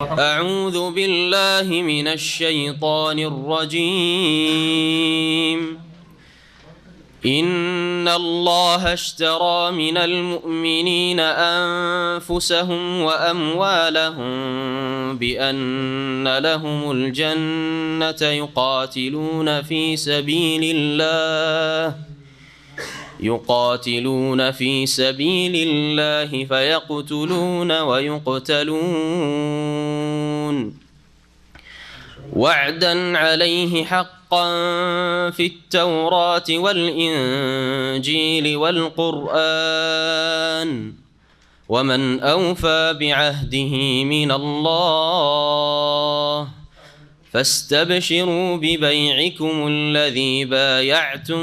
أعوذ بالله من الشيطان الرجيم. إن الله اشترى من المؤمنين أنفسهم وأموالهم بأن لهم الجنة يقاتلون في سبيل الله فيقتلون ويقتلون وعدا عليه حقا في التوراة والإنجيل والقرآن ومن أوفى بعهده من الله فاستبشروا ببيعكم الذي بايعتم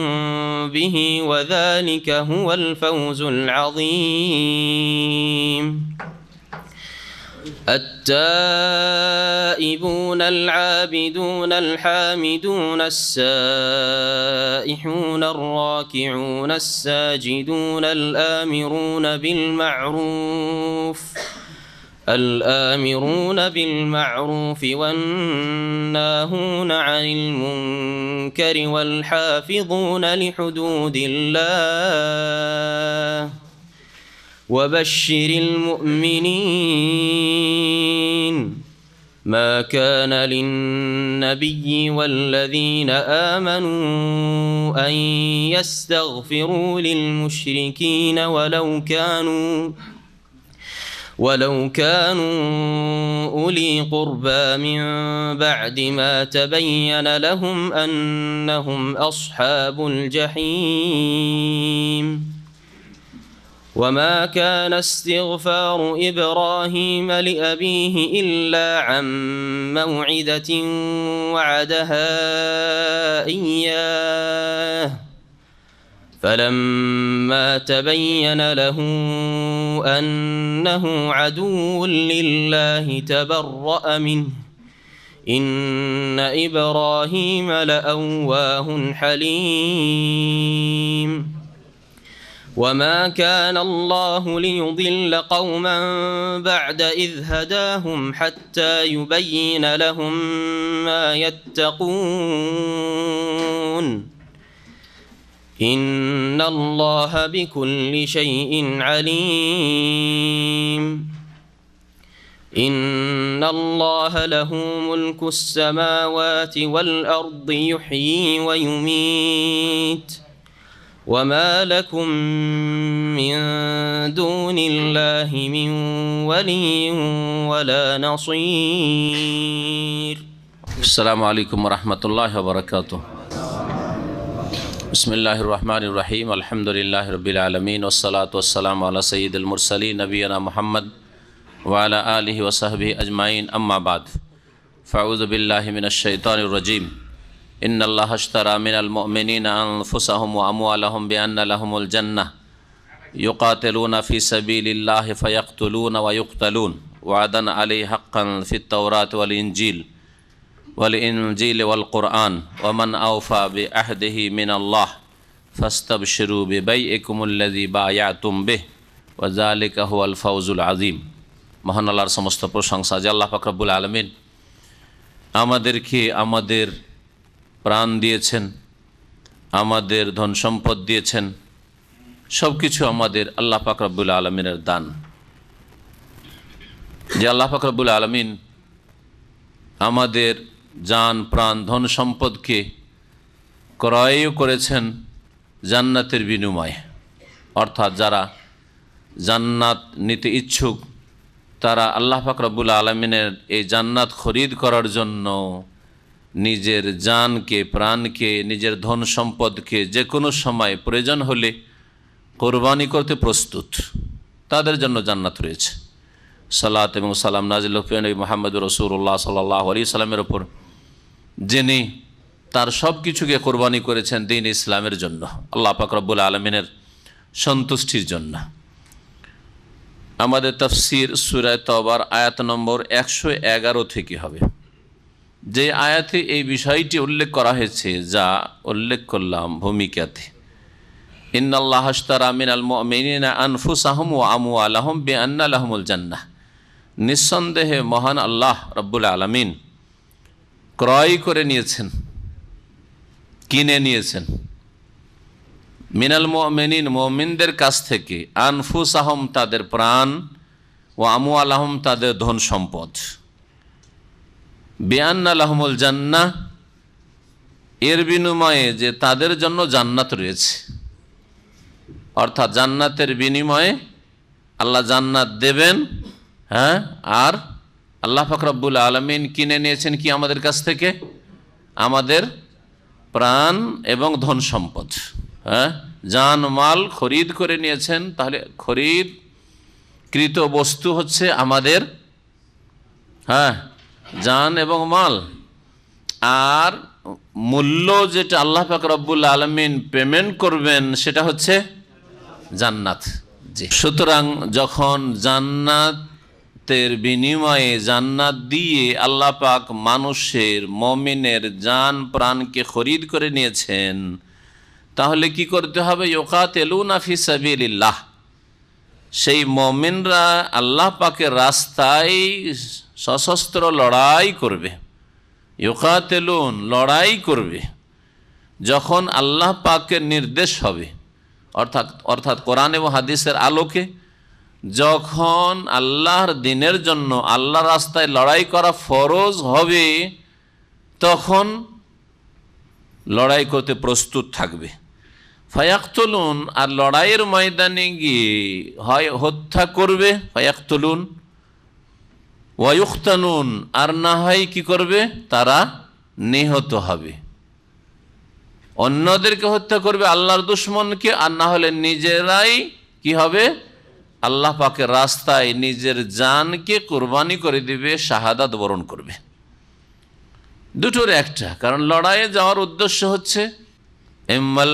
به وذلك هو الفوز العظيم. التائبون العابدون الحامدون السائحون الراكعون الساجدون الآمرون بالمعروف والناهون عن المنكر والحافظون لحدود الله وبشر المؤمنين. ما كان للنبي والذين آمنوا أن يستغفروا للمشركين ولو كانوا أولي قربى من بعد ما تبين لهم أنهم أصحاب الجحيم. وما كان استغفار إبراهيم لأبيه إلا عن موعدة وعدها إياه فلما تبين له أنه عدو لله تبرأ منه إن إبراهيم لأواه حليم. وما كان الله ليضل قوما بعد إذ هداهم حتى يبين لهم ما يتقون إن الله بكل شيء عليم. إن الله له ملك السماوات والأرض يحيي ويميت وما لكم من دون الله من ولي ولا نصير. السلام عليكم ورحمة الله وبركاته. بسم الله الرحمن الرحيم. الحمد لله رب العالمين والصلاة والسلام على سيد المرسلين نبينا محمد وعلى آله وصحبه أجمعين. أما بعد فأعوذ بالله من الشيطان الرجيم. إن الله اشترى من المؤمنين أنفسهم وأموالهم بأن لهم الجنة يقاتلون في سبيل الله فيقتلون ويقتلون وعدا عليه حقا في التوراة والإنجيل والقرآن ومن أوفى بعهده من الله فاستبشروا ببيعكم الذي بايعتم به وذلك هو الفوز العظيم. মহান আল্লাহর সমস্ত প্রশংসা যে আল্লাহ পাক রব্বুল আলামিন আমাদের প্রাণ দিয়েছেন, আমাদের ধন সম্পদ দিয়েছেন, সব কিছু আমাদের আল্লাহ পাক রব্বুল আলামিনের দান। যে আল্লাহ পাক রব্বুল আলামিন আমাদের জান প্রাণ ধন সম্পদকে ক্রয়ও করেছেন জান্নাতের বিনিময়ে, অর্থাৎ যারা জান্নাত নিতে ইচ্ছুক তারা আল্লাহ পাক রব্বুল আলামিনের এই জান্নাত খরিদ করার জন্য নিজের জানকে, প্রাণকে, নিজের ধন সম্পদকে যে কোনো সময় প্রয়োজন হলে কোরবানি করতে প্রস্তুত, তাদের জন্য জান্নাত রয়েছে। সালাত এবং সালাম নাজিল হোক নবী মুহাম্মদ রাসূলুল্লাহ সাল্লাল্লাহু আলাইহি সাল্লামের ওপর, যিনি তার সব কিছুকে কোরবানি করেছেন দ্বীন ইসলামের জন্য, আল্লাহ পাক রব্বুল আলামিনের সন্তুষ্টির জন্য। আমাদের তাফসীর সূরা তাওবার আয়াত নম্বর 111 থেকে হবে। যে আয়াতে এই বিষয়টি উল্লেখ করা হয়েছে যা উল্লেখ করলাম ভূমিকাতে, ইন্নাল্লাহ আশতারা মিনাল মুমিনিনা আনফুসাহুম ওয়া আমওয়ালাহুম বিআন্না লাহুমুল জান্নাহ, নিঃসন্দেহে মহান আল্লাহ রব্বুল আলামিন ক্রয় করে নিয়েছেন, কিনে নিয়েছেন মিনাল মুমিনিন, মুমিনদের কাছ থেকে, আনফুসাহুম তাদের প্রাণ, ও আমওয়ালাহুম তাদের ধন সম্পদ, বিআন্না লাহুমুল জান্নাহ এর বিনিময়ে যে তাদের জন্য জান্নাত রয়েছে। অর্থাৎ জান্নাতের বিনিময়ে আল্লাহ জান্নাত দেবেন। হ্যাঁ, আর আল্লাহ পাক রব্বুল আলামিন কিনে নিয়েছেন কি আমাদের কাছ থেকে? আমাদের প্রাণ এবং ধন সম্পদ। হ্যাঁ, জান মাল খরিদ করে নিয়েছেন। তাহলে খরিদকৃত বস্তু হচ্ছে আমাদের জান এবং মাল, আর মূল্য যেটা আল্লাহ পাক রব্বুল আলামিন পেমেন্ট করবেন সেটা হচ্ছে জান্নাত। জি, সুতরাং যখন জান্নাতের বিনিময়ে জান্নাত দিয়ে আল্লাহ পাক মানুষের, মুমিনের জান প্রাণকে খরিদ করে নিয়েছেন, তাহলে কি করতে হবে? ইউকাতিলুনা ফি সাবিলিল্লাহ, সেই মুমিনরা আল্লাহ পাকের রাস্তায় সশস্ত্র লড়াই করবে। ইউকাতিলুন, লড়াই করবে যখন আল্লাহ পাকের নির্দেশ হবে, অর্থাৎ কোরআন এবং হাদিসের আলোকে যখন আল্লাহর দ্বীনের জন্য আল্লাহর রাস্তায় লড়াই করা ফরজ হবে, তখন লড়াই করতে প্রস্তুত থাকবে। ফায়াকতুলুন, আর লড়াইয়ের ময়দানে গিয়ে হয় হত্যা করবে, ফায়াকতুলুন, ওয়ায়ুখতানুন, আর না হয় কি করবে? তারা নিহত হবে। অন্যদেরকে হত্যা করবে, আল্লাহর দুশমনকে, আর না হলে নিজেরাই কি হবে? আল্লাহ পাকের রাস্তায় নিজের জানকে কোরবানি করে দিবে, শাহাদাত বরণ করবে। দুটোর একটা, কারণ লড়াইয়ে যাওয়ার উদ্দেশ্য হচ্ছে ইম্মাল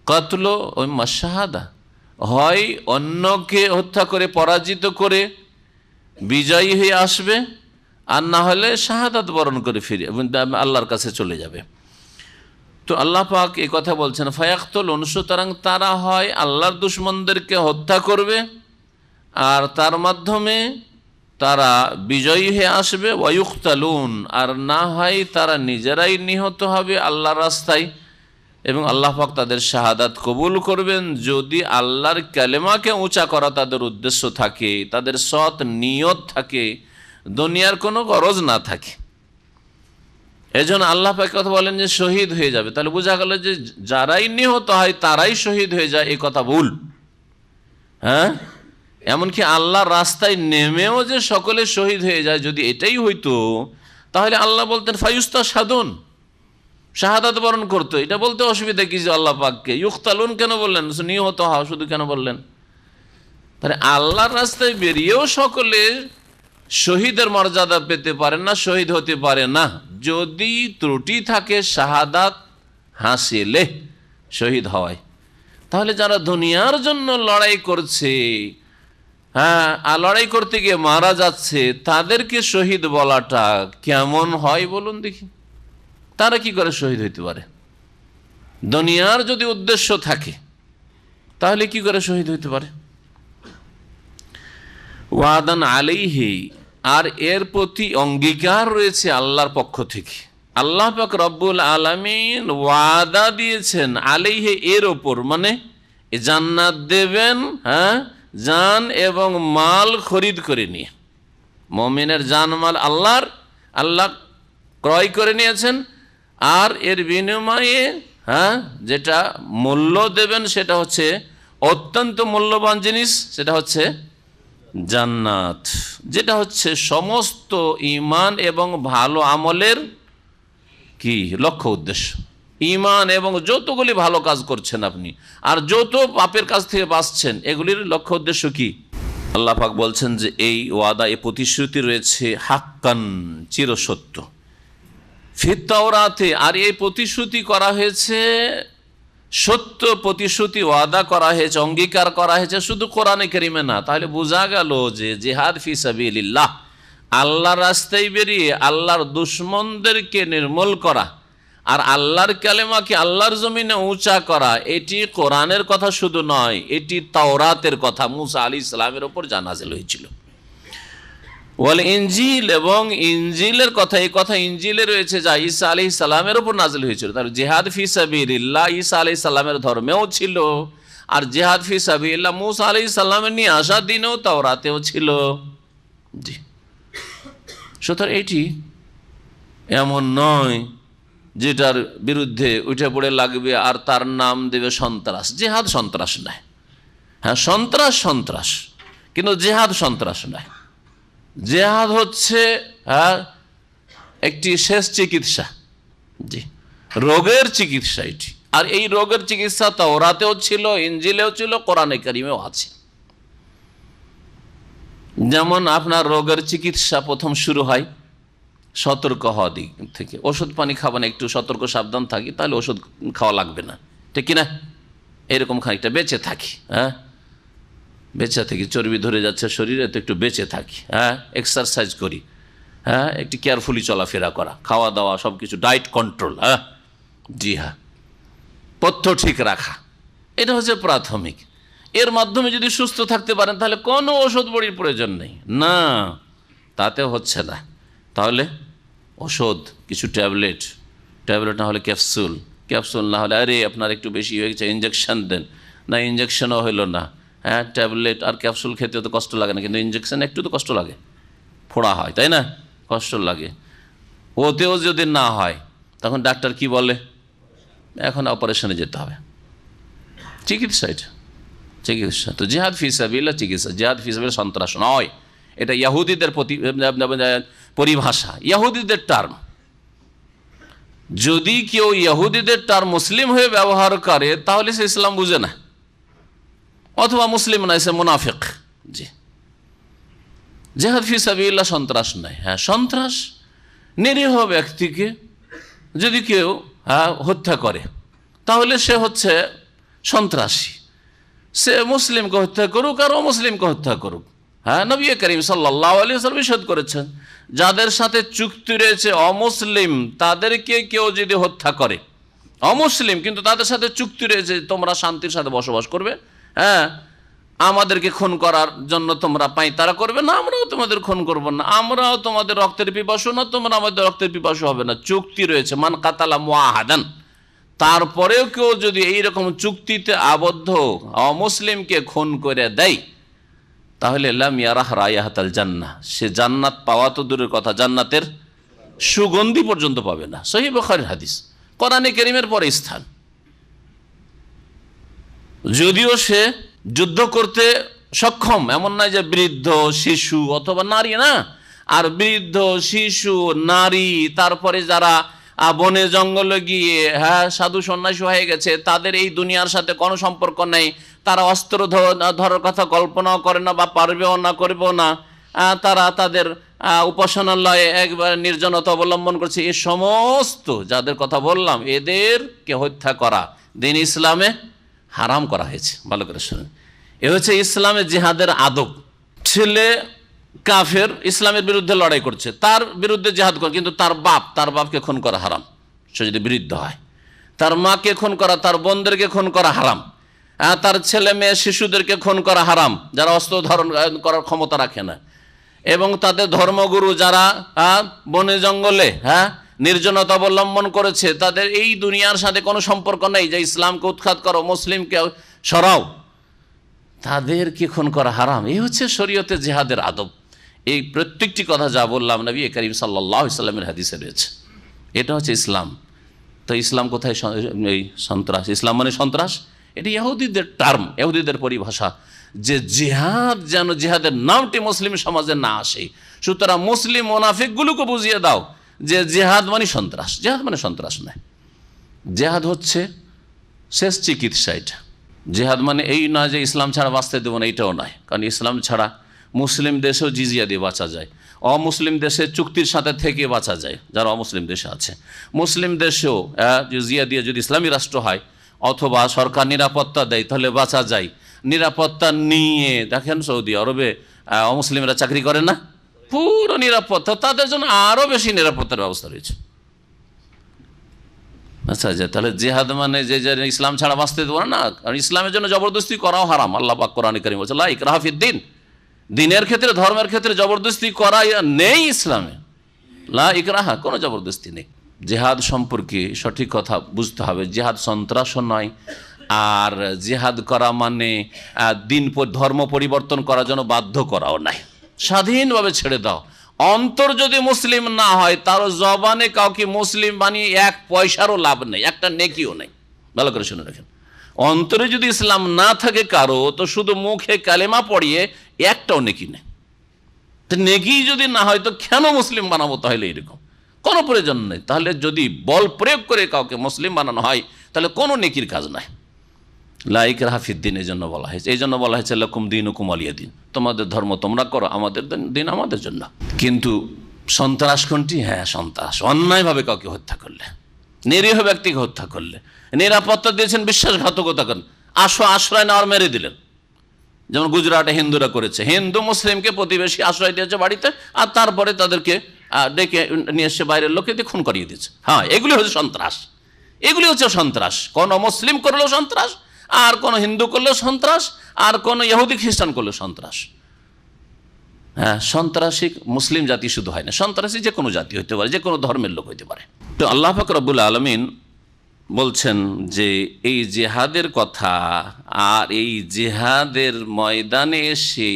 কতল ও ইম্মা শাহাদা, হয় অন্যকে হত্যা করে পরাজিত করে বিজয়ী হয়ে আসবে, আর না হলে শাহাদাত বরণ করে ফিরে আল্লাহর কাছে চলে যাবে। তো আল্লাহ পাক এই কথা বলছেন, ফায়াকতুলুন, সুতরাং তারা হয় আল্লাহর দুশমনদেরকে হত্যা করবে আর তার মাধ্যমে তারা বিজয়ী হয়ে আসবে, ওয়ায়ুখতালুন, আর না হয় তারা নিজেরাই নিহত হবে আল্লাহর রাস্তায়, এবং আল্লাহ পাক তাদের শাহাদাত কবুল করবেন যদি আল্লাহর কালেমাকে উঁচা করা তাদের উদ্দেশ্য থাকে, তাদের সৎ নিয়ত থাকে, দুনিয়ার কোনো গরজ না থাকে। এজন্য আল্লাহ পাক কথা বলেন যে শহীদ হয়ে যাবে। তাহলে বোঝা গেল যে যারাই নিহত হয় তারাই শহীদ হয়ে যায়, এই কথা ভুল। হ্যাঁ, এমনকি আল্লাহর রাস্তায় নেমেও যে সকলে শহীদ হয়ে যায়, যদি এটাই হইতো তাহলে আল্লাহ বলতেন ফায়ুস্তাশহাদুন, শাহাদাত বরণ করতো। এটা বলতে অসুবিধা কি যে আল্লাহ পাককে ইউখতালুন কেন বললেন? নিহত হওয়া শুধু কেন বললেন? তাহলে আল্লাহর রাস্তায় বেরিয়েও সকলে শহীদের মর্যাদা পেতে পারে না, শহীদ হতে পারে না, যদি ত্রুটি থাকে শাহাদাত হাসিলে, শহীদ হওয়ায়। তাহলে যারা দুনিয়ার জন্য লড়াই করছে, হ্যাঁ, আর লড়াই করতে গিয়ে মারা যাচ্ছে, তাদেরকে শহীদ বলাটা কেমন হয় বলুন দেখি? তারা কি করে শহীদ হইতে পারে? দুনিয়ার যদি উদ্দেশ্য থাকে তাহলে কি করে শহীদ হইতে পারে? ওয়াদান আলাইহি, আর এর প্রতি অঙ্গীকার রয়েছে আল্লাহর পক্ষ থেকে। আল্লাহ পাক রব্বুল আলামিন ওয়াদা দিয়েছেন আলাইহি, এর ওপর, মানে জান্নাত দেবেন, হ্যাঁ, জান এবং মাল খরিদ করে নিয়ে। মুমিনের জান মাল আল্লাহ ক্রয় করে নিয়েছেন, আর এর বিনিময়ে হ্যাঁ যেটা মূল্য দেবেন সেটা হচ্ছে অত্যন্ত মূল্যবান জিনিস, সেটা হচ্ছে জান্নাত, যেটা হচ্ছে সমস্ত ঈমান এবং ভালো আমলের কি লক্ষ্য উদ্দেশ্য। ঈমান এবং যতগুলি ভালো কাজ করছেন আপনি, আর যত পাপের কাছ থেকে বাঁচছেন, এগুলির লক্ষ্য উদ্দেশ্য কি? আল্লাহ পাক বলছেন যে এই ওয়াদা, এই প্রতিশ্রুতি রয়েছে হাক্কান, চিরসত্য, ফিত তাওরাতে, আর এই প্রতিশ্রুতি করা হয়েছে, সত্য প্রতিশ্রুতি ওয়াদা করা হয়েছে, অঙ্গীকার করা হয়েছে শুধু কোরআনে কারিমে না। তাহলে বোঝা গেল যে জিহাদ ফি সাবিলিল্লাহ, আল্লাহর রাস্তায় বেরিয়ে আল্লাহর দুশমনদেরকে নির্মূল করা আর আল্লাহর কালেমাকে আল্লাহর জমিনে উঁচা করা, এটি কোরআনের কথা শুধু নয়, এটি তাওরাতের কথা। মুসা আলাইহিস সালামের ওপর যা নাযিল হয়েছিল। ওয়াল ইনজিল, এবং ইনজিলের কথা, এই কথা ইনজিলে রয়েছে যা ঈসা আলাইহিস সালামের উপর নাজিল হয়েছিল। তার জিহাদ ফি সাবিলিল্লাহ ঈসা আলাইহিস সালামের ধর্মেও ছিল, আর জিহাদ ফি সাবিলিল্লাহ মূসা আলাইহিস সালামের নিয়ে আসা দিনেও তাওরাতেও ছিল। জি, সুতরাং এটি এমন নয় যেটার বিরুদ্ধে উঠে পড়ে লাগবে আর তার নাম দেবে সন্ত্রাস। জিহাদ সন্ত্রাস নয়। হ্যাঁ, সন্ত্রাস সন্ত্রাস, কিন্তু জিহাদ সন্ত্রাস নয়। জিহাদ হচ্ছে একটি শেষ চিকিৎসা। জি, রোগের চিকিৎসা এটি। আর এই রোগের চিকিৎসা তাওরাতেও ছিল, ইনজিলেও ছিল, কোরআনে কারিমেও আছে। যেমন আপনার রোগের চিকিৎসা প্রথম শুরু হয় সতর্ক হওয়া দিক থেকে। ওষুধ পানি খাবেন, একটু সতর্ক সাবধান থাকি, তাহলে ওষুধ খাওয়া লাগবে না, ঠিক কিনা? এরকম খানিকটা বেঁচে থাকি, হ্যাঁ, বেঁচে থাকি। চর্বি ধরে যাচ্ছে শরীরে, তো একটু বেঁচে থাকি, হ্যাঁ, এক্সারসাইজ করি, হ্যাঁ, একটু কেয়ারফুলি চলাফেরা করা, খাওয়া দাওয়া সব কিছু, ডায়েট কন্ট্রোল, হ্যাঁ, জি হ্যাঁ, পথ্য ঠিক রাখা, এটা হচ্ছে প্রাথমিক। এর মাধ্যমে যদি সুস্থ থাকতে পারেন তাহলে কোনো ওষুধ বড়ির প্রয়োজন নেই। না, তাতে হচ্ছে না, তাহলে ওষুধ, কিছু ট্যাবলেট না হলে ক্যাপসুল না হলে আরে আপনার একটু বেশি হয়ে গেছে ইঞ্জেকশন দেন, না ইঞ্জেকশনও হইলো না, হ্যাঁ, ট্যাবলেট আর ক্যাপসুল খেতে তো কষ্ট লাগে না, কিন্তু ইঞ্জেকশন একটু তো কষ্ট লাগে, ফোড়া হয়, তাই না, কষ্ট লাগে। ওতেও যদি না হয় তখন ডাক্তার কি বলে? এখন অপারেশনে যেতে হবে। চিকিৎসা, এটা চিকিৎসা। তো জিহাদ ফি সাবিলিল্লাহ চিকিৎসা, জিহাদ ফি সাবিলিল্লাহ সন্ত্রাস নয়। এটা ইহুদিদের পরিভাষা, ইহুদিদের টার্ম। যদি কেউ ইহুদিদের টার্ম মুসলিম হয়ে ব্যবহার করে তাহলে সে ইসলাম বুঝে না, অথবা মুসলিম নয়, সে মুনাফিক। জি, জিহাদ ফি সাবিলিল্লাহ সন্ত্রাস নয়। হ্যাঁ, সন্ত্রাস নিরীহ ব্যক্তিকে যদি কেউ হত্যা করে তাহলে সে হচ্ছে সন্ত্রাসী। সে মুসলিমকে হত্যা করুক আর অমুসলিমকে হত্যা করুক। হ্যাঁ, নবী করিম সাল্লাল্লাহু আলাইহি ওয়াসাল্লাম নিষেধ করেছেন, যাদের সাথে চুক্তি রয়েছে অমুসলিম তাদেরকে কেউ যদি হত্যা করে, অমুসলিম কিন্তু তাদের সাথে চুক্তি রয়েছে তোমরা শান্তির সাথে বসবাস করবে, হ্যাঁ, আমাদেরকে খুন করার জন্য তোমরা পাঁয়তারা করবে না, আমরাও তোমাদের খুন করব না, আমরাও তোমাদের রক্তের পিপাসু না, তোমরা আমাদের রক্তের পিপাসু হবে না, চুক্তি রয়েছে। মান কাতালা মুআহাদান, তারপরেও কেউ যদি এইরকম চুক্তিতে আবদ্ধ অমুসলিমকে খুন করে দেয় তাহলে লাম ইয়ারাহ রায়াহাতাল জান্নাহ, সে জান্নাত পাওয়া তো দূরের কথা, জান্নাতের সুগন্ধি পর্যন্ত পাবে না। সহিহ বুখারীর হাদিস, কোরআনে কারীমের পরে স্থান। যদিও সে যুদ্ধ করতে সক্ষম, এমন নয় যে বৃদ্ধ, শিশু অথবা নারী, না, আর বৃদ্ধ, শিশু, নারী, তারপরে যারা বনে জঙ্গলে গিয়ে সাধু সন্ন্যাসী হয়ে গেছে, তাদের এই দুনিয়ার সাথে কোনো সম্পর্ক নেই, তারা অস্ত্র ধরার কথা কল্পনাও করে না বা পারবেও না, করবেও না, তারা তাদের উপাসনালয়ে একবার নির্জনতা অবলম্বন করছে। এ সমস্ত যাদের কথা বললাম এদেরকে হত্যা করা দিন ইসলামে হারাম করা হয়েছে। ভালো করে শুনুন, এ হচ্ছে ইসলামে জিহাদের আদব। ছেলে কাফের ইসলামের বিরুদ্ধে লড়াই করছে, তার বিরুদ্ধে জিহাদ করে, কিন্তু তার বাপকে খুন করা হারাম, সে যদি বিরুদ্ধ হয়। তার মাকে খুন করা, তার বোনদেরকে খুন করা হারাম, তার ছেলে মেয়ে শিশুদেরকে খুন করা হারাম যারা অস্ত্র ধারণ করার ক্ষমতা রাখে না, এবং তাদের ধর্মগুরু যারা বনে জঙ্গলে নির্জনতা অবলম্বন করেছে, তাদের এই দুনিয়ার সাথে কোনো সম্পর্ক নেই, যে ইসলামকে উৎখাত করো, মুসলিমকে সরাও, তাদেরকে খুন করা হারাম। এই হচ্ছে শরীয়তে জিহাদের আদব। এই প্রত্যেকটি কথা যা বললাম নবী করিম সাল্লাল্লাহু আলাইহি ওয়াসাল্লামের হাদিসে রয়েছে। এটা হচ্ছে ইসলাম। তো ইসলাম কোথায়? এই সন্ত্রাস, ইসলাম মানে সন্ত্রাস, এটি ইহুদিদের টার্ম, ইহুদিদের পরিভাষা, যে জিহাদ যেন জিহাদের নামটি মুসলিম সমাজে না আসে। সুতরাং মুসলিম মুনাফিকগুলোকে বুঝিয়ে দাও যে জিহাদ মানে সন্ত্রাস। জিহাদ মানে সন্ত্রাস নয়, জিহাদ হচ্ছে শেষ চিকিৎসা। এটা জিহাদ মানে এই নয় যে ইসলাম ছাড়া বাঁচতে দেবো না, এইটাও নয়, কারণ ইসলাম ছাড়া মুসলিম দেশেও জিজিয়া দিয়ে বাঁচা যায়, অমুসলিম দেশে চুক্তির সাথে থেকে বাঁচা যায়, যারা অমুসলিম দেশে আছে। মুসলিম দেশেও জিজিয়া দিয়ে যদি ইসলামী রাষ্ট্র হয় অথবা সরকার নিরাপত্তা দেয় তাহলে বাঁচা যায়। নিরাপত্তা নিয়ে দেখেন সৌদি আরবে অমুসলিমরা চাকরি করে না, পুরো নিরাপত্তা, তাদের জন্য আরও বেশি নিরাপত্তার ব্যবস্থা রয়েছে। আচ্ছা, তাহলে জিহাদ মানে যে ইসলাম ছাড়া বাঁচতে দেবো না, কারণ ইসলামের জন্য জবরদস্তি করাও হারাম। আল্লাহ পাক কোরআনে কারীমে বলেছেন লা ইকরাহা ফিদ্দিন, দিনের ক্ষেত্রে, ধর্মের ক্ষেত্রে জবরদস্তি করা নেই ইসলামে। লা ইকরাহা, কোনো জবরদস্তি নেই। জিহাদ সম্পর্কে সঠিক কথা বুঝতে হবে। জিহাদ সন্ত্রাসও নয়, আর জিহাদ করা মানে ধর্ম পরিবর্তন করার জন্য বাধ্য করাও নাই। স্বাধীনভাবে ছেড়ে দাও। অন্তর যদি মুসলিম না হয়, তার জবানে কাউকে মুসলিম বানিয়ে এক পয়সারও লাভ নেই, একটা নেকিও নেই। ভালো করে শুনে রাখেন, অন্তরে যদি ইসলাম না থাকে কারো, তো শুধু মুখে কালেমা পড়িয়ে একটাও নেকি নেই। নেকি যদি না হয় তো কেন মুসলিম বানাবো? তাহলে এরকম কোনো প্রয়োজন নেই। তাহলে যদি বল প্রয়োগ করে কাউকে মুসলিম বানানো হয়, তাহলে কোনো নেকির কাজ নাই। লা ইকরাহা ফিদ্দিন, এই জন্য বলা হয়েছে। এই জন্য বলা হয়েছে লাকুম দীনুকুম ওয়ালিয়া দিন, তোমাদের ধর্ম তোমরা করো, আমাদের দিন আমাদের জন্য। কিন্তু সন্ত্রাস কোনটি? হ্যাঁ, সন্ত্রাস অন্যায়ভাবে কাউকে হত্যা করলে, নিরীহ ব্যক্তিকে হত্যা করলে, নিরাপত্তা দিয়েছেন, বিশ্বাসঘাতকতা করেন, আশ্রয় নেওয়ার মেরে দিলেন। যেমন গুজরাটে হিন্দুরা করেছে, হিন্দু মুসলিমকে প্রতিবেশী আশ্রয় দিয়েছে বাড়িতে, আর তারপরে তাদেরকে ডেকে নিয়ে এসে বাইরের লোকে দিয়ে খুন করিয়ে দিয়েছে। হ্যাঁ, এগুলি হচ্ছে সন্ত্রাস। এগুলি হচ্ছে সন্ত্রাস। কোন মুসলিম করলেও সন্ত্রাস, আর কোন হিন্দু করলেও সন্ত্রাস, আর কোন ইহুদি খ্রিস্টান করলেও সন্ত্রাস। হ্যাঁ, সন্ত্রাসী মুসলিম জাতি শুধু হয় না, সন্ত্রাসী যে কোনো জাতি হইতে পারে, যে কোনো ধর্মের লোক হইতে পারে। তো আল্লাহ পাক রব্বুল আলামিন বলছেন যে এই জিহাদের কথা, আর এই জিহাদের ময়দানে এসে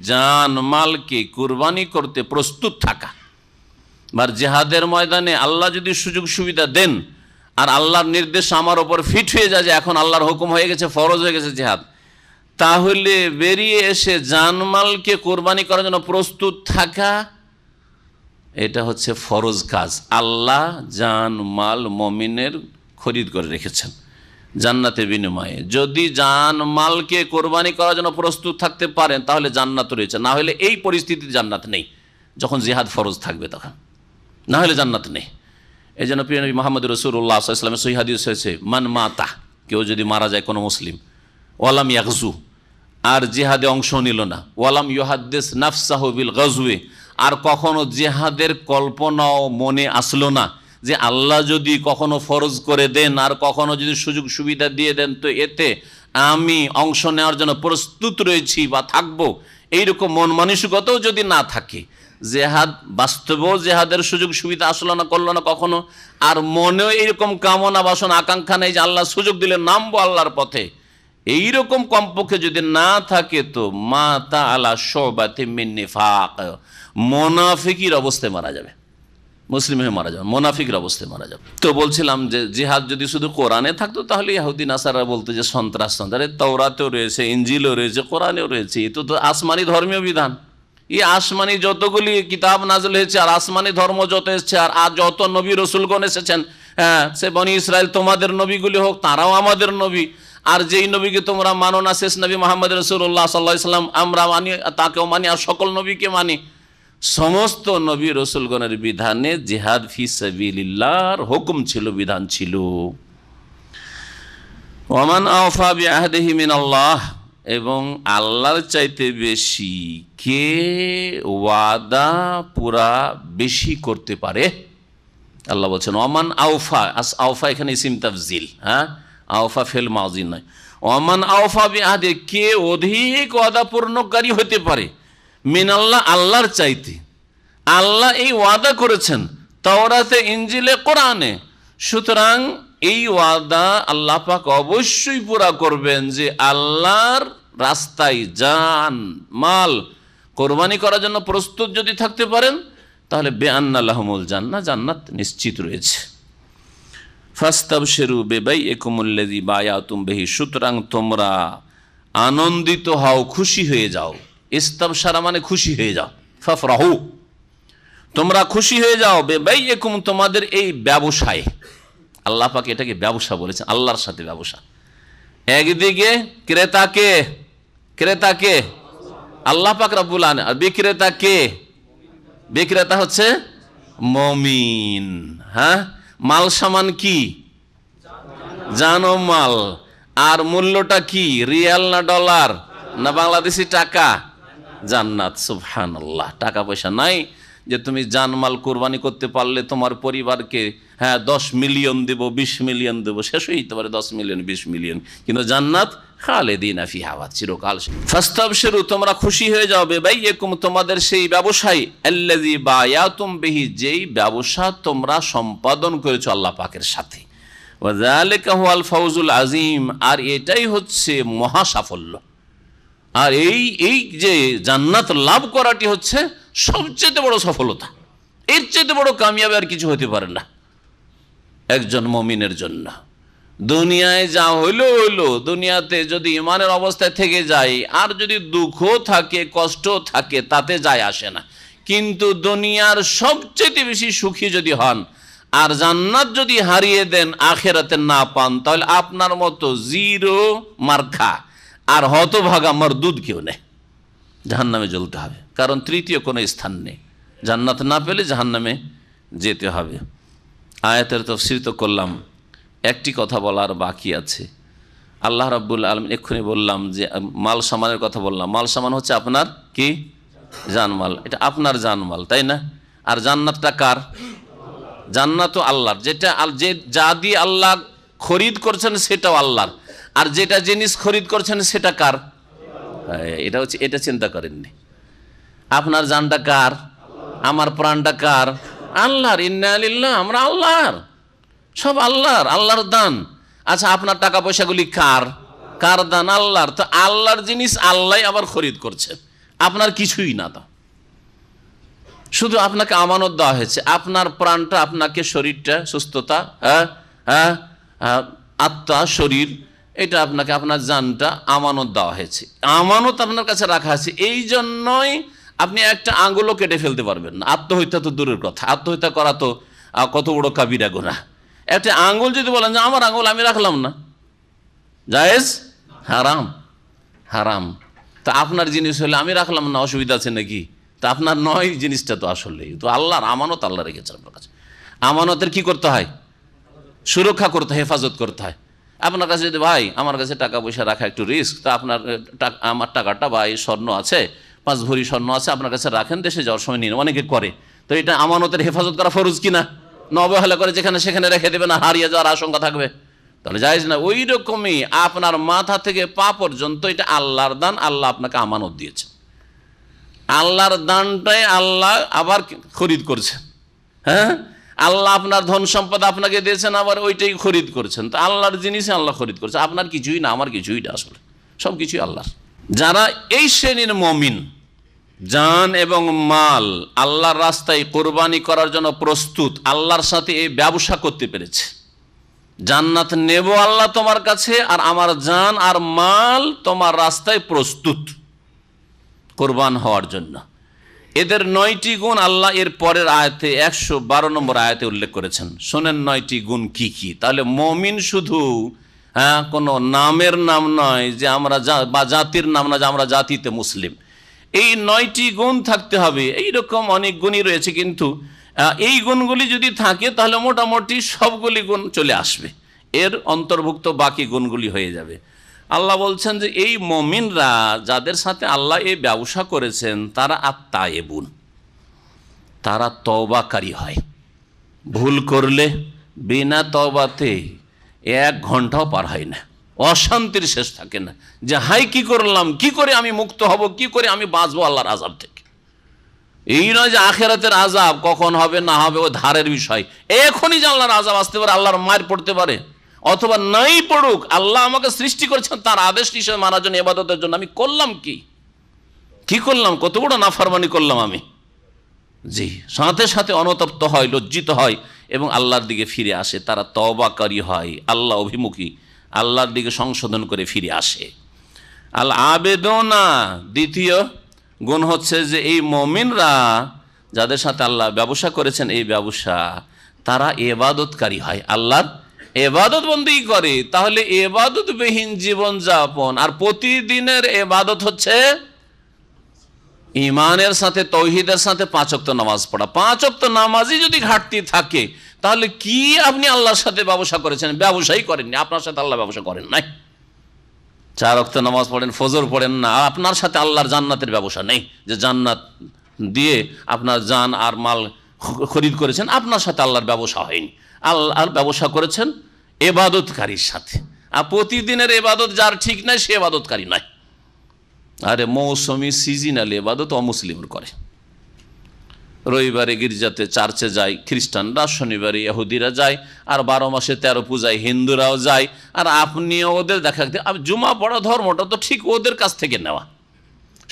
জান মালকে কুরবানি করতে প্রস্তুত থাকা। আর জিহাদের ময়দানে আল্লাহ যদি সুযোগ সুবিধা দেন, আর আল্লাহর নির্দেশ আমার ওপর ফিট হয়ে যায় যে এখন আল্লাহর হুকুম হয়ে গেছে, ফরজ হয়ে গেছে জিহাদ, তাহলে বেরিয়ে এসে জানমালকে কোরবানি করার জন্য প্রস্তুত থাকা, এটা হচ্ছে ফরজ কাজ। আল্লাহ জানমাল মমিনের খরিদ করে রেখেছেন জান্নাতের বিনিময়ে। যদি জানমালকে কোরবানি করার জন্য প্রস্তুত থাকতে পারেন, তাহলে জান্নাত রয়েছে। না হলে এই পরিস্থিতিতে জান্নাত নেই, যখন জিহাদ ফরজ থাকবে তখন, না হলে জান্নাত নেই। এই জন্য প্রিয় নবী মুহাম্মদ রাসূলুল্লাহ সাল্লাল্লাহু আলাইহি ওয়াসাল্লামের সহিহ হাদিস হয়েছে, মান মাতা, কেউ যদি মারা যায় কোনো মুসলিম, ওয়ালাম ইয়াগজু, আর জিহাদে অংশ নিল না, ওয়ালাম ইউহাদ্দিস নাফসাহু বিল গাজওয়ি, আর কখনো জিহাদের কল্পনাও মনে আসলো না যে আল্লাহ যদি কখনো ফরজ করে দেন, আর কখনো যদি সুযোগ সুবিধা দিয়ে দেন, তো এতে আমি অংশ নেওয়ার জন্য প্রস্তুত রয়েছি বা থাকবো, এইরকম মন মানসিকতাও যদি না থাকে, জেহাদ বাস্তবেও জেহাদের সুযোগ সুবিধা আসলো না, করলো না কখনো, আর মনেও এইরকম কামনা বাসনা আকাঙ্ক্ষা নেই যে আল্লাহ সুযোগ দিলে নামবো আল্লাহর পথে, এইরকম কমপক্ষে যদি না থাকে, তো মাতা আলা শুবাতি মিন নিফাক, মুনাফিকের অবস্থায় মারা যাবে, মুসলিম হয়ে মারা যাবে, মুনাফিকের অবস্থায় মারা যাবে। তো বলছিলাম যে জিহাদ যদি শুধু কোরআনে থাকতো, তাহলে ইহুদি নাসারা বলতো যে সন্ত্রাস, তাওরাতেও রয়েছে, ইনজিলেও রয়েছে, কোরআনেও রয়েছে। এ তো আসমানি ধর্মীয় বিধান। এই আসমানি যতগুলি কিতাব নাজল হয়েছে, আর আসমানি ধর্ম যত এসেছে, আর যত নবী রসুলগণ এসেছেন, হ্যাঁ, সে বনি ইসরায়েল তোমাদের নবীগুলি হোক, তারাও আমাদের নবী। আর যেই নবীকে তোমরা মানো না, শেষ নবী মুহাম্মদ রাসূলুল্লাহ সাল্লাল্লাহু আলাইহি ওয়াসাল্লাম, আমরা মানি, তাকেও মানি, আর সকল নবীকে মানি। সমস্ত নবী রসুলগণের বিধানে জিহাদ ফি সাবিলিল্লাহর হুকুম ছিল, বিধান ছিল। ওয়ামান আওফা বিআহদিহি মিনাল্লাহ, এবং আল্লাহর চাইতে বেশি কে ওয়াদা পুরা বেশি করতে পারে? আল্লাহ বলছেন ওয়ামান আওফা, আওফা এখানে ইসিম তাফজিল, হ্যাঁ, আওফা ফেল মাউজি নয়। ওয়ামান আওফা বিআহদি, কে অধিক ওয়াদা পূর্ণকারী হতে পারে, মিনাল্লাহ, আল্লাহর চাইতে। আল্লাহ এই ওয়াদা করেছেন তাওরাতে, ইনজিলে, কোরআনে। সুতরাং এই ওয়াদা আল্লাহ পাক অবশ্যই পুরা করবেন যে আল্লাহর রাস্তায় জান মাল কোরবানি করার জন্য প্রস্তুত যদি থাকতে পারেন, তাহলে বেআন্না লাহুমুল জান্নাহ, জান্নাত নিশ্চিত রয়েছে। ফাস্তাবশিরু বিবাইইকুমুল্লাযী বায়াতুম বিহি, সুতরাং তোমরা আনন্দিত হও, খুশি হয়ে যাও। ইস্তাবশারা মানে খুশি হয়ে যাও, ফাফরাহু, তোমরা খুশি হয়ে যাও, বিবাইইকুম, তোমাদের এই ব্যবসায়। আল্লাহ পাক এটাকে ব্যবসা বলেছেন, আল্লাহর সাথে ব্যবসা। একদিকে ক্রেতাকে আল্লাহ পাক রব্বুল আলামিন, আর বিক্রেতা হচ্ছে মুমিন। হ্যাঁ, মাল সামান কি? জানো মাল। আর মূল্যটা কি? রিয়াল না ডলার না বাংলাদেশি টাকা? জান্নাত। সুবহানাল্লাহ। টাকা পয়সা নাই, যে তুমি জানমাল কোরবানি করতে পারলে তোমার পরিবারকে 10 মিলিয়ন দেব, 20 মিলিয়ন দেব, শেষ হয়ে যেতে পারে 10 মিলিয়ন 20 মিলিয়ন, কিন্তু জান্নাত খালিদিনা ফিহা, চিরকাল। ফাস্তাবশিরু, তোমরা খুশি হয়ে যাও, বিবাইয়িকুম, তোমাদের সেই ব্যবসায়ী, আল্লাযী বায়াতুম বিহি, যেই ব্যবসা তোমরা সম্পাদন করেছো আল্লাহ পাকের সাথে। ওয়া যালিকা হুয়াল ফাউজুল আযীম, আর এটাই হচ্ছে মহা সাফল্য। আর এই যে জান্নাত লাভ করাটি হচ্ছে সবচেয়ে বড় সফলতা। এর চেয়ে বড় কামিয়াবি আর কিছু হতে পারে না একজন মুমিনের জন্য। দুনিয়ায় যা হইলো, দুনিয়াতে যদি ইমানের অবস্থায় থেকে যায়, আর যদি দুঃখ থাকে, কষ্ট থাকে, তাতে যায় আসে না। কিন্তু দুনিয়ার সবচেয়ে বেশি সুখী যদি হন আর জান্নাত যদি হারিয়ে দেন, আখেরাতে না পান, তাহলে আপনার মতো জিরো মার্কা আর হতভাগা মরদুদ কেউ নেই। জাহান্নামে জ্বলতে হবে, কারণ তৃতীয় কোনো স্থান নেই। জান্নাত না পেলে জাহান্নামে যেতে হবে। আয়াতের তাফসীর তো করলাম, একটি কথা বলার বাকি আছে। আল্লাহ রাব্বুল আলামিন, এক্ষুনি বললাম যে মাল সামানের কথা বললাম, মাল সামান হচ্ছে আপনার কি জানমাল, এটা আপনার জানমাল, তাই না? আর জান্নাতটা কার? জান্নাত আল্লাহর, যেটা যা দিয়ে আল্লাহ খরিদ করছেন সেটাও আল্লাহর, আর যেটা জিনিস খরিদ করছেন সেটা কার? এটা চিন্তা করেননি। আপনার জানটা কার? আমার প্রাণটা কার? আল্লাহর। ইন্না লিল্লাহ, আমরা আল্লাহর, সব আল্লাহর দান। আচ্ছা, আপনার টাকা পয়সাগুলি কার দান? আল্লাহর। তো আল্লাহর জিনিস আল্লাহ আবার খরিদ করছেন, আপনার কিছুই না। তো শুধু আপনাকে আমানত দেওয়া হয়েছে, আপনার প্রাণটা, আপনাকে শরীরটা, সুস্থতা, আত্মা, শরীর, এটা আপনাকে, আপনার জানটা আমানত দেওয়া হয়েছে, আমানত আপনার কাছে রাখা আছে। এই জন্যই আপনি একটা আঙ্গুলও কেটে ফেলতে পারবেন না। আত্মহত্যা তো দূরের কথা, আত্মহত্যা করা তো কত বড় কাবিরা গুনাহ। একটা আঙ্গুল যদি বলেন যে আমার আঙ্গুল আমি রাখলাম না, জায়েজ? হারাম। তা আপনার জিনিস হলে আমি রাখলাম না, অসুবিধা আছে নাকি? তা আপনার নয় জিনিসটা, তো আসলে তো আল্লাহর আমানত, আল্লাহ রেখেছেন আপনার কাছে। আমানতের কি করতে হয়? সুরক্ষা করতে হয়, হেফাজত করতে হয়। আপনার কাছে যদি, ভাই আমার কাছে টাকা পয়সা রাখা একটু রিস্ক, তা আপনার আমার টাকাটা বা এই স্বর্ণ আছে, 5 ভরি স্বর্ণ আছে, আপনার কাছে রাখেন, দেশে যাওয়ার সময় নিন, অনেকে করে। তো এটা আমানতের হেফাজত করা ফরজ কিনা? অবহেলা করে যেখানে সেখানে রেখে দেবে না, হারিয়ে যাওয়ার আশঙ্কা থাকবে, তাহলে জায়েজ না। ওই রকমই আপনার মাথা থেকে পা পর্যন্ত এটা আল্লাহর দান, আল্লাহ আপনাকে আমানত দিয়েছে। আল্লাহর দানটাই আল্লাহ আবার খরিদ করছেন। আল্লাহ আপনার ধন সম্পদ আপনাকে দিয়েছেন, আবার ওইটাই খরিদ করছেন। তো আল্লাহর জিনিস আল্লাহ খরিদ করছে, আপনার কিছুই না, আমার কিছুই না, আসলে সব কিছুই আল্লাহর। যারা এই শ্রেণীর মুমিন, জান এবং মাল আল্লাহর রাস্তায় কোরবানি করার জন্য প্রস্তুত, আল্লাহর সাথে এই ব্যবসা করতে পেরেছে, জান্নাত নেব আল্লাহ তোমার কাছে, আর আমার জান আর মাল তোমার রাস্তায় প্রস্তুত কোরবান হওয়ার জন্য, এদের 9টি গুণ আল্লাহ এর পরের আয়াতে 112 নম্বর আয়াতে উল্লেখ করেছেন। শোনেন 9টি গুণ কি কি। তাহলে মুমিন শুধু কোনো নামের নাম নয়, যে আমরা বা জাতির নাম না যে আমরা জাতিতে মুসলিম। এই 9টি গুণ থাকতে হবে। এইরকম অনেক গুণই রয়েছে, কিন্তু এই গুণগুলি যদি থাকে তাহলে মোটামুটি সবগুলি গুণ চলে আসবে, এর অন্তর্ভুক্ত বাকি গুণগুলি হয়ে যাবে। আল্লাহ বলছেন যে এই মুমিনরা যাদের সাথে আল্লাহ এই ব্যবসা করেছেন, তারা আত-তায়েবুন, তারা তওবাকারী হয়। ভুল করলে বিনা তওবাতে 1 ঘন্টাও পার হয় না, অশান্তির শেষ থাকে না, যে হাই কি করলাম, কি করে আমি মুক্ত হব, কি করে আমি বাঁচবো আল্লাহর আযাব থেকে। এই নয় যে আখিরাতের আযাব কখন হবে না হবে ও ধারের বিষয়, এখনই যে আল্লাহর আযাব আসতে পারে, আল্লাহর মার পড়তে পারে, অথবা নাই পড়ুক, আল্লাহ আমাকে সৃষ্টি করেছেন তার আদেশ নিষেধ মানার জন্য, ইবাদতের জন্য। আমি করলাম কি করলাম, কত বড় নাফরমানি করলাম আমি। জি, সাথে সাথে অনুতপ্ত হয়, লজ্জিত হয় এবং আল্লাহর দিকে ফিরে আসে। তারা তওবাকারী হয়, আল্লাহ অভিমুখী, আল্লাহর দিকে সংশোধন করে ফিরে আসে। আল আবেদনা, দ্বিতীয় গুণ হচ্ছে যে এই মুমিনরা যাদের সাথে আল্লাহ ব্যবসা করেছেন, এই ব্যবসা, তারা ইবাদতকারী হয়, আল্লাহর ইবাদত বন্দী করে। তাহলে ইবাদতবিহীন জীবন যাপন, আর প্রতিদিনের ইবাদত হচ্ছে ইমানের সাথে, তৌহিদের সাথে 5 ওয়াক্ত নামাজ পড়া। 5 ওয়াক্ত নামাজই যদি ঘাটতি থাকে, তাহলে কি আপনি আল্লাহর সাথে ব্যবসা করেছেন? ব্যবসাই করেননি, আপনার সাথে আল্লাহ ব্যবসা করেন নাই। 4 ওয়াক্ত নামাজ পড়েন, ফজর পড়েন না, আপনার সাথে আল্লাহর জান্নাতের ব্যবসা নেই, যে জান্নাত দিয়ে আপনার জান আর মাল খরিদ করেছেন, আপনার সাথে আল্লাহর ব্যবসা হয়নি, আল্লাহর ব্যবসা করেছেন এবাদতকারীর সাথে। আর প্রতিদিনের এবাদত যার ঠিক নাই সে এবাদতকারী নয়। আরে মৌসুমি সিজনাল এবাদত অমুসলিমরা করে। রবিবারে গির্জাতে চার্চে যায় খ্রিস্টানরা, শনিবারে ইহুদিরা যায়, আর 12 মাসে 13 পূজায় হিন্দুরাও যায়। আর আপনিও ওদের দেখা, জুমা পড়া ধর্মটা তো ঠিক ওদের কাছ থেকে নেওয়া।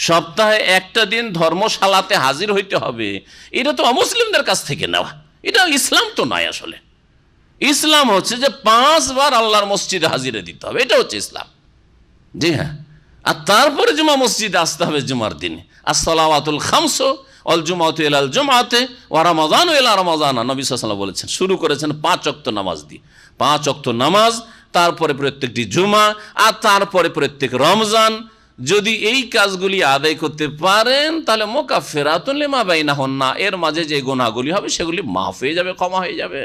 সপ্তাহে একটা দিন ধর্মশালাতে হাজির হইতে হবে, এটা তো অমুসলিমদের কাছ থেকে নেওয়া। এটা ইসলাম তো নয়। আসলে ইসলাম হচ্ছে যে 5 বার আল্লাহর মসজিদে হাজিরে দিতে হবে, এটা হচ্ছে ইসলাম। জি হ্যাঁ, আর তারপরে জুমা মসজিদে আসতে হবে জুমার দিনে। আসসালাওয়াতুল খামস অল জুমাতু ইলাল জুমাতে ওয়া রমাদানু ইলা রমাদানা, নবী সাল্লাল্লাহু আলাইহি ওয়াসাল্লাম বলেছেন। শুরু করেছেন 5 ওয়াক্ত নামাজ দিয়ে। 5 ওয়াক্ত নামাজ, তারপরে প্রত্যেকটি জুমা, আর তারপরে প্রত্যেক রমজান। যদি এই কাজগুলি আদায় করতে পারেন তাহলে মুকাফফিরাতুন লিমা বাইনাহুন্না, এর মাঝে যে গুনাহগুলি হবে সেগুলি মাফ হয়ে যাবে, ক্ষমা হয়ে যাবে।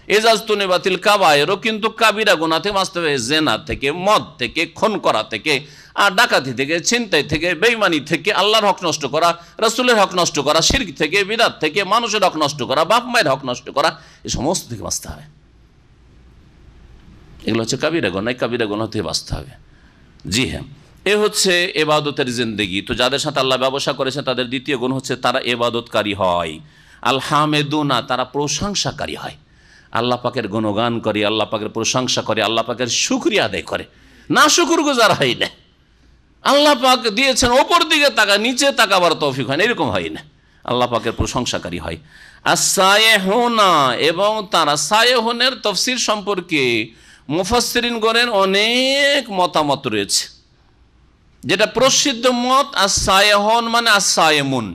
এজাজতুনিবাতিল কাবায়েরও, কিন্তু কাবিরা গুনাহ থেকে বাঁচতে হবে, জেনা থেকে, মদ থেকে, খুন করা থেকে, আর ডাকাতি থেকে, ছিনতাই থেকে, বেঈমানি থেকে, আল্লাহর হক নষ্ট করা, রাসূলের হক নষ্ট করা, শিরক থেকে, বিদআত থেকে, মানুষের হক নষ্ট করা, বাপ মায়ের হক নষ্ট করা, এই সমস্ত থেকে বাঁচতে হবে। এগুলো হচ্ছে কাবিরা গুনাহ, কাবিরা গুনাহ থেকে বাঁচতে হবে। জি হ্যাঁ, এ হচ্ছে এবাদতের জিন্দেগি। তো যাদের সাথে আল্লাহ ব্যবসা করেছে তাদের দ্বিতীয় গুণ হচ্ছে তারা এবাদতকারী হয়। আল হামেদুনা, তারা প্রশংসাকারী হয়। আল্লাহ পাকের গুণগান করে, আল্লাহ পাকের প্রশংসা করে, আল্লাহ পাকের শুকরিয়া আদায় করে, না শুকরগুজার হয় না। আল্লাহ পাক দিয়েছেন, ওপর দিকে তাকা, নিচে তাকাবার তৌফিক হয় না, এরকম হয় না। আল্লাহ পাকের প্রশংসাকারী হয়। আর সায়েহুনা, এবং তারা সায়েহুনের তফসির সম্পর্কে মুফাসসিরিনগণের অনেক মতামত রয়েছে। যেটা প্রসিদ্ধ মত, আর সায়েহুন মানে আর সায়েমুন,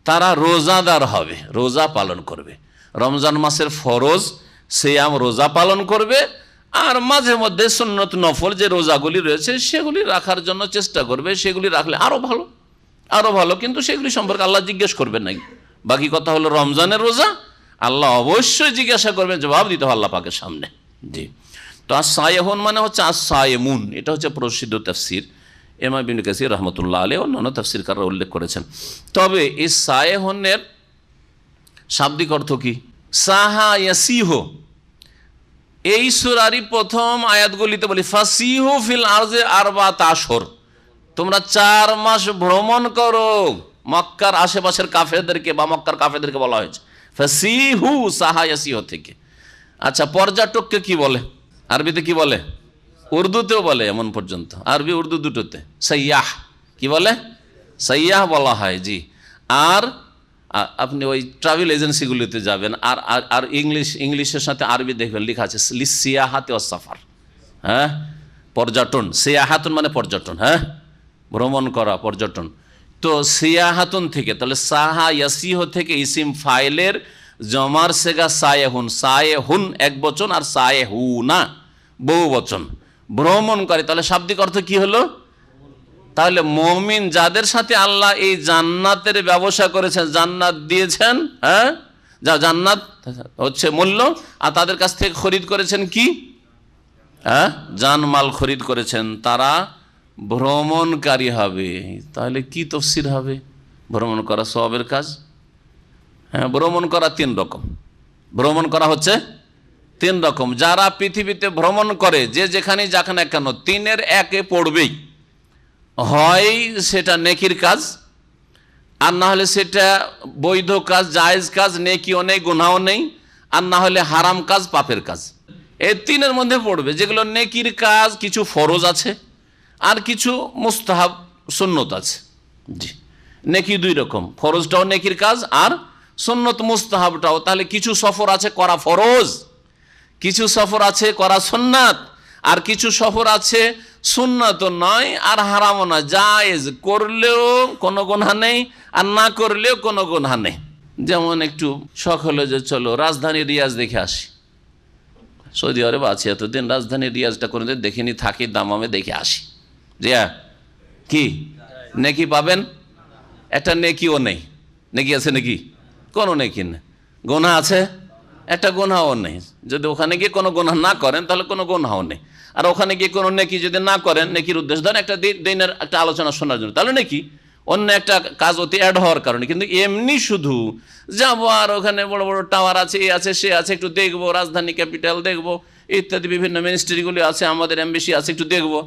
তারা রোজাদার হবে, রোজা পালন করবে। রমজান মাসের ফরজ সিয়াম, রোজা পালন করবে, আর মাঝে মধ্যে সুন্নত নফল যে রোজাগুলি রয়েছে সেগুলি রাখার জন্য চেষ্টা করবে। সেগুলি রাখলে আরও ভালো, আরও ভালো, কিন্তু সেগুলি সম্পর্কে আল্লাহ জিজ্ঞেস করবেন না। বাকি কথা হলো রমজানের রোজা আল্লাহ অবশ্যই জিজ্ঞাসা করবেন, জবাব দিতে হবে আল্লাহ পাকের সামনে। জি, তো আর সায়েহুন মানে হচ্ছে আর সায়েমুন, এটা হচ্ছে প্রসিদ্ধ তাফসীর। ইমাম ইবনে কাসির রাহমাতুল্লাহ আলাইহি অন্যান্য তাফসীরকাররা উল্লেখ করেছেন। তবে এই সায়েহুনের শাব্দিক অর্থ কি? সাহা ইয়াসিহু, এই সূরারই প্রথম আয়াতগুলিতে বলি ফাসিহু ফিল আরজে আরবাত আশহুর, তোমরা 4 মাস ভ্রমণ করো। মক্কার আশেপাশের কাফেরদেরকে বা মক্কার কাফেরদেরকে বলা হয়েছে ফাসিহু, সাহা ইয়াসিহু থেকে। আচ্ছা, পর্যটককে কি বলে? আরবিতে কি বলে? উর্দুতেও বলে, এমন পর্যন্ত আরবি উর্দু দুটোতে সাইয়াহ কি বলে? সাইয়াহ বলা হয়। জি, আর আপনি ওই ট্রাভেল এজেন্সিগুলিতে যাবেন, আর আর ইংলিশের সাথে আরবি দেখবেন লেখা আছে লিসিয়াহাতে ওয়াস সাফার, হ্যাঁ, পর্যটন। সিয়াহাতুন মানে পর্যটন, হ্যাঁ, ভ্রমণ করা, পর্যটন। তো সিয়াহাতুন থেকে, তাহলে সাহা ইয়াসিহ থেকে ইসিম ফাইলের জমার সেগা সায়েহুন, সায়েহুন এক বচন, আর সায়েহুনা বহু বচন, ভ্রমণ করে। তাহলে শাব্দিক অর্থ কি হলো? তাহলে মুমিন যাদের সাথে আল্লাহ এই জান্নাতের ব্যবসা করেছেন, জান্নাত দিয়েছেন, হ্যাঁ, যা জান্নাত হচ্ছে মূল্য, আর তাদের কাছ থেকে খরিদ করেছেন কি, হ্যাঁ, জানমাল খরিদ করেছেন, তারা ভ্রমণকারী হবে। তাহলে কি তফসির হবে? ভ্রমণ করা সওয়াবের কাজ। হ্যাঁ, ভ্রমণ করা 3 রকম। ভ্রমণ করা হচ্ছে 3 রকম। যারা পৃথিবীতে ভ্রমণ করে, যে যেখানেই যাক না কেন, 3-এর 1-এ পড়বেই। হয় সেটা নেকির কাজ, আর না হলে সেটা বৈধ কাজ, জায়েজ কাজ, নেকিও নেই, গুনাহও নেই, আর না হলে হারাম কাজ, পাপের কাজ। এই 3-এর মধ্যে পড়বে। যেগুলো নেকির কাজ, কিছু ফরজ আছে আর কিছু মুস্তাহাব সুন্নত আছে। জি, নেকি 2 রকম, ফরজটাও নেকির কাজ আর সুন্নত মুস্তাহাবটাও। তাহলে কিছু সফর আছে করা ফরজ, কিছু সফর আছে করা সুন্নাত, আর কিছু সফর আছে সুন্নাত নয় আর হারামও নয়, জায়েজ, করলেও কোনো গুনাহ নেই আর না করলেও কোনো গুনাহ নেই। যেমন একটু শখ হলো যে চলো রাজধানী রিয়াজ দেখে আসি। সৌদি আরব আছি এতদিন, রাজধানী রিয়াজটা কোনোদিন দেখিনি, থাকি দামামে দেখে আসি। রিয়া কি নেকি পাবেন? একটা নেকিও নেই। নেকি আছে নাকি? কোনো নেকি নেই। গুনাহ আছে? একটা গুনাহও নেই। যদি ওখানে গিয়ে কোনো গুনাহ না করেন তাহলে কোনো গুনাহও নেই। আর ওখানে গিয়ে কোনো নেকি যদি না করেন, নেকির উদ্দেশ্য ধরেন একটা দিনের একটা আলোচনা শোনার জন্য, তাহলে নেকি। অন্য একটা কাজ অতি অ্যাড হওয়ার কারণে। কিন্তু এমনি শুধু যাবো আর ওখানে বড় বড় টাওয়ার আছে, এ আছে সে আছে, একটু দেখবো, রাজধানী ক্যাপিটাল দেখবো, ইত্যাদি বিভিন্ন মিনিস্ট্রিগুলি আছে, আমাদের এমবেসি আছে, একটু দেখবো,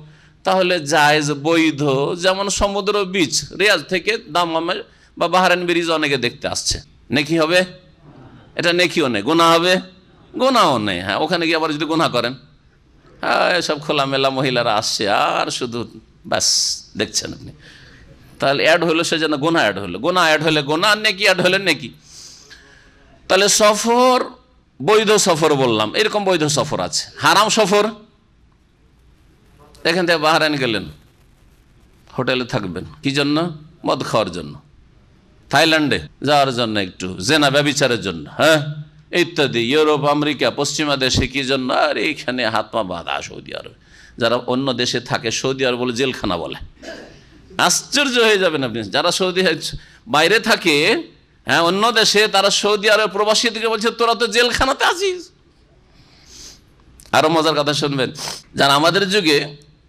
তাহলে জায়েজ, বৈধ। যেমন সমুদ্র বিচ, রিয়াজ থেকে দামামে বা বাহরাইন ব্রিজ অনেকে দেখতে আসছে, নেকি হবে? এটা নেকিও নেই, গুনাহ হবে? গুনাহও নেই। হ্যাঁ, ওখানে গিয়ে আবার যদি গুনাহ করেন, হ্যাঁ, এসব খোলামেলা মহিলারা আসছে আর শুধু ব্যাস দেখছেন আপনি, তাহলে অ্যাড হলো সেজন্য গুনাহ অ্যাড হলো, গুনাহ অ্যাড হলে গুনাহ, নেকি অ্যাড হলে নেকি। তাহলে সফর, বৈধ সফর বললাম, এরকম বৈধ সফর আছে। হারাম সফর, এখান থেকে বাহরাইন গেলেন, হোটেলে থাকবেন, কি জন্য? মদ খাওয়ার জন্য। থাইল্যান্ডে যাওয়ার জন্য, একটু জেনা ব্যভিচারের জন্য, হ্যাঁ, ইত্যাদি। ইউরোপ, আমেরিকা, পশ্চিমা দেশে কি জন্য? আর এইখানে হাত পা বাঁধা সৌদি আরবে। যারা অন্য দেশে থাকে সৌদি আরব বলে জেলখানা বলে, আশ্চর্য হয়ে যাবেন আপনি। যারা সৌদি বাইরে থাকে, হ্যাঁ, অন্য দেশে, তারা সৌদি আরব প্রবাসীদেরকে বলছে তোরা তো জেলখানাতে আছিস। আরো মজার কথা শুনবেন, যারা আমাদের যুগে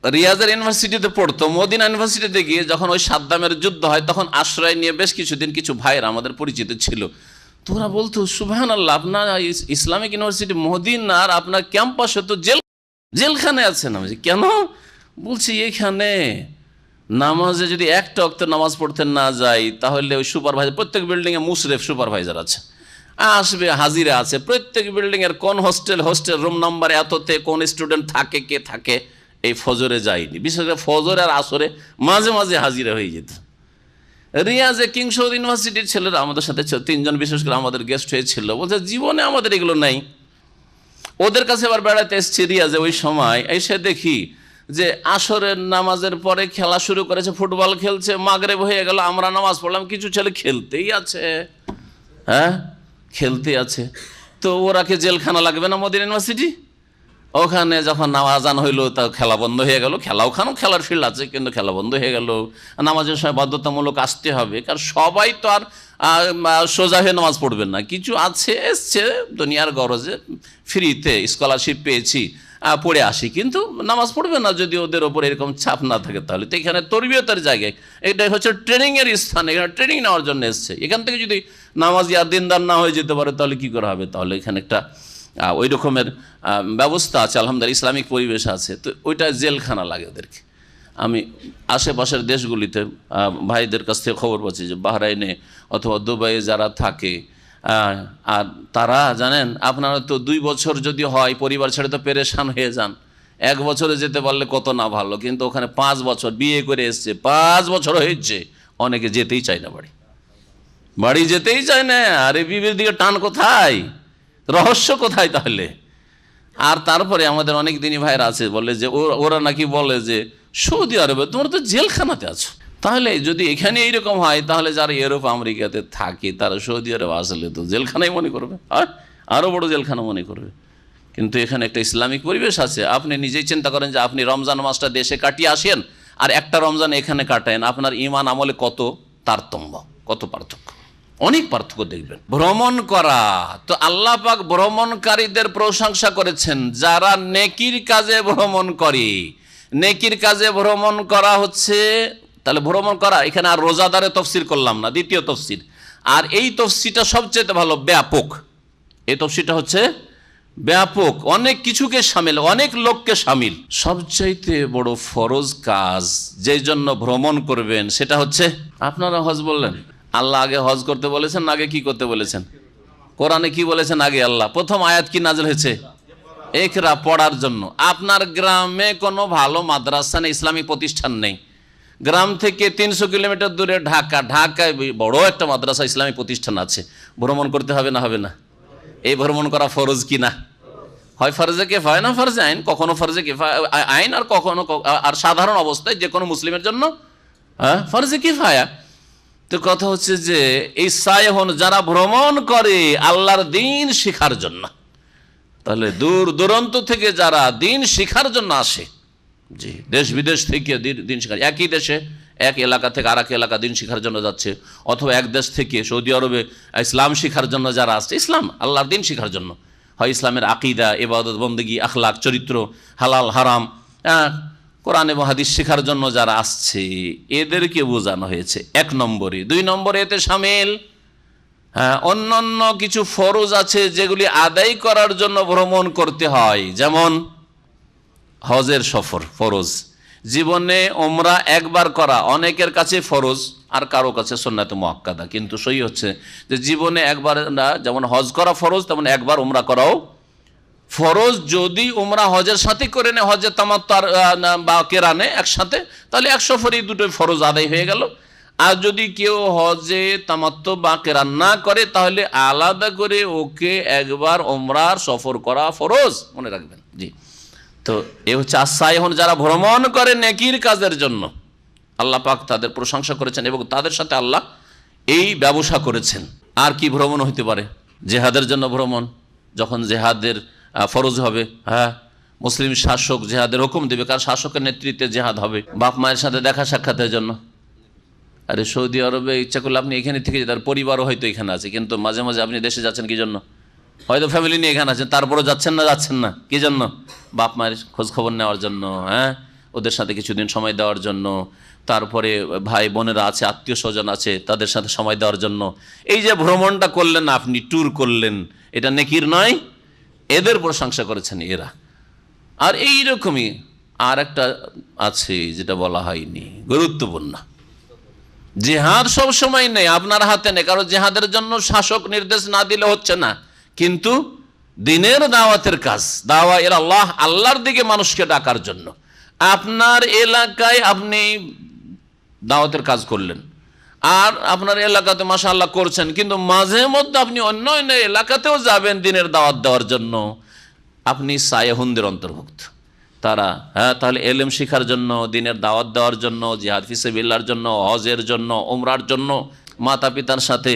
রিয়াজের ইউনিভার্সিটিতে পড়তো, মদিনা ইউনিভার্সিটিতে গিয়ে যখন ওই সাদ্দামের যুদ্ধ হয়, তখন আশ্রয় নিয়ে বেশ কিছুদিন কিছু ভাইয়েরা আমাদের পরিচিত ছিল, তোরা বলতো সুবহানাল্লাহ, আপনার ইসলামিক ইউনিভার্সিটি মদিনার আপনার ক্যাম্পাসে তো জেলখানায় আছেন। আমি কেন? বলছি এখানে নামাজে যদি একটা ওয়াক্ত নামাজ পড়তে না যাই, তাহলে ওই সুপারভাইজার, প্রত্যেক বিল্ডিংয়ে মুশরেফ সুপারভাইজার আছে, আসবে, হাজিরা আছে, প্রত্যেক বিল্ডিংয়ের কোন হোস্টেল রুম নাম্বার এততে কোন স্টুডেন্ট থাকে, কে থাকে, এই ফজরে যায়নি, বিশেষ করে ফজর আর আসরে মাঝে মাঝে হাজিরা হয়ে যেত। রিয়াজে কিং সৌদ ইউনিভার্সিটির ছেলেরা আমাদের সাথে 3 জন বিশেষ করে আমাদের গেস্ট হয়েছিল, বলছে জীবনে আমাদের এগুলো নাই। ওদের কাছে আবার বেড়াতে এসছি রিয়াজে, ওই সময় এসে দেখি যে আসরের নামাজের পরে খেলা শুরু করেছে, ফুটবল খেলছে, মাগরিব হয়ে গেল, আমরা নামাজ পড়লাম, কিছু ছেলে খেলতেই আছে, হ্যাঁ, খেলতেই আছে। তো ওরা কি জেলখানা লাগবে না মদিনা ইউনিভার্সিটি? ওখানে যখন আজান হইলো, তা খেলা বন্ধ হয়ে গেল। ওখানেও খেলার ফিল্ড আছে, কিন্তু খেলা বন্ধ হয়ে গেল। নামাজের সময় বাধ্যতামূলক আসতে হবে, কারণ সবাই তো আর সোজা হয়ে নামাজ পড়বেন না। কিছু আছে এসছে দুনিয়ার গরজে, ফ্রিতে স্কলারশিপ পেয়েছি, পড়ে আসি, কিন্তু নামাজ পড়বে না যদি ওদের ওপর এরকম চাপ না থাকে। তাহলে তো এখানে তরবিয়তের জায়গায়, এটাই হচ্ছে ট্রেনিংয়ের স্থান, এখানে ট্রেনিং নেওয়ার জন্য এসছে। এখান থেকে যদি নামাজি আর দিনদার না হয়ে যেতে পারে, তাহলে কী করা হবে? তাহলে এখানে একটা ওই রকমের ব্যবস্থা আছে, আলহামদুলিল্লাহ, ইসলামিক পরিবেশ আছে। তো ওইটা জেলখানা লাগে ওদেরকে। আমি আশেপাশের দেশগুলিতে ভাইদের কাছ থেকে খবর পাচ্ছি যে বাহরাইনে অথবা দুবাইয়ে যারা থাকে, আর তারা জানেন, আপনারা তো 2 বছর যদি হয় পরিবার ছেড়ে তো পেরেশান হয়ে যান, 1 বছরে যেতে পারলে কত না ভালো, কিন্তু ওখানে 5 বছর বিয়ে করে এসছে, 5 বছর হয়েছে, অনেকে যেতেই চায় না, বাড়ি যেতেই চায় না। আরে বিবির দিকে টান কোথায়, রহস্য কোথায় তাহলে? আর তারপরে আমাদের অনেক দিনই ভাইরা আছে, বলে যে ওরা নাকি বলে যে সৌদি আরবে তোমরা তো জেলখানাতে আছো। তাহলে যদি এখানে এইরকম হয়, তাহলে যারা ইউরোপ আমেরিকাতে থাকে তারা সৌদি আরব আসলে তো জেলখানাই মনে করবে, আর আরও বড় জেলখানা মনে করবে। কিন্তু এখানে একটা ইসলামিক পরিবেশ আছে। আপনি নিজেই চিন্তা করেন যে আপনি রমজান মাসটা দেশে কাটিয়ে আসেন আর একটা রমজান এখানে কাটায়েন, আপনার ঈমান আমলে কত তারতম্য, কত পার্থক্য, অনেক পার্থক্য দেখবেন। ভ্রমণ করা, তো আল্লাহ পাক ভ্রমণকারীদের প্রশংসা করেছেন, যারা নেকির কাজে ভ্রমণ করে। নেকির কাজে ভ্রমণ করা হচ্ছে, তাহলে ভ্রমণ করা, এখানে আর রোজাদারে তফসির করলাম না, দ্বিতীয় তফসির। আর এই তফসিরটা সবচেয়ে ভালো, ব্যাপক। এই তফসিরটা হচ্ছে ব্যাপক, অনেক কিছুকে শামিল, অনেক লোককে শামিল। সবচাইতে বড় ফরজ কাজ যেই জন্য ভ্রমণ করবেন সেটা হচ্ছে, আপনারা হজ বললেন, আল্লাহ আগে হজ করতে বলেছেন, আগে কি করতে বলেছেন? কোরআনে কি বলেছেন? আগে আল্লাহ প্রথম আয়াত কি নাযিল হয়েছে? ইকরা, পড়ার জন্য। আপনার গ্রামে কোনো ভালো মাদ্রাসা নেই, ইসলামিক প্রতিষ্ঠান নেই, গ্রাম থেকে 300 কিলোমিটার দূরে ঢাকায় বড় একটা মাদ্রাসা, ইসলামিক প্রতিষ্ঠান আছে, ভ্রমণ করতে হবে না? হবে না? এই ভ্রমণ করা ফরজ কি না? হয় ফরজে কিফায়া না ফরজে আইন, কখনো ফরজে কিফায়া আইন, আর কখনো আর সাধারণ অবস্থায় যে কোনো মুসলিমের জন্য ফরজে কিফায়া। তো কথা হচ্ছে যে এই সায়হন, যারা ভ্রমণ করে আল্লাহর দিন শিখার জন্য, তাহলে দূর দূরান্ত থেকে যারা দিন শিখার জন্য আসে, জি, দেশ বিদেশ থেকে দিন শিখার, একই দেশে এক এলাকা থেকে আর এক এলাকা দিন শিখার জন্য যাচ্ছে, অথবা এক দেশ থেকে সৌদি আরবে ইসলাম শিখার জন্য যারা আসছে, ইসলাম আল্লাহর দিন শিখার জন্য, হয় ইসলামের আকিদা, ইবাদত, বন্দেগী, আখলাক, চরিত্র, হালাল হারাম, কোরআন এবং হাদিস শেখার জন্য যারা আসছে এদেরকে বোঝানো হয়েছে 1 নম্বরে। 2 নম্বরে এতে শামিল অন্যান্য কিছু ফরজ আছে যেগুলি আদায় করার জন্য ভ্রমণ করতে হয়, যেমন হজের সফর ফরজ। জীবনে ওমরা একবার করা অনেকের কাছে ফরজ, আর কারো কাছে সুন্নাতে মুআক্কাদা, কিন্তু সহি হচ্ছে যে জীবনে একবার না, যেমন হজ করা ফরজ তেমন একবার উমরা করাও ফরজ। যদি উমরা হজের সাথে করে নেয়, হজের তামাত্তু বা কেরানে একসাথে, তাহলে 1 সফরই দুটোই ফরজ আদায় হয়ে গেল। আর যদি কেউ হজে তামাত্তু বা কেরান না করে, তাহলে আলাদা করে ওকে একবার উমরার সফর করা ফরজ, মনে রাখবেন। জি, তো এ হচ্ছে আসাইহুন, যারা ভ্রমণ করে নেকির কাজের জন্য। আল্লাহ পাক তাদের প্রশংসা করেছেন এবং তাদের সাথে আল্লাহ এই ব্যবসা করেছেন। আর কি ভ্রমণ হইতে পারে? জেহাদের জন্য ভ্রমণ, যখন জেহাদের ফরজ হবে, মুসলিম শাসক জেহাদের হুকুম দেবে, কার শাসকের নেতৃত্বে জেহাদ হবে। বাপ মায়ের সাথে দেখা সাক্ষাতের জন্য। আরে সৌদি আরবে ইচ্ছা করলে আপনি এখানে থেকে যেতে, তার পরিবারও হয়তো এখানে আছে, কিন্তু মাঝে মাঝে আপনি দেশে যাচ্ছেন কি জন্য? হয়তো ফ্যামিলি নিয়ে এখানে আছেন, তারপরেও যাচ্ছেন না কি জন্য? বাপ মায়ের খোঁজ খবর নেওয়ার জন্য, ওদের সাথে কিছুদিন সময় দেওয়ার জন্য। তারপরে ভাই বোনেরা আছে, আত্মীয় স্বজন আছে, তাদের সাথে সময় দেওয়ার জন্য। এই যে ভ্রমণটা করলেন আপনি, ট্যুর করলেন, এটা নেকির নয়? এদের প্রশংসা করেছেন এরা। আর এই রকমই আর একটা আছে যেটা বলা হয়নি, গুরুত্বপূর্ণ। জিহাদ সব সময় নেই, আপনার হাতে নেই, কারণ জিহাদের জন্য শাসক নির্দেশ না দিলে হচ্ছে না। কিন্তু দিনের দাওয়াতের কাজ, দাওয়া ইলা আল্লাহ, আল্লাহর দিকে মানুষকে ডাকার জন্য আপনার এলাকায় আপনি দাওয়াতের কাজ করলেন, আর আপনার এলাকাতে মাশাআল্লাহ করছেন, কিন্তু মাঝে মধ্যে আপনি অন্য অন্য এলাকাতেও যাবেন দিনের দাওয়াত দেওয়ার জন্য, আপনি সায়েহুনদের অন্তর্ভুক্ত। তারা তাহলে এলেম শিখার জন্য, দিনের দাওয়াত দেওয়ার জন্য, জিহাদ ফিসাবিল্লাহর জন্য, হজের জন্য, উমরার জন্য, মাতা পিতার সাথে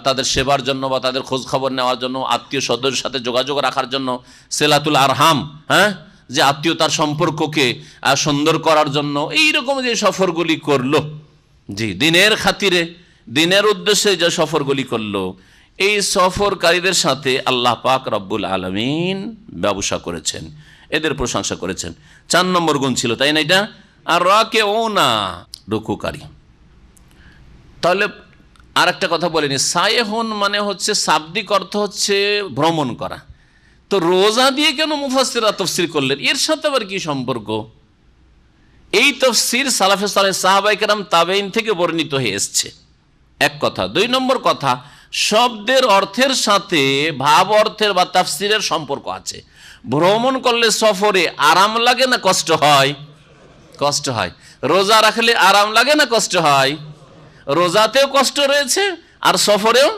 তাদের সেবার জন্য বা তাদের খোঁজ খবর নেওয়ার জন্য, আত্মীয় স্বজনের সাথে যোগাযোগ রাখার জন্য, সিলাতুল আরহাম, যে আত্মীয়তার সম্পর্ককে সুন্দর করার জন্য এইরকম যে সফরগুলি করলো, জি, দিনের খাতিরে, দিনের উদ্দেশ্যে যে সফরগুলি করলো, এই সফরকারীদের সাথে আল্লাহ পাক রব্বুল আলামিন ব্যবসা করেছেন, এদের প্রশংসা করেছেন। 4 নম্বর গুণ ছিল, তাই না এটা? আর রাকিউনা, রুকুকারী। তাহলে আর একটা কথা বলিনি, সায়েহুন মানে হচ্ছে শাব্দিক অর্থ হচ্ছে ভ্রমণ করা। তো রোজা দিয়ে কেন মুফাসসিররা তাফসীর করলেন? এর সাথে আবার কি সম্পর্ক? এই তাফসীর সালাফে সালেহ, সাহাবায়ে কেরাম, তাবেঈন থেকে বর্ণিত হয়ে এসছে, এক কথা। 2 নম্বর কথা, শব্দের অর্থের সাথে ভাব অর্থের বা তাফসীরের সম্পর্ক আছে। ভ্রমণ করলে সফরে আরাম লাগে না কষ্ট হয়? কষ্ট হয়। রোজা রাখলে আরাম লাগে না কষ্ট হয়? রোজাতেও কষ্ট রয়েছে আর সফরেও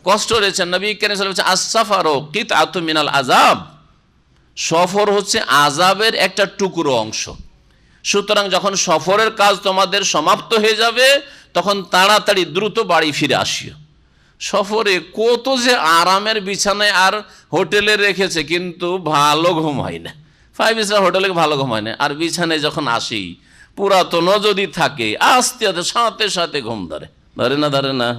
কষ্ট রয়েছে। নবী কারীম সাল্লাল্লাহু আলাইহি ওয়াসাল্লাম বলেছেন, আস-সাফারু কিতআতুম মিনাল আযাব, সফর হচ্ছে আযাবের একটা টুকরো অংশ। সুতরাং যখন সফরের কাজ তোমাদের সমাপ্ত হয়ে যাবে, তখন তাড়াতাড়ি দ্রুত বাড়ি ফিরে আসিও। সফরে কত যে আরামের বিছানায় আর হোটেলে রেখেছে, কিন্তু ভালো ঘুম হয় না। 5 স্টার হোটেলে ভালো ঘুম হয় না, আর বিছানায় যখন আসি, পুরাতনও যদি থাকে, আস্তে আস্তে সাথে সাথে ঘুম ধরে না?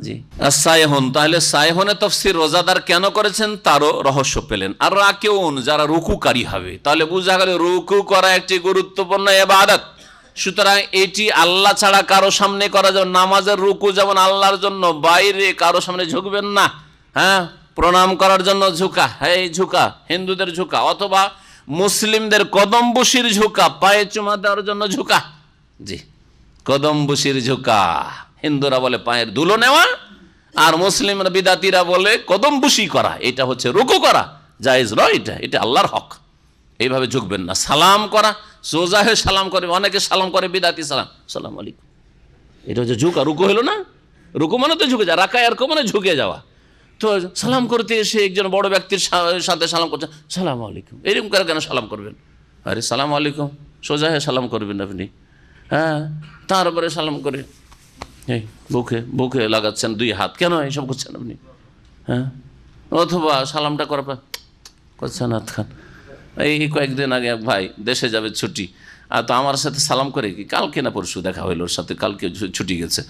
জি। সায়েহুন, তাহলে সায়েহুনের তাফসীর রোজাদার কেন করেছেন তারও রহস্য পেলেন। আর রাকিউন, যারা রুকুকারী হবে, তাহলে বোঝা গেল রুকু করা একটি গুরুত্বপূর্ণ ইবাদত। সুতরাং এটি আল্লাহ ছাড়া কারো সামনে করা যাবে। নামাজের রুকু যেমন আল্লাহর জন্য, বাইরে কারো সামনে ঝুঁকবেন না। প্রণাম করার জন্য ঝুঁকা, এই ঝুঁকা হিন্দুদের ঝুঁকা, অথবা মুসলিমদের কদম বসির ঝুঁকা, পায়ে চুমা দেওয়ার জন্য ঝুঁকা। জি, কদম বসির ঝুঁকা, হিন্দুরা বলে পায়ের ধুলো নেওয়া, আর মুসলিমরা বিদাতিরা বলে কদম বসি করা। এটা হচ্ছে রুকু করা, জায়েজ নয়, এটা আল্লাহর হক। এইভাবে ঝুঁকবেন না। সালাম করা, সোজা হয়ে সালাম করে, অনেকে সালাম করে বিদাতি সালাম, সালাম আলাইকুম, এটা হচ্ছে ঝুঁকা। রুকু হলো না? রুকু মানে তো ঝুঁকে যাওয়া, রাকায় আর মানে ঝুঁকে যাওয়া। তো সালাম করতে এসে একজন বড় ব্যক্তির সাথে সালাম করছেন, সালাম আলাইকুম, এরকম করে কেন সালাম করবেন? আরে সালাম আলাইকুম, সোজা হয়ে সালাম করবেন আপনি। তারপরে সালাম করে এই বুকে লাগাচ্ছেন 2 হাত, কেন এইসব করছেন আপনি? অথবা সালামটা করার পর করছেন হাত খান। এই কয়েকদিন আগে এক ভাই দেশে যাবে ছুটি, আর তো আমার সাথে সালাম করে, কি কালকে না পরশু দেখা হইলো, ওর সাথে কালকে ছুটি গেছে,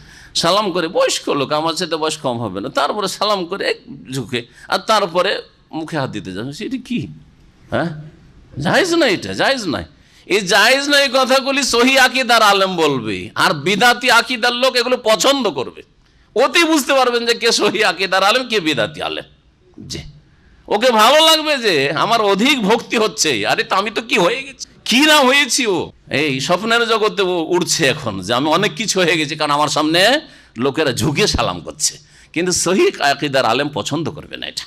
সালাম করে, বয়স্ক লোক, আমার সাথে বয়স কম হবে না, তারপরে সালাম করে ঝুঁকে, আর তারপরে মুখে হাত দিতে যাবে, সেটা কি? জায়েজ না, এটা জায়েজ নয়। এই জায়েজ নয় কথাগুলি সহি আকীদার আলেম বলবে, আর বিদাতি আকীদার লোক এগুলো পছন্দ করবে। অতি বুঝতে পারবেন যে কে সহি আকীদার আলেম, কে বিদাতি আলেম। জি, ওকে ভালো লাগবে যে আমার অধিক ভক্তি হচ্ছে, আরে তো আমি তো কি হয়ে গেছি, কি না হয়েছি। ও এই স্বপ্নের জগতে ও উঠছে এখন যে আমি অনেক কিছু হয়ে গেছি, কারণ আমার সামনে লোকেরা ঝুঁকে সালাম করছে। কিন্তু সহি আকীদার আলেম পছন্দ করবে না এটা।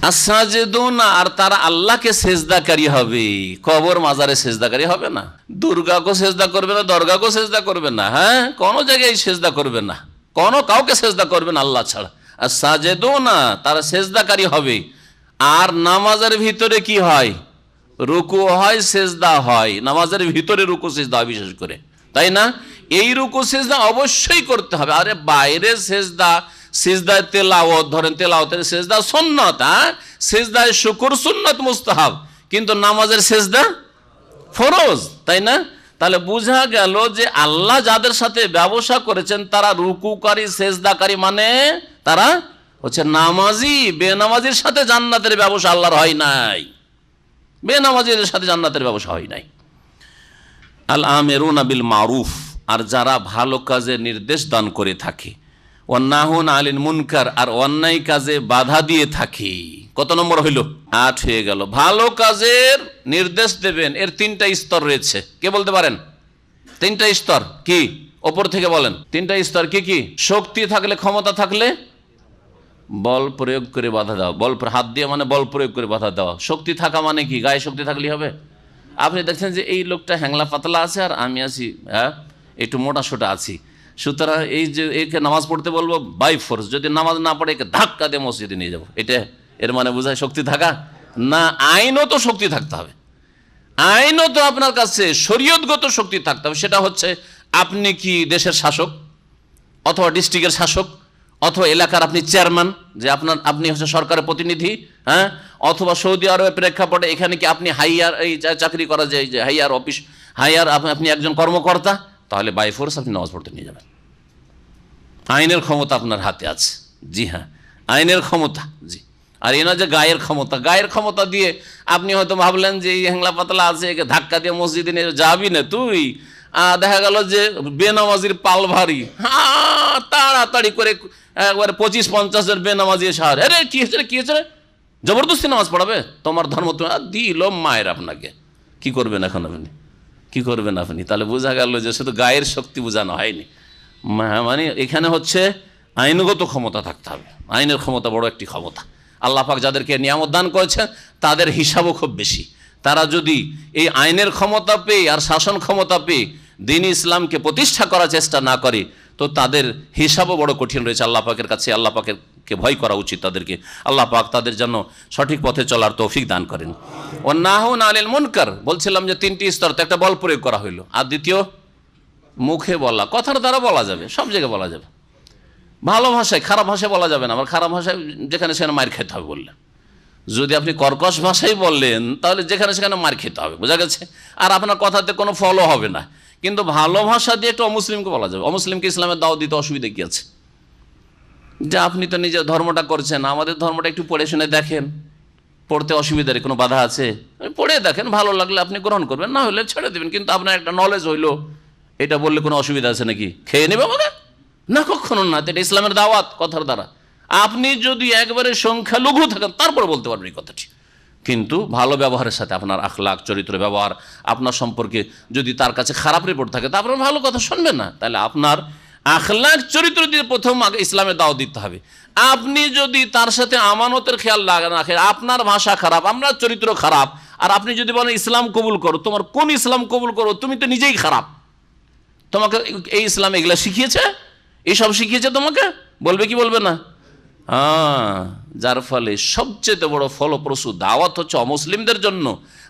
আসাজেদুন, আর তারা আল্লাহকে সেজদাকারী হবে, কবর মাজারে সেজদাকারী হবে না, দুর্গাকে সেজদা করবে না, দরগাকে সেজদা করবে না, হ্যাঁ কোনো জায়গায় সেজদা করবে না, কোনো কাউকে সেজদা করবে না আল্লাহ ছাড়া। আর সাজেদুন, তারা সেজদাকারী হবে। আর নামাজের ভিতরে কি হয়? রুকু হয়, সেজদা হয়। নামাজের ভিতরে রুকু সেজদা হয় বিশেষ করে, তাই না? এই রুকু সেজদা অবশ্যই করতে হবে। আরে বাইরে সেজদা, সিজদায় তেলাওয়াত, ধরেন তেলাওয়াতের সেজদা সুন্নাত, সেজদায় শুকর সুন্নাত মুস্তাহাব, কিন্তু নামাজের সেজদা ফরজ, তাই না? তাহলে বোঝা গেল যে আল্লাহ যাদের সাথে ব্যবসা করেছেন তারা রুকুকারী সেজদাকারী, মানে তারা হচ্ছে নামাজি। বেনামাজির সাথে জান্নাতের ব্যবসা আল্লাহর হয় নাই, বেনামাজির সাথে জান্নাতের ব্যবসা হয় নাই। আল আমিরুনা বিল মারুফ, আর যারা ভালো কাজে নির্দেশ দান করে থাকে, ওয়ান্নাহুন আনিল মুনকার, আর অন্যায় কাজে বাধা দিয়ে থাকে। কত নম্বর হইল? 8 হয়ে গেল। ভালো কাজের নির্দেশ দেবেন, এর 3টা স্তর রয়েছে। কে বলতে পারেন? 3টা স্তর কি? ওপর থেকে বলেন। 3টা স্তর কি কি? শক্তি থাকলে, ক্ষমতা থাকলে বল প্রয়োগ করে বাধা দেওয়া, বল হাত দিয়ে মানে বল প্রয়োগ করে বাধা দেওয়া। শক্তি থাকা মানে কি? গায়ে শক্তি থাকলেই হবে? আপনি দেখছেন যে এই লোকটা হ্যাংলা পাতলা আছে আর আমি আছি একটু মোটা সোটা আছি, সুতরাং এই যে একে নামাজ পড়তে বলবো বাই ফোর্স, যদি নামাজ না পড়ে একে ধাক্কা দিয়ে মসজিদে নিয়ে যাবো, এটা এর মানে বোঝায় শক্তি থাকা না? আইনত শক্তি থাকতে হবে, আইনত আপনার কাছে শরীয়তগত শক্তি থাকতে হবে। সেটা হচ্ছে আপনি কি দেশের শাসক, অথবা ডিস্ট্রিক্টের শাসক, অথবা এলাকার আপনি চেয়ারম্যান, যে আপনি হচ্ছে সরকারের প্রতিনিধি, হ্যাঁ, অথবা সৌদি আরবের প্রেক্ষাপটে এখানে কি আপনি হাইয়ার, এই চাকরি করা যায় যে হাইয়ার অফিস, হাইয়ার আপনি একজন কর্মকর্তা, তাহলে বাই ফোর্স আপনি নামাজ পড়তে নিয়ে যাবেন। আইনের ক্ষমতা আপনার হাতে আছে। জি হ্যাঁ, আইনের ক্ষমতা। জি, আর এ না যে গায়ের ক্ষমতা। গায়ের ক্ষমতা দিয়ে আপনি হয়তো ভাবলেন যে এই হ্যাংলা পাতলা আছে, একে ধাক্কা দিয়ে মসজিদে নিয়ে যাবি না তুই, দেখা গেল যে বেনামাজির পাল ভারী, হ্যাঁ তাড়াতাড়ি করে একবারে 25-50 বেনামাজি সার, আরে কি হয়েছে রে, কি হয়েছে রে, জবরদস্তি নামাজ পড়াবে, তোমার ধর্ম দিল মায়ের আপনাকে, কি করবেন এখন আপনি, কি করবেন আপনি? তাহলে বোঝা গেল যে শুধু গায়ের শক্তি বোঝানো হয়নি, মানে এখানে হচ্ছে আইনগত ক্ষমতা থাকতে হবে। আইনের ক্ষমতা বড় একটি ক্ষমতা। আল্লাহ পাক যাদেরকে নিয়ামত দান করেছেন তাদের হিসাবও খুব বেশি। তারা যদি এই আইনের ক্ষমতা পেয়ে আর শাসন ক্ষমতা পেয়ে দ্বীন ইসলামকে প্রতিষ্ঠা করার চেষ্টা না করে, তো তাদের হিসাবও বড় কঠিন রয়েছে আল্লাহ পাকের কাছে। আল্লাহ পাকেরকে ভয় করা উচিত তাদেরকে। আল্লাহ পাক তাদের জন্য সঠিক পথে চলার তৌফিক দান করেন। ওয়ান্নাহুন আনিল মুনকার, বলছিলাম যে 3টি স্তর, তো একটা বল প্রয়োগ করা হইলো, আর দ্বিতীয় মুখে বলা, কথার দ্বারা বলা যাবে, সব জায়গায় বলা যাবে। ভালো ভাষায়, খারাপ ভাষায় বলা যাবে না। আবার খারাপ ভাষায় যেখানে সেখানে মার খেতে হবে বললেন। যদি আপনি কর্কশ ভাষায় বললেন তাহলে যেখানে সেখানে মার খেতে হবে, বোঝা গেছে? আর আপনার কথাতে কোনো ফলো হবে না। কিন্তু ভালো ভাষা দিয়ে একটু অমুসলিমকে বলা যাবে। অমুসলিমকে ইসলামের দাওয়াত দিতে অসুবিধা কি আছে? যে আপনি তো নিজের ধর্মটা করছেন, আমাদের ধর্মটা একটু পড়ে শুনে দেখেন, পড়তে অসুবিধার কোনো বাধা আছে? পড়ে দেখেন, ভালো লাগলে আপনি গ্রহণ করবেন, না হলে ছেড়ে দেবেন। কিন্তু আপনার একটা নলেজ হইলো, এটা বললে কোনো অসুবিধা আছে নাকি? খেয়ে নেবে আমাকে? না, কখনো না। এটা ইসলামের দাওয়াত কথার দ্বারা। আপনি যদি একবারে সংখ্যালঘু থাকেন তারপর বলতে পারবেন এই কথাটি, কিন্তু ভালো ব্যবহারের সাথে আপনার আখলাক, চরিত্র, ব্যবহার, আপনার সম্পর্কে যদি তার কাছে খারাপ রিপোর্ট থাকে তা আপনার ভালো কথা শুনবেন না। তাহলে আপনার আখলাক, চরিত্র দিয়ে প্রথম আগে ইসলামের দাওয়াত দিতে হবে। আপনি যদি তার সাথে আমানতের খেয়াল রাখেন, আপনার ভাষা খারাপ, আপনার চরিত্র খারাপ, আর আপনি যদি বলেন ইসলাম কবুল করো, তোমার কোন ইসলাম কবুল করো? তুমি তো নিজেই খারাপ। তোমাকে এই ইসলাম এগুলা শিখিয়েছে, এইসব শিখিয়েছে তোমাকে, বলবে কি বলবে না? যার ফলে সবচেয়ে বড় ফলপ্রসূ দাওয়াত হচ্ছে অমুসলিমদের জন্য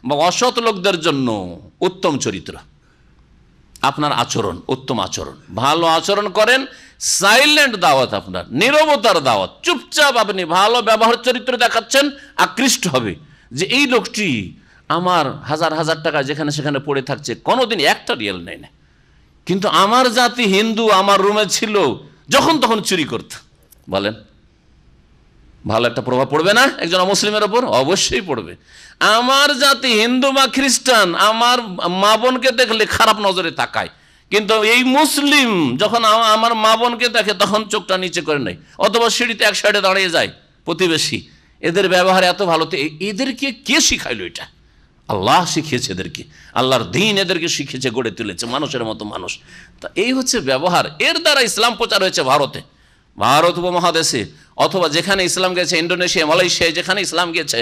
বা অসৎ লোকদের জন্য উত্তম চরিত্র, আপনার আচরণ, উত্তম আচরণ, ভালো আচরণ করেন। সাইলেন্ট দাওয়াত, আপনার নীরবতার দাওয়াত, চুপচাপ আপনি ভালো ব্যবহার চরিত্র দেখাচ্ছেন, আকৃষ্ট হবে যে এই লোকটি আমার হাজার হাজার টাকা যেখানে সেখানে পড়ে থাকছে, কোনোদিন একটা রিয়েল নেই না, কিন্তু আমার জাতি হিন্দু আমার রুমে ছিল, যখন তখন চুরি করত। বলেন ভালো একটা প্রভাব পড়বে না একজন অমুসলিমের ওপর? অবশ্যই পড়বে। আমার জাতি হিন্দু বা খ্রিস্টান আমার মা বোনকে দেখলে খারাপ নজরে তাকায়, কিন্তু এই মুসলিম যখন আমার মা বোনকে দেখে তখন চোখটা নিচে করে নেয়, অথবা সিঁড়িতে এক সাইডে দাঁড়িয়ে যায় প্রতিবেশী। এদের ব্যবহার এত ভালো, তো এদেরকে কে শিখাইলো? এটা আল্লাহ শিখিয়েছে এদেরকে, আল্লাহর দিন এদেরকে শিখিয়েছে, গড়ে তুলেছে মানুষের মতো মানুষ। তা এই হচ্ছে ব্যবহার। এর দ্বারা ইসলাম প্রচার হয়েছে ভারত উপমহাদেশে, অথবা যেখানে ইসলাম গেছে, ইন্দোনেশিয়া, মালয়েশিয়ায় যেখানে ইসলাম গেছে,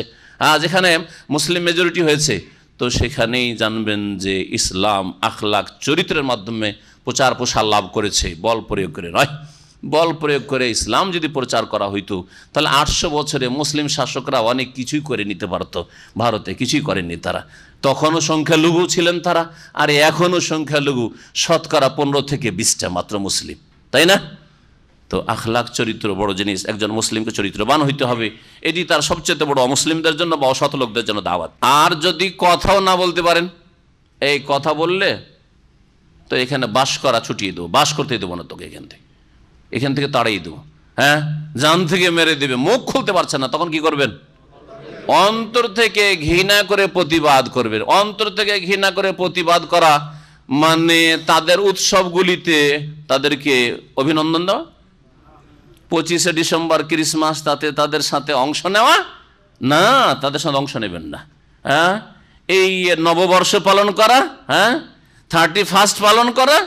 যেখানে মুসলিম মেজরিটি হয়েছে, তো সেখানেই জানবেন যে ইসলাম আখলাক চরিত্রের মাধ্যমে প্রচার প্রসার লাভ করেছে, বল প্রয়োগ করে নয়। বল প্রয়োগ করে ইসলাম যদি প্রচার করা হইতো তাহলে 800 বছরে মুসলিম শাসকরা অনেক কিছুই করে নিতে পারত। ভারতে কিছুই করেননি তারা, তখনও সংখ্যালঘু ছিলেন তারা, আর এখনও সংখ্যালঘু, শতকরা 15 থেকে 20টা মাত্র মুসলিম, তাই না? তো আখলাক চরিত্র বড় জিনিস, একজন মুসলিমকে চরিত্রবান হইতে হবে, এটি তার সবচেয়ে বড় অমুসলিমদের জন্য বা অসৎ লোকদের জন্য দাওয়াত। আর যদি কথাও না বলতে পারেন, এই কথা বললে তো এখানে বাস করা ছুটিয়ে দেবো, বাস করতে দেবো না তোকে, এখান থেকে তাড়িয়ে দেবো, জান থেকে মেরে দেবে, মুখ খুলতে পারছে না, তখন কি করবেন? অন্তর থেকে ঘৃণা করে প্রতিবাদ করবেন। অন্তর থেকে ঘৃণা করে প্রতিবাদ করা মানে তাদের উৎসবগুলিতে তাদেরকে অভিনন্দন দেওয়া, 25শে ডিসেম্বর ক্রিসমাস, তাতে তাদের সাথে অংশ নেওয়া না, তাদের সাথে অংশ নেবেন না। এই নববর্ষ পালন করা, 31st পালন করা,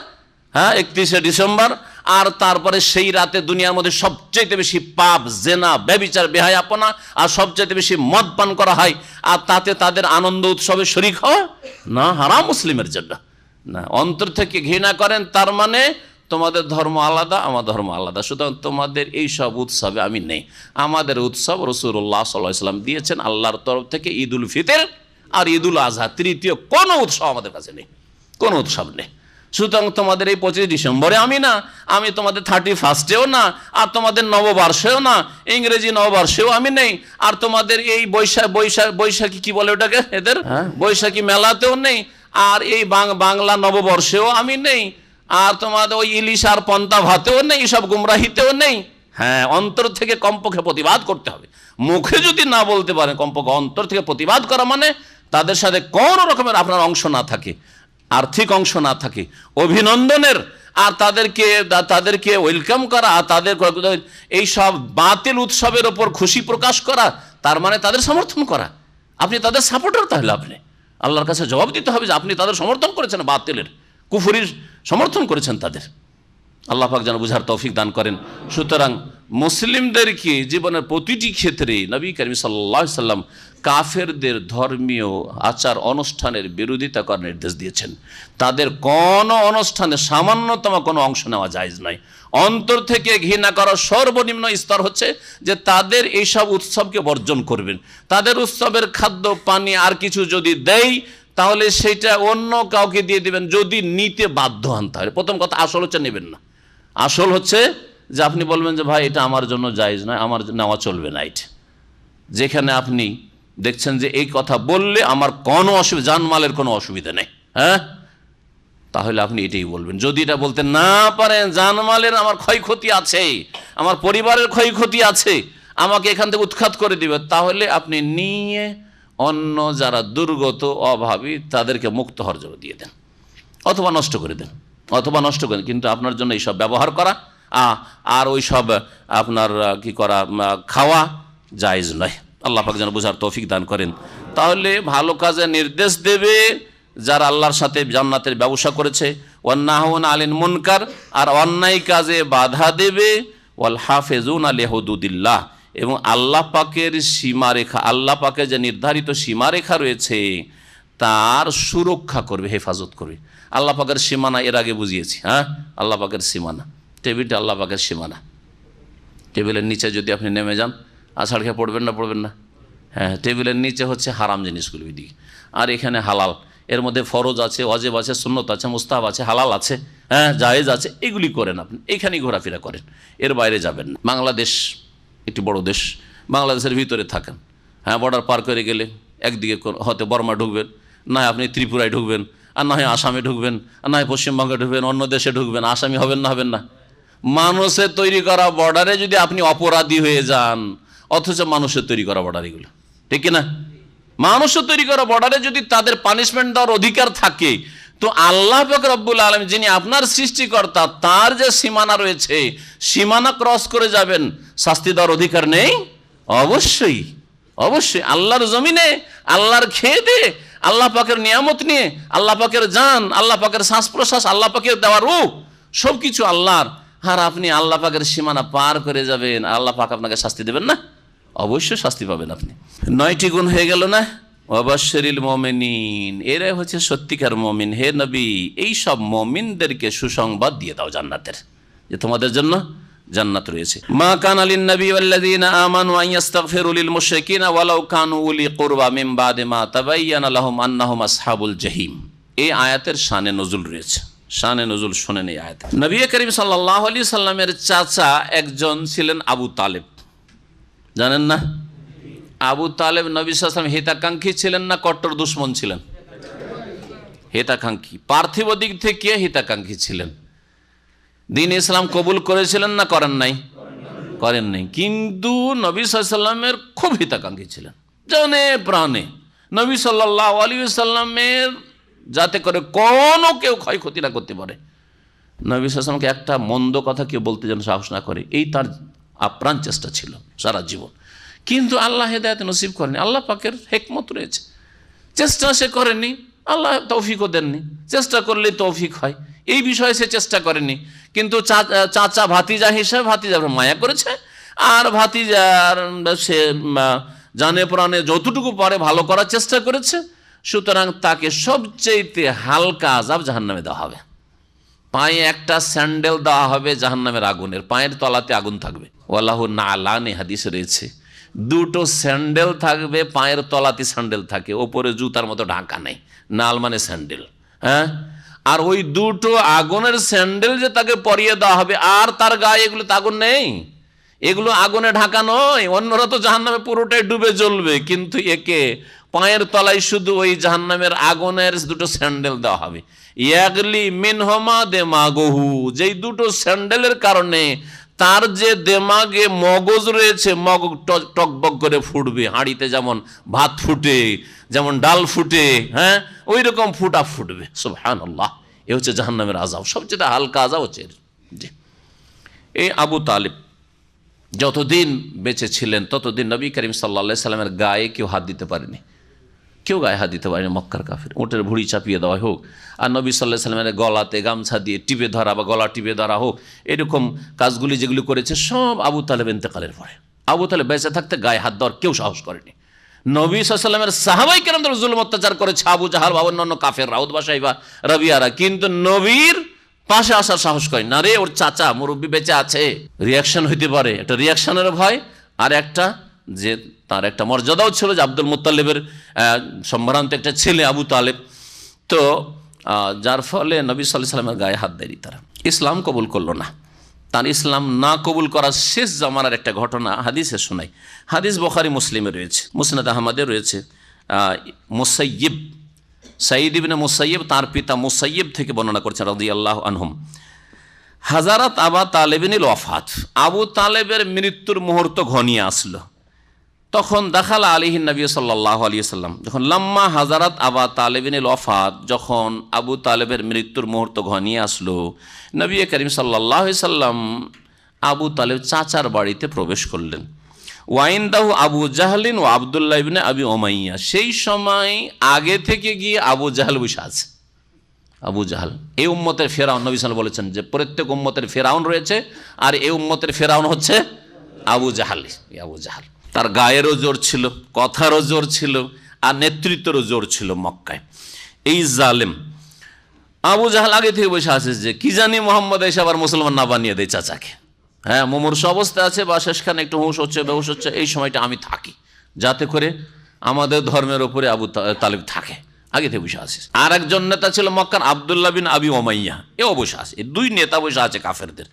31শে ডিসেম্বর, আর তারপরে সেই রাতে দুনিয়ার মধ্যে সবচেয়ে বেশি পাপ, জেনা, ব্যভিচার, বেহায়াপনা, আর সবচেয়ে বেশি মদ পান করা হয়, আর তাতে তাদের আনন্দ উৎসবে শরীক হওয়া না, হারাম মুসলিমের জন্য। না, অন্তর থেকে ঘৃণা করেন, তার মানে তোমাদের ধর্ম আলাদা, আমার ধর্ম আলাদা, সুতরাং তোমাদের এই সব উৎসবে আমি নেই। আমাদের উৎসব রাসূলুল্লাহ সাল্লাল্লাহু আলাইহি ওয়াসাল্লাম দিয়েছেন আল্লাহর তরফ থেকে, ঈদুল ফিতর আর ঈদুল আজহা, তৃতীয় কোনো উৎসব আমাদের কাছে নেই, কোনো উৎসব নেই। সুতরাং তোমাদের এই 25 ডিসেম্বরে আমি না, আমি তোমাদের 31স্টেও না, আর তোমাদের নববর্ষেও না, ইংরেজি নববর্ষেও আমি নেই, আর তোমাদের এই বৈশাখী কি বলে ওটাকে, এদের বৈশাখী মেলাতেও নেই, আর এই বাংলা নববর্ষেও আমি নেই, আর তোমাদের ওই ইলিশ আর পন্তা ভাতেও নেই, সব গুমরাহিতেও নেই। অন্তর থেকে কমপক্ষে প্রতিবাদ করতে হবে। মুখে যদি না বলতে পারেন, কমপক্ষে অন্তর থেকে প্রতিবাদ করা মানে তাদের সাথে কোনো রকমের আপনার অংশ না থাকে, আর্থিক অংশ না থাকে, অভিনন্দনের, আর তাদেরকে ওয়েলকাম করা, আর তাদের এই সব বাতিল উৎসবের ওপর খুশি প্রকাশ করা, তার মানে তাদের সমর্থন করা। আপনি তাদের সাপোর্টার, তাহলে আপনি আল্লাহর কাছে জবাব দিতে হবে যে আপনি তাদের সমর্থন করেছেন, বাতিলের, কুফরির সমর্থন করেছেন তাদের। আল্লাহ পাক যেন বুঝার তৌফিক দান করেন। সুতরাং মুসলিমদেরকে জীবনের প্রতিটি ক্ষেত্রে নবী করিম সাল্লাল্লাহু আলাইহি সাল্লাম কাফেরদের ধর্মীয় আচার অনুষ্ঠানের বিরোধিতা করার নির্দেশ দিয়েছেন। তাদের কোনো অনুষ্ঠানে সামান্যতম কোনো অংশ নেওয়া জায়েজ নয়। অন্তর থেকে ঘৃণা করার সর্বনিম্ন স্তর হচ্ছে যে তাদের এইসব উৎসবকে বর্জন করবেন। তাদের উৎসবের খাদ্য পানি আর কিছু যদি দেয় তাহলে সেটা অন্য কাউকে দিয়ে দেবেন, যদি নিতে বাধ্য হন। তাহলে প্রথম কথা আসল হচ্ছে নেবেন না। আসল হচ্ছে যে আপনি বলবেন যে ভাই এটা আমার জন্য জায়েজ নয়, আমার নেওয়া চলবে না। এটা যেখানে আপনি দেখছেন যে এই কথা বললে আমার কোনো অসুবিধা, জানমালের কোনো অসুবিধা নেই, তাহলে আপনি এটাই বলবেন। যদি এটা বলতে না পারেন, জানমালের আমার ক্ষয়ক্ষতি আছে, আমার পরিবারের ক্ষয়ক্ষতি আছে, আমাকে এখান থেকে উৎখাত করে দিবে, তাহলে আপনি নিয়ে অন্য যারা দুর্গত অভাবী তাদেরকে মুক্ত হওয়ার জন্য দিয়ে দেন, অথবা নষ্ট করে দেন, কিন্তু আপনার জন্য এইসব ব্যবহার করা আর ওই সব আপনার কি করা, খাওয়া জায়েজ নয়। আল্লাহ পাক যেন বুঝার তৌফিক দান করেন। তাহলে ভালো কাজে নির্দেশ দেবে যারা আল্লাহর সাথে জান্নাতের ব্যবসা করেছে, ওয়ান্নাহুনা আনিল মুনকার, আর অন্যায় কাজে বাধা দেবে, ওয়াল হাফিজুনা লিহুদুদিল্লাহ, এবং আল্লাহ পাকের সীমারেখা, আল্লাহ পাকের যে নির্ধারিত সীমারেখা রয়েছে তার সুরক্ষা করবে, হেফাজত করবে। আল্লাহ পাকের সীমানা এর আগে বুঝিয়েছি। আল্লাহ পাকের সীমানা, টেবিলটা আল্লাহ পাকের সীমানা। টেবিলের নিচে যদি আপনি নেমে যান, আছাড় খেয়ে পড়বেন না? টেবিলের নিচে হচ্ছে হারাম জিনিসগুলো ওইদিকে, আর এখানে হালাল। এর মধ্যে ফরজ আছে, ওয়াজিব আছে, সুন্নত আছে, মুস্তাহাব আছে, হালাল আছে, জায়েজ আছে, এগুলি করেন আপনি, এইখানেই ঘোরাফেরা করেন, এর বাইরে যাবেন না। বাংলাদেশ একটি বড় দেশ, বাংলাদেশের ভিতরে থাকেন, বর্ডার পার করে গেলে একদিকে হয়তো বর্মা ঢুকবেন, না হয় আপনি ত্রিপুরায় ঢুকবেন, আর না হয় আসামে ঢুকবেন, আর না হয় পশ্চিমবঙ্গে ঢুকবেন, অন্য দেশে ঢুকবেন, আসামি হবেন না? মানুষের তৈরি করা বর্ডারে যদি আপনি অপরাধী হয়ে যান, অথচ মানুষের তৈরি করা বর্ডার এগুলো, ঠিক কিনা? মানুষের তৈরি করা বর্ডারে যদি তাদের পানিশমেন্ট দেওয়ার অধিকার থাকে, তো আল্লাহ পাক রব্বুল আলামিন যিনি আপনার সৃষ্টিকর্তা, তার যে সীমানা রয়েছে, সীমানা ক্রস করে যাবেন, শাস্তি দেওয়ার অধিকার নেই? অবশ্যই, অবশ্যই। আল্লাহর জমিনে, আল্লাহর খেয়ে, আল্লাহ পাকের নিয়ামত নিয়ে, আল্লাহ পাকের জান, আল্লাহ পাকের শ্বাস প্রশ্বাস, আল্লাহ পাকের দেওয়া রূপ, সবকিছু আল্লাহর। আর আপনি আল্লাহ পাকের সীমানা পার করে যাবেন, আল্লাহ পাক আপনাকে শাস্তি দেবেন না? অবশ্যই শাস্তি পাবেন আপনি। 9টি গুণ হয়ে গেল না? ওয়াবাশশিরিল মুমিনিন, এরাই হচ্ছে সত্যিকার মুমিন। হে নবী, এই সব মুমিনদেরকে সুসংবাদ দিয়ে দাও জান্নাতের, যে তোমাদের জন্য জান্নাত রয়েছে। মা কানা লিন নবী ওয়াল্লাযীনা আমানু আন ইস্তাগফিরু লিল মুশরিকিনা ওয়ালাউ কানু উলি কুরবা মিন বাদি মা তাবায়্যানা লাহুম আন্নাহুম আসহাবুল জাহিম। এই আয়াতের শানে নজুল রয়েছে। শানে নজুল শোনেন এই আয়াত। নবী করিম সাল্লাল্লাহু আলাইহি সাল্লামের চাচা একজন ছিলেন আবু তালেব, জানেন না? আবু তালেব নবী সাল্লাল্লাহু আলাইহি ওয়াসাল্লাম হিতাকাঙ্ক্ষী ছিলেন না কট্টর দুশমন ছিলেন? হিতাকাঙ্ক্ষী, পার্থিব দিক থেকে হিতাকাঙ্ক্ষী ছিলেন। দ্বীন ইসলাম কবুল করেছিলেন না করেন নাই? করেন নাই। কিন্তু নবী সাল্লাল্লাহু আলাইহি ওয়াসাল্লামের খুব হিতাকাঙ্ক্ষী ছিলেন, জানে প্রাণে নবী সাল্লাল্লাহু আলাইহি ওয়াসাল্লামের যাতে করে কোনো কেউ ক্ষয়ক্ষতি না করতে পারে, নবী সাল্লাল্লাহু আলাইহি ওয়াসাল্লামকে একটা মন্দ কথা কেউ বলতে যেন সাহস না করে, এই তার আপ্রাণ চেষ্টা ছিল সারা জীবন। কিন্তু আল্লাহ হেদায়েত নসিব করেনি, আল্লাহ পাকের হিকমত রয়েছে। চেষ্টা সে করেনি, আল্লাহ তৌফিকও দেননি। চেষ্টা করলে তৌফিক হয়, এই বিষয়ে সে চেষ্টা করেনি। কিন্তু চাচা ভাতিজা হিসাবে ভাতিজার মায়া করেছে, আর ভাতিজার সে জানে প্রাণে যতটুকু পারে ভালো করার চেষ্টা করেছে। সুতরাং তাকে সবচেয়ে হালকা আযাব জাহান্নামে দেওয়া হবে। পায়ে একটা স্যান্ডেল দেওয়া হবে জাহান্নামের আগুনের, পায়ের তলাতে আগুন থাকবে। ওয়াল্লাহু নালানি হাদিসে রয়েছে, দুটো স্যান্ডেল থাকবে, পায়ের তলাতে স্যান্ডেল থাকে, ওপরে জুতার মতো ঢাকা নেই, নাল মানে স্যান্ডেল। হ্যাঁ, আর ওই দুটো আগুনের স্যান্ডেল যে তাকে পরিয়ে দেওয়া হবে, আর তার গায়ে এগুলো তো আগুন নেই, এগুলো আগুনে ঢাকা নয়। অন্যরা তো জাহান্নামে পুরোটাই ডুবে জ্বলবে, কিন্তু একে পায়ের তলায় শুধু ওই জাহান্নামের আগুনের দুটো স্যান্ডেল দেওয়া হবে। ইয়াগলি মিনহুমা দেমাগহু, যেই দুটো স্যান্ডেলের কারণে তার যে দেমাগে মগজ রয়েছে, মগজ টকবক করে ফুটবে। হাঁড়িতে যেমন ভাত ফুটে, যেমন ডাল ফুটে, হ্যাঁ, ওই রকম ফুটা ফুটবে। সুবহানাল্লাহ, এ হচ্ছে জাহান্নামের আযাব, সবচেয়ে হালকা আযাব হচ্ছে। জি, এই আবু তালেব যতদিন বেঁচে ছিলেন ততদিন নবী করিম সাল্লাল্লাহু আলাইহি সাল্লামের গায়ে কেউ হাত দিতে পারেনি, কেউ গায়ে হাত দিতে পারেনি। মক্কার কাফির উটের ভুঁড়ি চাপিয়ে দেওয়া হোক, আর নবী সাল্লাল্লাহু আলাইহি সাল্লামের গলাতে গামছা দিয়ে টিপে ধরা বা গলা টিপে ধরা হোক, এরকম কাজগুলি যেগুলি করেছে সব আবু তালেব ইন্তেকালের পরে। আবু তালেব বেঁচে থাকতে গায়ে হাত দেওয়ার কেউ সাহস করেনি। নবী সাল্লাল্লাহু আলাইহি সাল্লামের সাহাবায়ে কেরামদের জুলুম অত্যাচার করেছে আবু জাহাল বা অন্যান্য কাফের রাউত বা সাইবা রাবিয়ারা, কিন্তু নবীর পাশে আসার সাহস করেন না। রে, ওর চাচা মুরব্বী বেঁচে আছে, রিয়াকশন হইতে পারে, একটা রিয়াকশনের ভয়, আর একটা যে তার একটা মর্যাদাও ছিল যে আব্দুল মুত্তালিবের সম্ভ্রান্ত একটা ছেলে আবু তালেব। তো যার ফলে নবী সাল্লাল্লাহু আলাইহি সাল্লামের গায়ে হাত দেয়নি তারা। ইসলাম কবুল করলো না। তার ইসলাম না কবুল করার শেষ জামানার একটা ঘটনা হাদিসে শোনাই। হাদিস বুখারী মুসলিমে রয়েছে, মুসনাদ আহমদে রয়েছে। মুসাইয়িব, সাঈদ ইবনে মুসাইয়িব তার পিতা মুসাইয়িব থেকে বর্ণনা করছেন রাদিয়াল্লাহু আনহুম। হাজারাত আবা তালেবিনিল ওয়াফাত, আবু তালেবের মৃত্যুর মুহূর্ত ঘনিয়ে আসলো। তখন দাখালা আলাইহিন নবী সাল্লাল্লাহু আলাইহি ওয়াসাল্লাম, যখন লাম্মা হাজারাত আবা তালেবিনিল ওয়াফাত, যখন আবু তালেবের মৃত্যুর মুহূর্ত ঘনিয়ে আসলো, নবী করিম সাল্লাল্লাহু আলাইহি ওয়াসাল্লাম আবু তালেব চাচার বাড়িতে প্রবেশ করলেন। ওয়াইনদাহু আবু জাহলিন ও আবদুল্লাহ ইবনে আবি উমাইয়া, সেই সময় আগে থেকে গিয়ে আবু জাহল বসে আছে। আবু জাহল এই উম্মতের ফেরাউন। নবী সাল্লাল্লাহু আলাইহি ওয়াসাল্লাম বলেছেন যে প্রত্যেক উম্মতের ফেরাউন রয়েছে, আর এই উম্মতের ফেরাউন হচ্ছে আবু জাহল। আবু জাহল তার গায়েরও জোর ছিল, কথারও জোর ছিল, আর নেতৃত্বেরও জোর ছিল মক্কায়। এই জালেম আবু জাহল আগে থেকে বসে আছে যে কি জানি মোহাম্মদ এসে আবার মুসলমান না বানিয়ে দেয় চাচাকে। হ্যাঁ, মুমূর্ষ অবস্থা আছে বা শেষখানে একটু হুঁশ হচ্ছে, বেহুশ হচ্ছে, এই সময়টা আমি থাকি, যাতে করে আমাদের ধর্মের ওপরে আবু তালেব থাকে। আগে থেকে বসে আছে। আর একজন নেতা ছিল মক্কার আবদুল্লাহ বিন আবি উমাইয়া, এও বসে আছে। এই দুই নেতা বসে আছে কাফেরদের।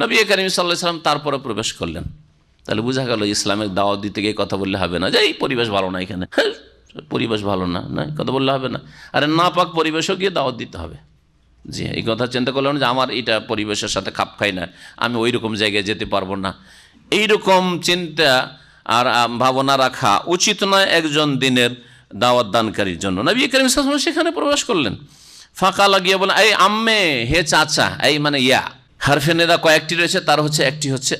নবী করিম সাল্লাল্লাহু আলাইহি ওয়াসাল্লাম তারপরে প্রবেশ করলেন। তাহলে বোঝা গেল ইসলামের দাওয়াত দিতে গিয়ে কথা বললে হবে না যে এই পরিবেশ ভালো না, এখানে পরিবেশ ভালো না, না কথা বললে হবে না। আরে নাপাক পরিবেশও গিয়ে দাওয়াত দিতে হবে। জি, এই কথা চিন্তা করলাম যে আমার এটা পরিবেশের সাথে খাপ খায় না, আমি ওই রকম জায়গায় যেতে পারবো না, এইরকম চিন্তা আর ভাবনা রাখা উচিত নয় একজন দিনের দাওয়াত দানকারীর জন্য। নবী করিম সাল্লাল্লাহু আলাইহি ওয়াসাল্লাম সেখানে প্রবেশ করলেন। ফাঁকা লাগিয়ে বলেন, এই আম্মে, হে চাচা। এই মানে ইয়া, হারফে নেদা কয়েকটি রয়েছে, তার হচ্ছে একটি হচ্ছে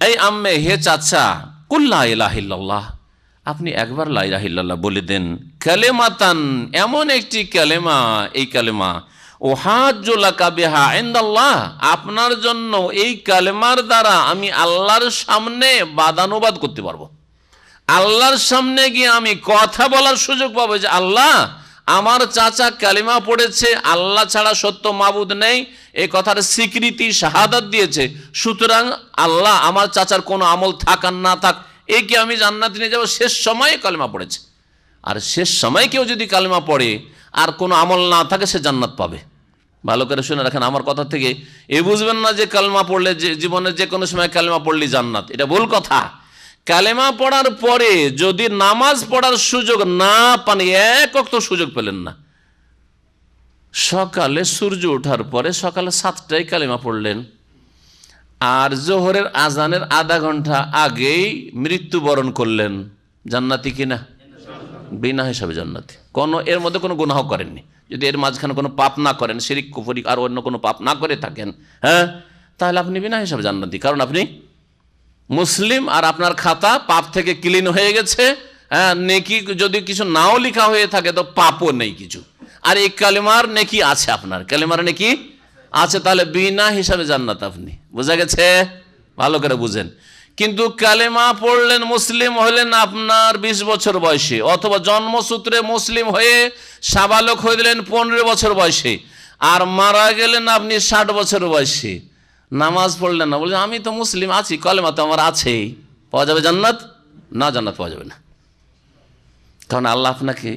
এই আম্মে, হে চাচা, কুল লা ইলাহা ইল্লাল্লাহ, আপনি একবার লা ইলাহা ইল্লাল্লাহ বলে দেন। কালেমাতান, এমন একটি কালেমা, এই কালেমা উহাজ্জু লাকা বিহা ইনদাল্লাহ, আপনার জন্য এই কালেমার দ্বারা আমি আল্লাহর সামনে বাদানুবাদ করতে পারবো। আল্লাহর সামনে গিয়ে আমি কথা বলার সুযোগ পাবো যে আল্লাহ, আমার চাচা কালিমা পড়েছে, আল্লাহ ছাড়া সত্য মাবুদ নেই, এই কথার স্বীকৃতি শাহাদাত দিয়েছে, সুতরাং আল্লাহ আমার চাচার কোনো আমল থাক আর না থাক, একে আমি জান্নাতে নিয়ে যাবো। শেষ সময়ে কালিমা পড়েছে, আর শেষ সময় কেউ যদি কালিমা পড়ে আর কোনো আমল না থাকে, সে জান্নাত পাবে। ভালো করে শুনে রাখেন আমার কথা থেকে, এ বুঝবেন না যে কালিমা পড়লে যে জীবনের যে কোনো সময় কালিমা পড়লি জান্নাত, এটা ভুল কথা। কালেমা পড়ার পরে যদি নামাজ পড়ার সুযোগ না পান, এক ওয়াক্ত সুযোগ পেলেন না, সকালে সূর্য ওঠার পরে সকালে 7টায় কালেমা পড়লেন, আর জোহরের আজানের আধা ঘন্টা আগেই মৃত্যুবরণ করলেন, জান্নাতি কিনা? বিনা হিসাবে জান্নাতি। এর মধ্যে কোনো গুনাহ করেননি, যদি এর মাঝখানে কোনো পাপ না করেন, শিরিক কুফরি আর অন্য কোনো পাপ না করে থাকেন, হ্যাঁ, তাহলে আপনি বিনা হিসাবে জান্নাতি। কারণ আপনি মুসলিম, আর আপনার খাতা পাপ থেকে ক্লিন হয়ে গেছে। হ্যাঁ, নেকি যদি কিছু নাও লেখা হয়ে থাকে তো পাপও নেই কিছু, আর এই কালেমার নেকি আছে, আপনার কালেমার নেকি আছে, তাহলে বিনা হিসাবে জান্নাত আপনি। বোঝা গেছে? ভালো করে বুঝেন। কিন্তু কালেমা পড়লেন, মুসলিম হলেন আপনার 20 বছর বয়সে, অথবা জন্মসূত্রে মুসলিম হয়ে সাবালক হয়ে দিলেন 15 বছর বয়সে, আর মারা গেলেন আপনি 60 বছর বয়সে, নামাজ পড়লেন না, বলছেন আমি তো মুসলিম আছি, কালেমা তো আমার আছেই, পাওয়া যাবে জান্নাত? না, জান্নাত পাওয়া যাবে না। কারণ আল্লাহ আপনাকে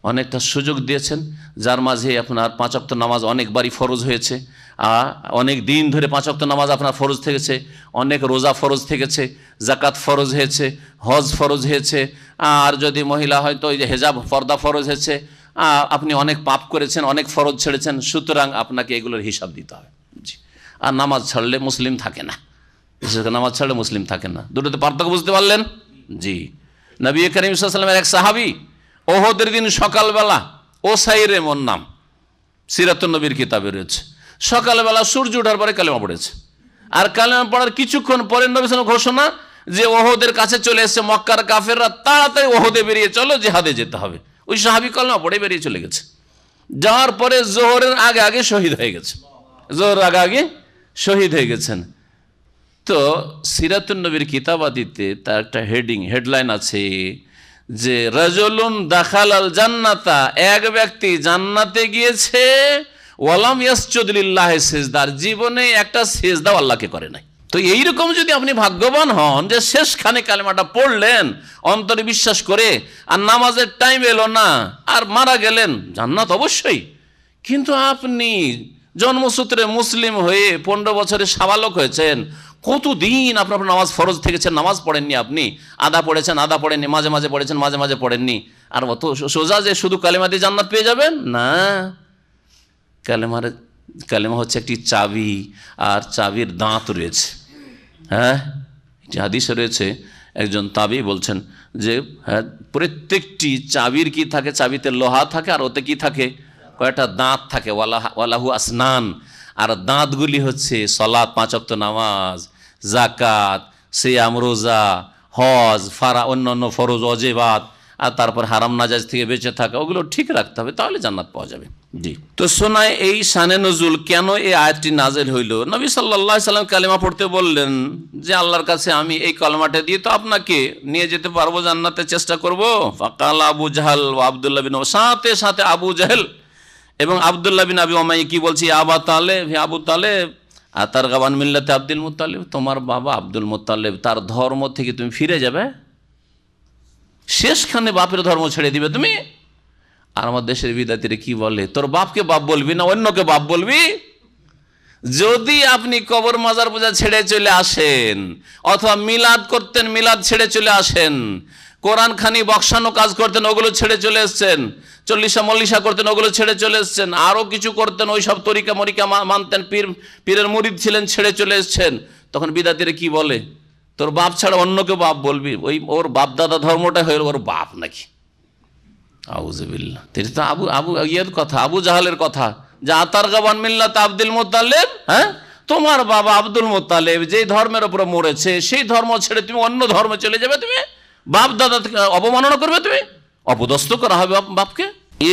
অনেকটা সুযোগ দিয়েছেন, যার মাঝে আপনার 5 ওয়াক্ত নামাজ অনেকবারই ফরজ হয়েছে, অনেক দিন ধরে 5 ওয়াক্ত নামাজ আপনার ফরজ থেকেছে, অনেক রোজা ফরজ থেকেছে, জাকাত ফরজ হয়েছে, হজ ফরজ হয়েছে, আর যদি মহিলা হয়তো ওই যে হেজাব পর্দা ফরজ হয়েছে, আপনি অনেক পাপ করেছেন, অনেক ফরজ ছেড়েছেন, সুতরাং আপনাকে এগুলোর হিসাব দিতে হবে। জি। আর নামাজ ছাড়লে মুসলিম থাকে না, বিশেষ করে নামাজ ছাড়লে মুসলিম থাকে না। দুটোতে পার্থক্য বুঝতে পারলেন? জি। নবী করিম সাল্লাল্লাহু আলাইহি ওয়াসাল্লামের এক সাহাবী ওহদের দিন সকালবেলা, ওসাইর এমন নাম, সিরাতুন নবীর কিতাবে রয়েছে, সকালবেলা সূর্য ওঠার পরে কালেমা পড়েছে, আর কালেমা পড়ার কিছুক্ষণ পরে নবী সাল্লাল্লাহু আলাইহি ওয়াসাল্লাম ঘোষণা যে ওহদের কাছে চলে এসেছে মক্কার কাফেররা, তাড়াতাড়ি ওহদে বেরিয়ে চলো, জিহাদে যেতে হবে। ওই সাহাবী কালেমা পড়ে বেরিয়ে চলে গেছে, যাওয়ার পরে জোহরের আগে আগে শহীদ হয়ে গেছে, জোহরের আগে আগে শহীদ হয়ে গেছেন। তো সিরাতুন নবীর কিতাবাদিতে তার একটা হেডলাইন আছে যে রাজুলুন দাখালাল জান্নাতা, এক ব্যক্তি জান্নাতে গিয়েছে, ওয়ালাম ইয়াসজুদ লিল্লাহি সিজদার, জীবনে একটা সিজদাও আল্লাহকে করে নাই। তো এইরকম যদি আপনি ভাগ্যবান হন যে শেষখানে কালেমাটা পড়লেন অন্তরে বিশ্বাস করে, আর নামাজের টাইম এলো না, আর মারা গেলেন, জান্নাত অবশ্যই। কিন্তু আপনি জন্মসূত্রে মুসলিম হয়ে 15 বছরে সাবালক হয়েছেন, কতদিন আপনার নামাজ ফরজ থেকেছেন, নামাজ পড়েননি, আপনি আধা পড়েছেন, আধা পড়েননি, মাঝে মাঝে পড়েছেন, মাঝে মাঝে পড়েননি, আর অত সোজা যে শুধু কালেমা দিয়ে জান্নাত পেয়ে যাবেন না। কালেমা হচ্ছে একটি চাবি, আর চাবির দাঁত রয়েছে। হ্যাঁ, হাদিসে রয়েছে, একজন তাবি বলছেন যে হ্যাঁ, প্রত্যেকটি চাবির কি থাকে, চাবিতে লোহা থাকে, আর ওতে কি থাকে, কয়েকটা দাঁত থাকে, ওয়ালাহু আসনান, আর দাঁতগুলি হচ্ছে সলাত, 5 ওয়াক্ত নামাজ, জাকাত, সিয়াম, রোজা, হজ, অন্যান্য ফরজ ওয়াজিবাত, আর তারপর হারাম নাজাইজ থেকে বেঁচে থাকা, ওগুলো ঠিক রাখতে হবে, তাহলে জান্নাত পাওয়া যাবে। জি। তো শোনায় এই শানে নজুল, কেন এই আয়াতটি নাজিল হইল? নবী সাল্লাল্লাহু আলাইহি সাল্লাম কালেমা পড়তে বললেন যে আল্লাহর কাছে আমি এই কালেমাটা দিয়ে তো আপনাকে নিয়ে যেতে পারবো, জান্নাতে চেষ্টা করবো। ফাকাল আবু জাহল ওয়া আব্দুল্লাহ বিন, সাথে সাথে আবু জাহেল এবং আব্দুল্লাহ বিন আবি উমাইয়া কি বলছি, আবা তালেব, হে আবু তালেব, আতার গাবান মিল্লাতে আব্দুল মুত্তালিব, তোমার বাবা আব্দুল মুত্তালিব তার ধর্ম থেকে তুমি ফিরে যাবে, শেষখানে বাপের ধর্ম ছেড়ে দিবে তুমি? আর আমার দেশের বিদাতিরা কি বলে, তোর বাপকে বাপ বলবি না অন্যকে বাপ বলবি? যদি আপনি কবর মাজার পূজা ছেড়ে চলে আসেন, অথবা মিলাদ করতেন, মিলাদ ছেড়ে চলে আসেন, কোরআন খানি বক্সানো কাজ করতেন, ওগুলো ছেড়ে চলে এসছেন, চল্লিশা মল্লিশা করতেন, ওগুলো ছেড়ে চলে এসছেন, আরও কিছু করতেন, ওই সব তরিকা মরিকা মানতেন, পীরের মুরিদ ছিলেন, ছেড়ে চলে এসছেন, তখন বিদাতিরা কি বলে তোর বাপ ছাড়া অন্যকে বাপ বলবি, ওই ওর বাপ দাদা ধর্মটা হয়ে ওর বাপ নাকি। আউযুবিল্লাহ। এটা তো ইয়ের কথা, আবু জাহালের কথা, যে আতার গাবান মিল্লাত আব্দুল মুত্তালিব। হ্যাঁ, তোমার বাবা আব্দুল মুত্তালিব যেই ধর্মের উপরে মরেছে সেই ধর্ম ছেড়ে তুমি অন্য ধর্মে চলে যাবে, তুমি বাপ দাদা অবমাননা করবে, তুমি অপদস্থ করা হবে বাপকে।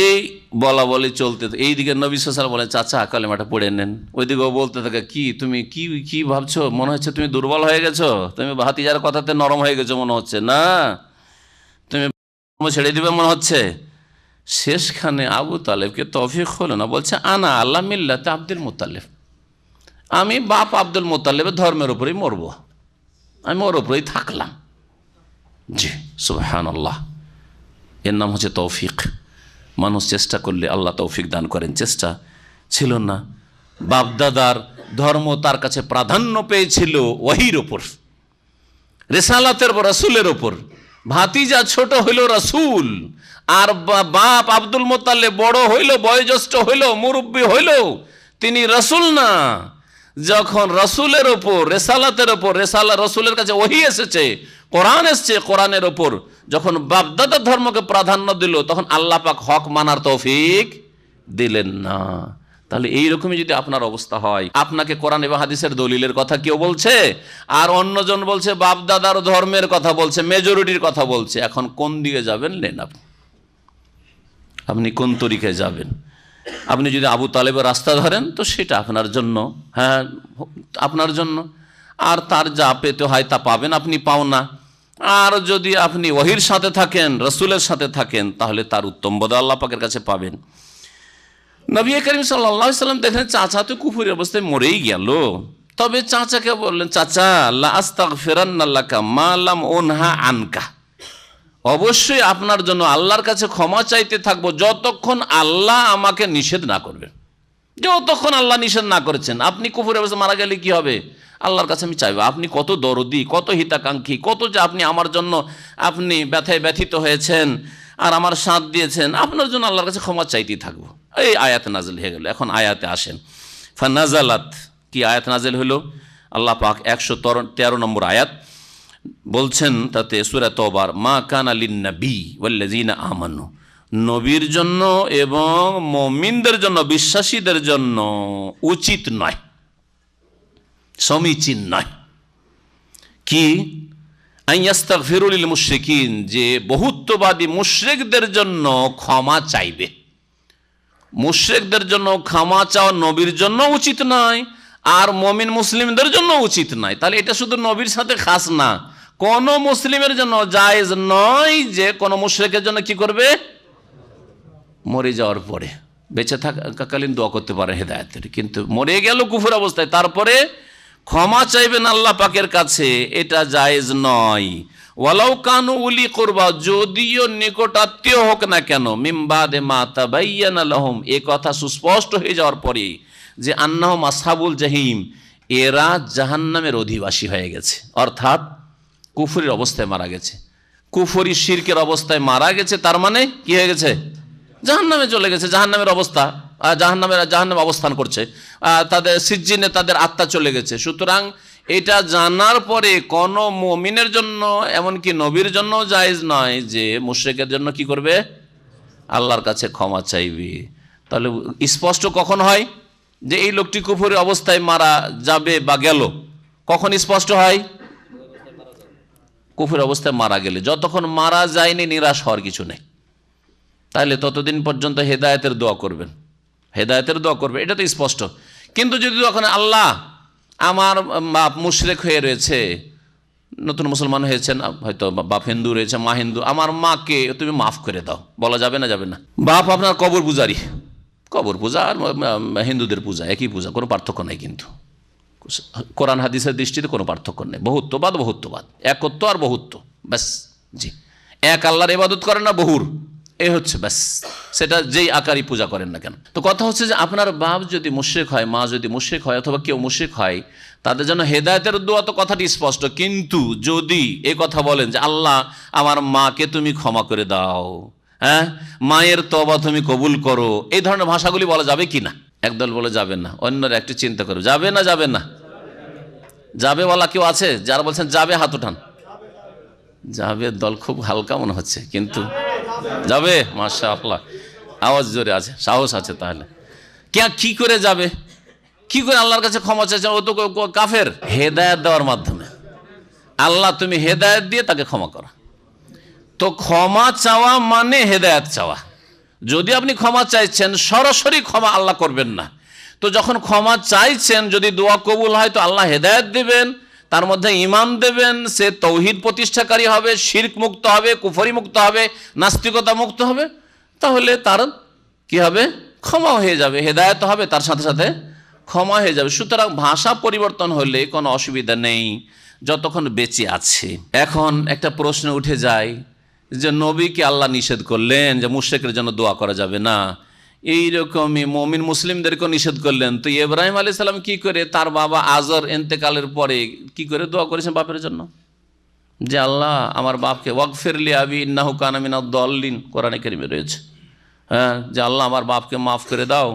এই বলা বলি চলতে, এইদিকে নবী সাল্লাল্লাহু আলাইহি ওয়াসাল্লাম বলে চাচা কালেমাটা পড়ে নেন, ওইদিকেও বলতে থাকে কি তুমি কি ভাবছো, মনে হচ্ছে তুমি দুর্বল হয়ে গেছো, তুমি ভাতিজার কথাতে নরম হয়ে গেছো মনে হচ্ছে, না তুমি ছেড়ে দিবে মনে হচ্ছে। শেষখানে আবু তালেবকে তৌফিক হলো না, বলছে আনা আল্লাহ মিল্লাতে আব্দুল মুত্তালিব, আমি বাপ আব্দুল মুত্তালিবের ধর্মের উপরেই মরবো, আমি ওর উপরেই থাকলাম। জি সুবহানাল্লাহ। এর নাম হচ্ছে তৌফিক। মানুষ চেষ্টা করলে আল্লাহ তৌফিক দান করেন। চেষ্টা ছিল না, বাপদাদার ধর্ম তার কাছে প্রাধান্য পেয়েছিল ওয়াহির ওপর, রিসালাতের উপর, রাসূলের ওপর। ভাতিজা ছোট হইল রাসূল, আর বাপ আব্দুল মুত্তালিব বড় হইল, বয়োজ্যেষ্ঠ হইল, মুরব্বী হইল, তিনি রাসূল না। যখন রাসূলের ওপর, রিসালাতের ওপর, রাসূলের কাছে ওহী এসেছে, কোরআন এসেছে, কোরআনের ওপর যখন বাপদাদার ধর্মকে প্রাধান্য দিল, তখন আল্লাহ পাক হক মানার তৌফিক দিলেন না। তাহলে এইরকমই যদি আপনার অবস্থা হয়, আপনাকে কোরআন এবং হাদিসের দলিলের কথা কেউ বলছে, আর অন্যজন বলছে বাপদাদার ধর্মের কথা বলছে, মেজরিটির কথা বলছে, এখন কোন দিকে যাবেন নেন আপনি কোন তরিকায় যাবেন? আপনি যদি আবু তালেবের রাস্তা ধরেন তো সেটা আপনার জন্য, হ্যাঁ আপনার জন্য, আর তার যা পেতে হয় তা পাবেন, আপনি পাও না। আর যদি আপনি ওহীর সাথে থাকেন, রাসূলের সাথে থাকেন, তাহলে তার উত্তম বদল আল্লাহ পাকের কাছে পাবেন। নবী করিম সাল্লাল্লাহু আলাইহি ওয়াসাল্লাম দেখেন চাচা তো কুফরি অবস্থায় মরেই গেল, তবে চাচাকে বললেন, চাচা লা আস্তাগফিরান্না লাকা মা লাম উনহা আনকা, অবশ্যই আপনার জন্য আল্লাহর কাছে ক্ষমা চাইতে থাকবো যতক্ষণ আল্লাহ আমাকে নিষেধ না করবেন। যতক্ষণ আল্লাহ নিষেধ না করেছেন, আপনি কুফরি অবস্থায় মারা গেলে কি হবে? আল্লাহর কাছে আমি চাইবো, আপনি কত দরদি, কত হিতাকাঙ্ক্ষী, কত যে আপনি আমার জন্য আপনি ব্যথায় ব্যথিত হয়েছেন আর আমার সাথ দিয়েছেন, আপনার জন্য আল্লাহর কাছে ক্ষমা চাইতেই থাকবো। এই আয়াত নাজিল হয়ে গেল। এখন আয়াতে আসেন। ফানাজালাত, কি আয়াত নাজিল হলো? আল্লাহ পাক 113 নম্বর আয়াত বলছেন তাতে, সূরা তওবার, মা কানা লিন-নবী ওয়াল্লাযীনা আমানু, নবীর জন্য এবং মুমিনদের জন্য, বিশ্বাসীদের জন্য উচিত নয়, সমীচীন নয়, কি আইয়াস্তাগফিরু লিল মুশরিকিন, যে বহুত্ববাদী মুশরিকদের জন্য ক্ষমা চাইবে। মুশরিকদের জন্য ক্ষমা চাওয়া নবীর জন্য উচিত নয়, আর মুমিন মুসলিমদের জন্য উচিত নয়। তাহলে এটা শুধু নবীর সাথে খাস না, কোন মুসলিমের জন্য জায়েজ নয় যে কোন মুশরিকের জন্য কি করবে, মরে যাওয়ার পরে, বেঁচে থাকাকালীন দোয়া করতে পারে হেদায়েতের, কিন্তু মরে গেল কুফর অবস্থায়, তারপরে ক্ষমা চাইবেন আল্লাহ পাকের কাছে, এটা জায়েজ নয়। ওয়ালাউ কানু উলি কুরবা, যদিও নিকটাত্মীয় হোক না কেন, মিন বাদে মা তাবায়্যানা লাহুম, এ কথা সুস্পষ্ট হয়ে যাওয়ার পরে যে আন্নাহুম আসহাবুল জাহিম, এরা জাহান্নামের অধিবাসী হয়ে গেছে, অর্থাৎ কুফরির অবস্থায় মারা গেছে, কুফরি শিরকের অবস্থায় মারা গেছে, তার মানে কি হয়ে গেছে, জাহান্নামে চলে গেছে, জাহান্নামের অবস্থা, জাহান্নামে অবস্থান করছে, তাদের সিজ্জিনে তাদের আত্মা চলে গেছে। সুতরাং এটা জানার পরে কোন মুমিনের জন্য, এমনকি নবীর জন্য জায়েজ নয় যে মুশরিকের জন্য কি করবে, আল্লাহর কাছে ক্ষমা চাইবে। তাহলে স্পষ্ট কখন হয় যে এই লোকটি কুফরি অবস্থায় মারা যাবে বা গেল? কখন স্পষ্ট হয়? কুফরি অবস্থায় মারা গেলে। যতক্ষণ মারা যায়নি নিরাশ হওয়ার কিছু নেই, তাহলে ততদিন পর্যন্ত হেদায়েতের দোয়া করবেন, হেদায়েতের দোয়া করবে, এটা তো স্পষ্ট। কিন্তু যদি তখন আল্লাহ আমার বাপ মুশরিক হয়ে রয়েছে, নতুন মুসলমান হয়েছেন, হয়তো বাপ হিন্দু রয়েছে, মা হিন্দু, আমার মাকে তুমি মাফ করে দাও, বলা যাবে না? যাবে না। বাপ আপনার কবর পূজারি, কবর পূজা আর হিন্দুদের পূজা একই পূজা, কোনো পার্থক্য নেই, কিন্তু কোরআন হাদিসের দৃষ্টিতে কোনো পার্থক্য নেই। বহুত্ববাদ, একত্ব আর বহুত্ব, ব্যাস। জি, এক আল্লাহর ইবাদত করেন না বহুর, এ হচ্ছে ব্যাস, সেটা যেই আকারই পূজা করেন না কেন। তো কথা হচ্ছে যে আপনার বাপ যদি মুশরিক হয়, মা যদি মুশরিক হয়, অথবা কেউ মুশরিক হয়, তাদের জন্য হেদায়েতের দোয়া তো কথাটি স্পষ্ট। কিন্তু যদি এ কথা বলেন যে আল্লাহ আমার মাকে তুমি ক্ষমা করে দাও, হ্যাঁ, মায়ের তওবা তুমি কবুল করো, এই ধরনের ভাষাগুলি বলা যাবে কি না? একদল বলে যাবে না, অন্যরা একটু চিন্তা করো, যাবে না? যাবে না? যাবেওয়ালা কেউ আছে? যারা বলছেন যাবে হাত উঠান। যাবে দল খুব হালকা মনে হচ্ছে, কিন্তু যাবে, মাশাআল্লাহ, আওয়াজ জোরে আছে, সাহস আছে। তাহলে কি করে যাবে, কি করে আল্লাহর কাছে ক্ষমা চাইছেন? ও তো কাফের। হেদায়েত দেওয়ার মাধ্যমে। আল্লাহ তুমি হেদায়েত দিয়ে তাকে ক্ষমা করো। তো ক্ষমা চাওয়া মানে হেদায়েত চাওয়া। যদি আপনি ক্ষমা চাইছেন, সরাসরি ক্ষমা আল্লাহ করবেন না। তো যখন ক্ষমা চাইছেন, যদি দোয়া কবুল হয়, তো আল্লাহ হেদায়েত দিবেন, তার মধ্যে ঈমান দেবেন, সে তৌহিদ প্রতিষ্ঠাকারী হবে, শিরক মুক্ত হবে, কুফরি মুক্ত হবে, নাস্তিকতা মুক্ত হবে। তাহলে তার কি হবে? ক্ষমা হয়ে যাবে, হেদায়েত হবে, তার সাথে সাথে ক্ষমা হয়ে যাবে। সুতরাং ভাষা পরিবর্তন হলে কোনো অসুবিধা নেই যতক্ষণ বেঁচে আছে। এখন একটা প্রশ্ন উঠে যায় যে নবীকে আল্লাহ নিষেধ করলেন যে মুশরিকদের জন্য দোয়া করা যাবে না, এইরকমই মুমিন মুসলিমদেরকেও নিষেধ করলেন। তো ইব্রাহিম আলাইহিস সালাম কি করে তার বাবা আজর ইন্তেকালের পরে কি করে দোয়া করেছেন বাপের জন্য? যে আল্লাহ আমার বাপকে, ওয়াগফিরলি আবি ইন্নাহু কানা মিনাদ দাল্লিন, কোরআনে কারিমে রয়েছে। হ্যাঁ, যে আল্লাহ আমার বাপকে মাফ করে দাও,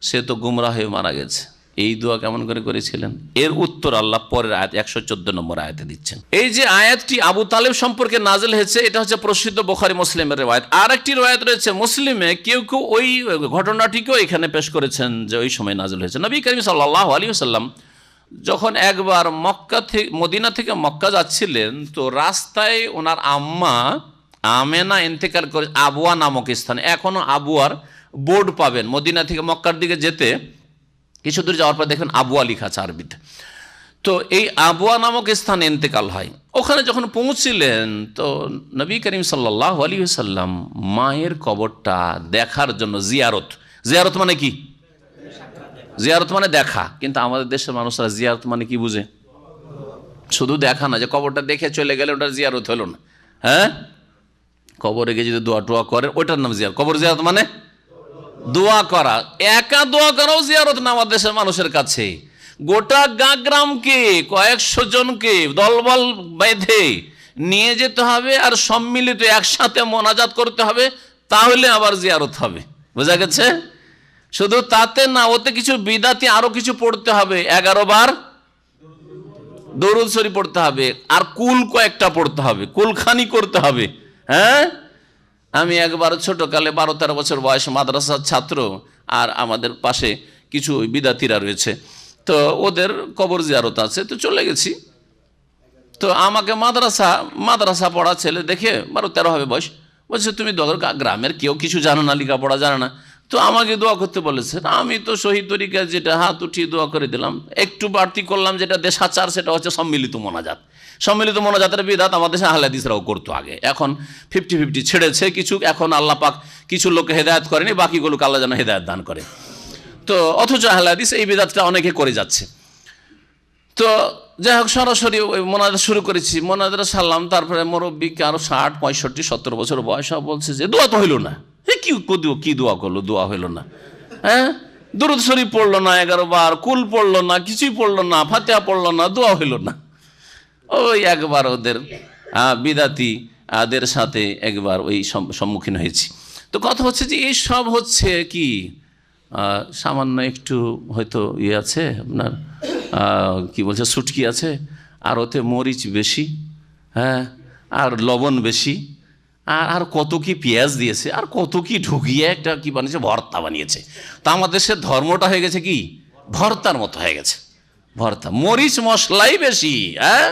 সে তো গুমরাহ হয়ে মারা গেছে। এই দোয়া কেমন করে করেছিলেন? এর উত্তর আল্লাহ পরের আয়াত 114 নম্বর আয়াতে দিচ্ছেন। এই যে আয়াতটি আবু তালেব সম্পর্কে নাজিল হয়েছে, এটা হচ্ছে প্রসিদ্ধ বুখারী মুসলিমের রিওয়ায়াত। আর একটি রিওয়ায়াত রয়েছে মুসলিমে, কেউ কেউ ওই ঘটনাটিকেও এখানে পেশ করেছেন যে ওই সময় নাজিল হয়েছে। নবী করিম সাল্লাল্লাহু আলাইহি ওয়াসাল্লাম যখন একবার মদিনা থেকে মক্কা যাচ্ছিলেন, তো রাস্তায় ওনার আম্মা আমেনা ইন্তেকাল করে আবুয়া নামক স্থানে। এখনো আবুয়ার বোর্ড পাবেন, মদিনা থেকে মক্কার দিকে যেতে কিছু দূর যাওয়ার পর দেখবেন আবুয়া লেখা আছে আরবিতে। তো এই আবুয়া নামক স্থানে ইন্তেকাল হয়। ওখানে যখন পৌঁছলেন, তো নবী করিম সাল্লাল্লাহু আলাইহি ওয়াসাল্লাম মায়ের কবরটা দেখার জন্য জিয়ারত মানে কি? জিয়ারত মানে দেখা। কিন্তু আমাদের দেশের মানুষরা জিয়ারত মানে কি বুঝে? শুধু দেখা না, যে কবরটা দেখে চলে গেলে ওটা জিয়ারত হলো না। হ্যাঁ, কবরে গিয়ে যদি দোয়া টোয়া করে, ওইটার নাম জিয়ারত। কবর জিয়ারত মানে দোয়া করা। একা দোয়া করাও জিয়ারত না আমাদের দেশের মানুষের কাছে। গোটা গ্রামকে, কয়েকশো জনকে দলবল বেঁধে নিয়ে যেতে হবে আর সম্মিলিত একসাথে মোনাজাত করতে হবে, তাহলে আবার জিয়ারত হবে। বোঝা গেছে? শুধু তাতে না, ওতে কিছু বিদাতি আরো কিছু পড়তে হবে। 11 বার দরুদ শরীফ পড়তে হবে, আর কুল কয়েকটা পড়তে হবে, কুলখানি করতে হবে। হ্যাঁ, আমি একবার ছোটকালে 12-13 বছর বয়স মাদ্রাসার ছাত্র, আর আমাদের পাশে কিছু বিদাতিরা রয়েছে, তো ওদের কবর জিয়ারত আছে, তো চলে গেছি। তো আমাকে মাদ্রাসা পড়া ছেলে দেখে, 12-13 হবে বয়স, বলছে তুমি গ্রামের কেউ কিছু জানো না, লেখাপড়া জানো না, তো আমাকে দোয়া করতে বলেছে। আমি তো শহীদ তরিকা যেটা হাত উঠিয়ে দোয়া করে দিলাম। একটু বাড়তি করলাম, যেটা দেশাচার, সেটা হচ্ছে সম্মিলিত মোনাজাত। সম্মিলিত মোনাজাতের বিধাত আমাদের দেশে আহলে হাদিসরাও করতো আগে, এখন 50-50 ছেড়েছে কিছু। এখন আল্লাহ পাক কিছু লোককে হেদায়েত করেনি, বাকিগুলোকে আল্লাহ যেন হেদায়েত দান করে। তো অথচ আহলে হাদিস এই বিধাতটা অনেকে করে যাচ্ছে। তো যাই হোক, সরাসরি ওই মোনাজাত শুরু করেছি, মোনাজাত সারলাম। তারপরে মুরব্বীকে আরো 60, 65, 70 বছর বয়স বলছে যে দোয়া তো হইল না। কি দোয়া করলো? দোয়া হইল না। হ্যাঁ, দুরূদ শরীফ পড়লো না 11 বার, কুল পড়লো না, কিছুই পড়লো না, ফাতিহা পড়লো না, দোয়া হইল না। ওই একবার ওদের বিদাতি দের সাথে একবার ওই সম্মুখীন হয়েছি। তো কথা হচ্ছে যে এই সব হচ্ছে কি, সামান্য একটু হয়তো ইয়ে আছে আপনার, কি বলছে, সুটকি আছে, আর ওতে মরিচ বেশি, হ্যাঁ, আর লবণ বেশি, আর কত কি পেঁয়াজ দিয়েছে, আর কত কি ঢুকিয়ে একটা কি বানিয়েছে, ভর্তা বানিয়েছে। তা আমাদের দেশের ধর্মটা হয়ে গেছে কি, ভর্তার মতো হয়ে গেছে। ভর্তা, মরিচ মশলাই বেশি, হ্যাঁ,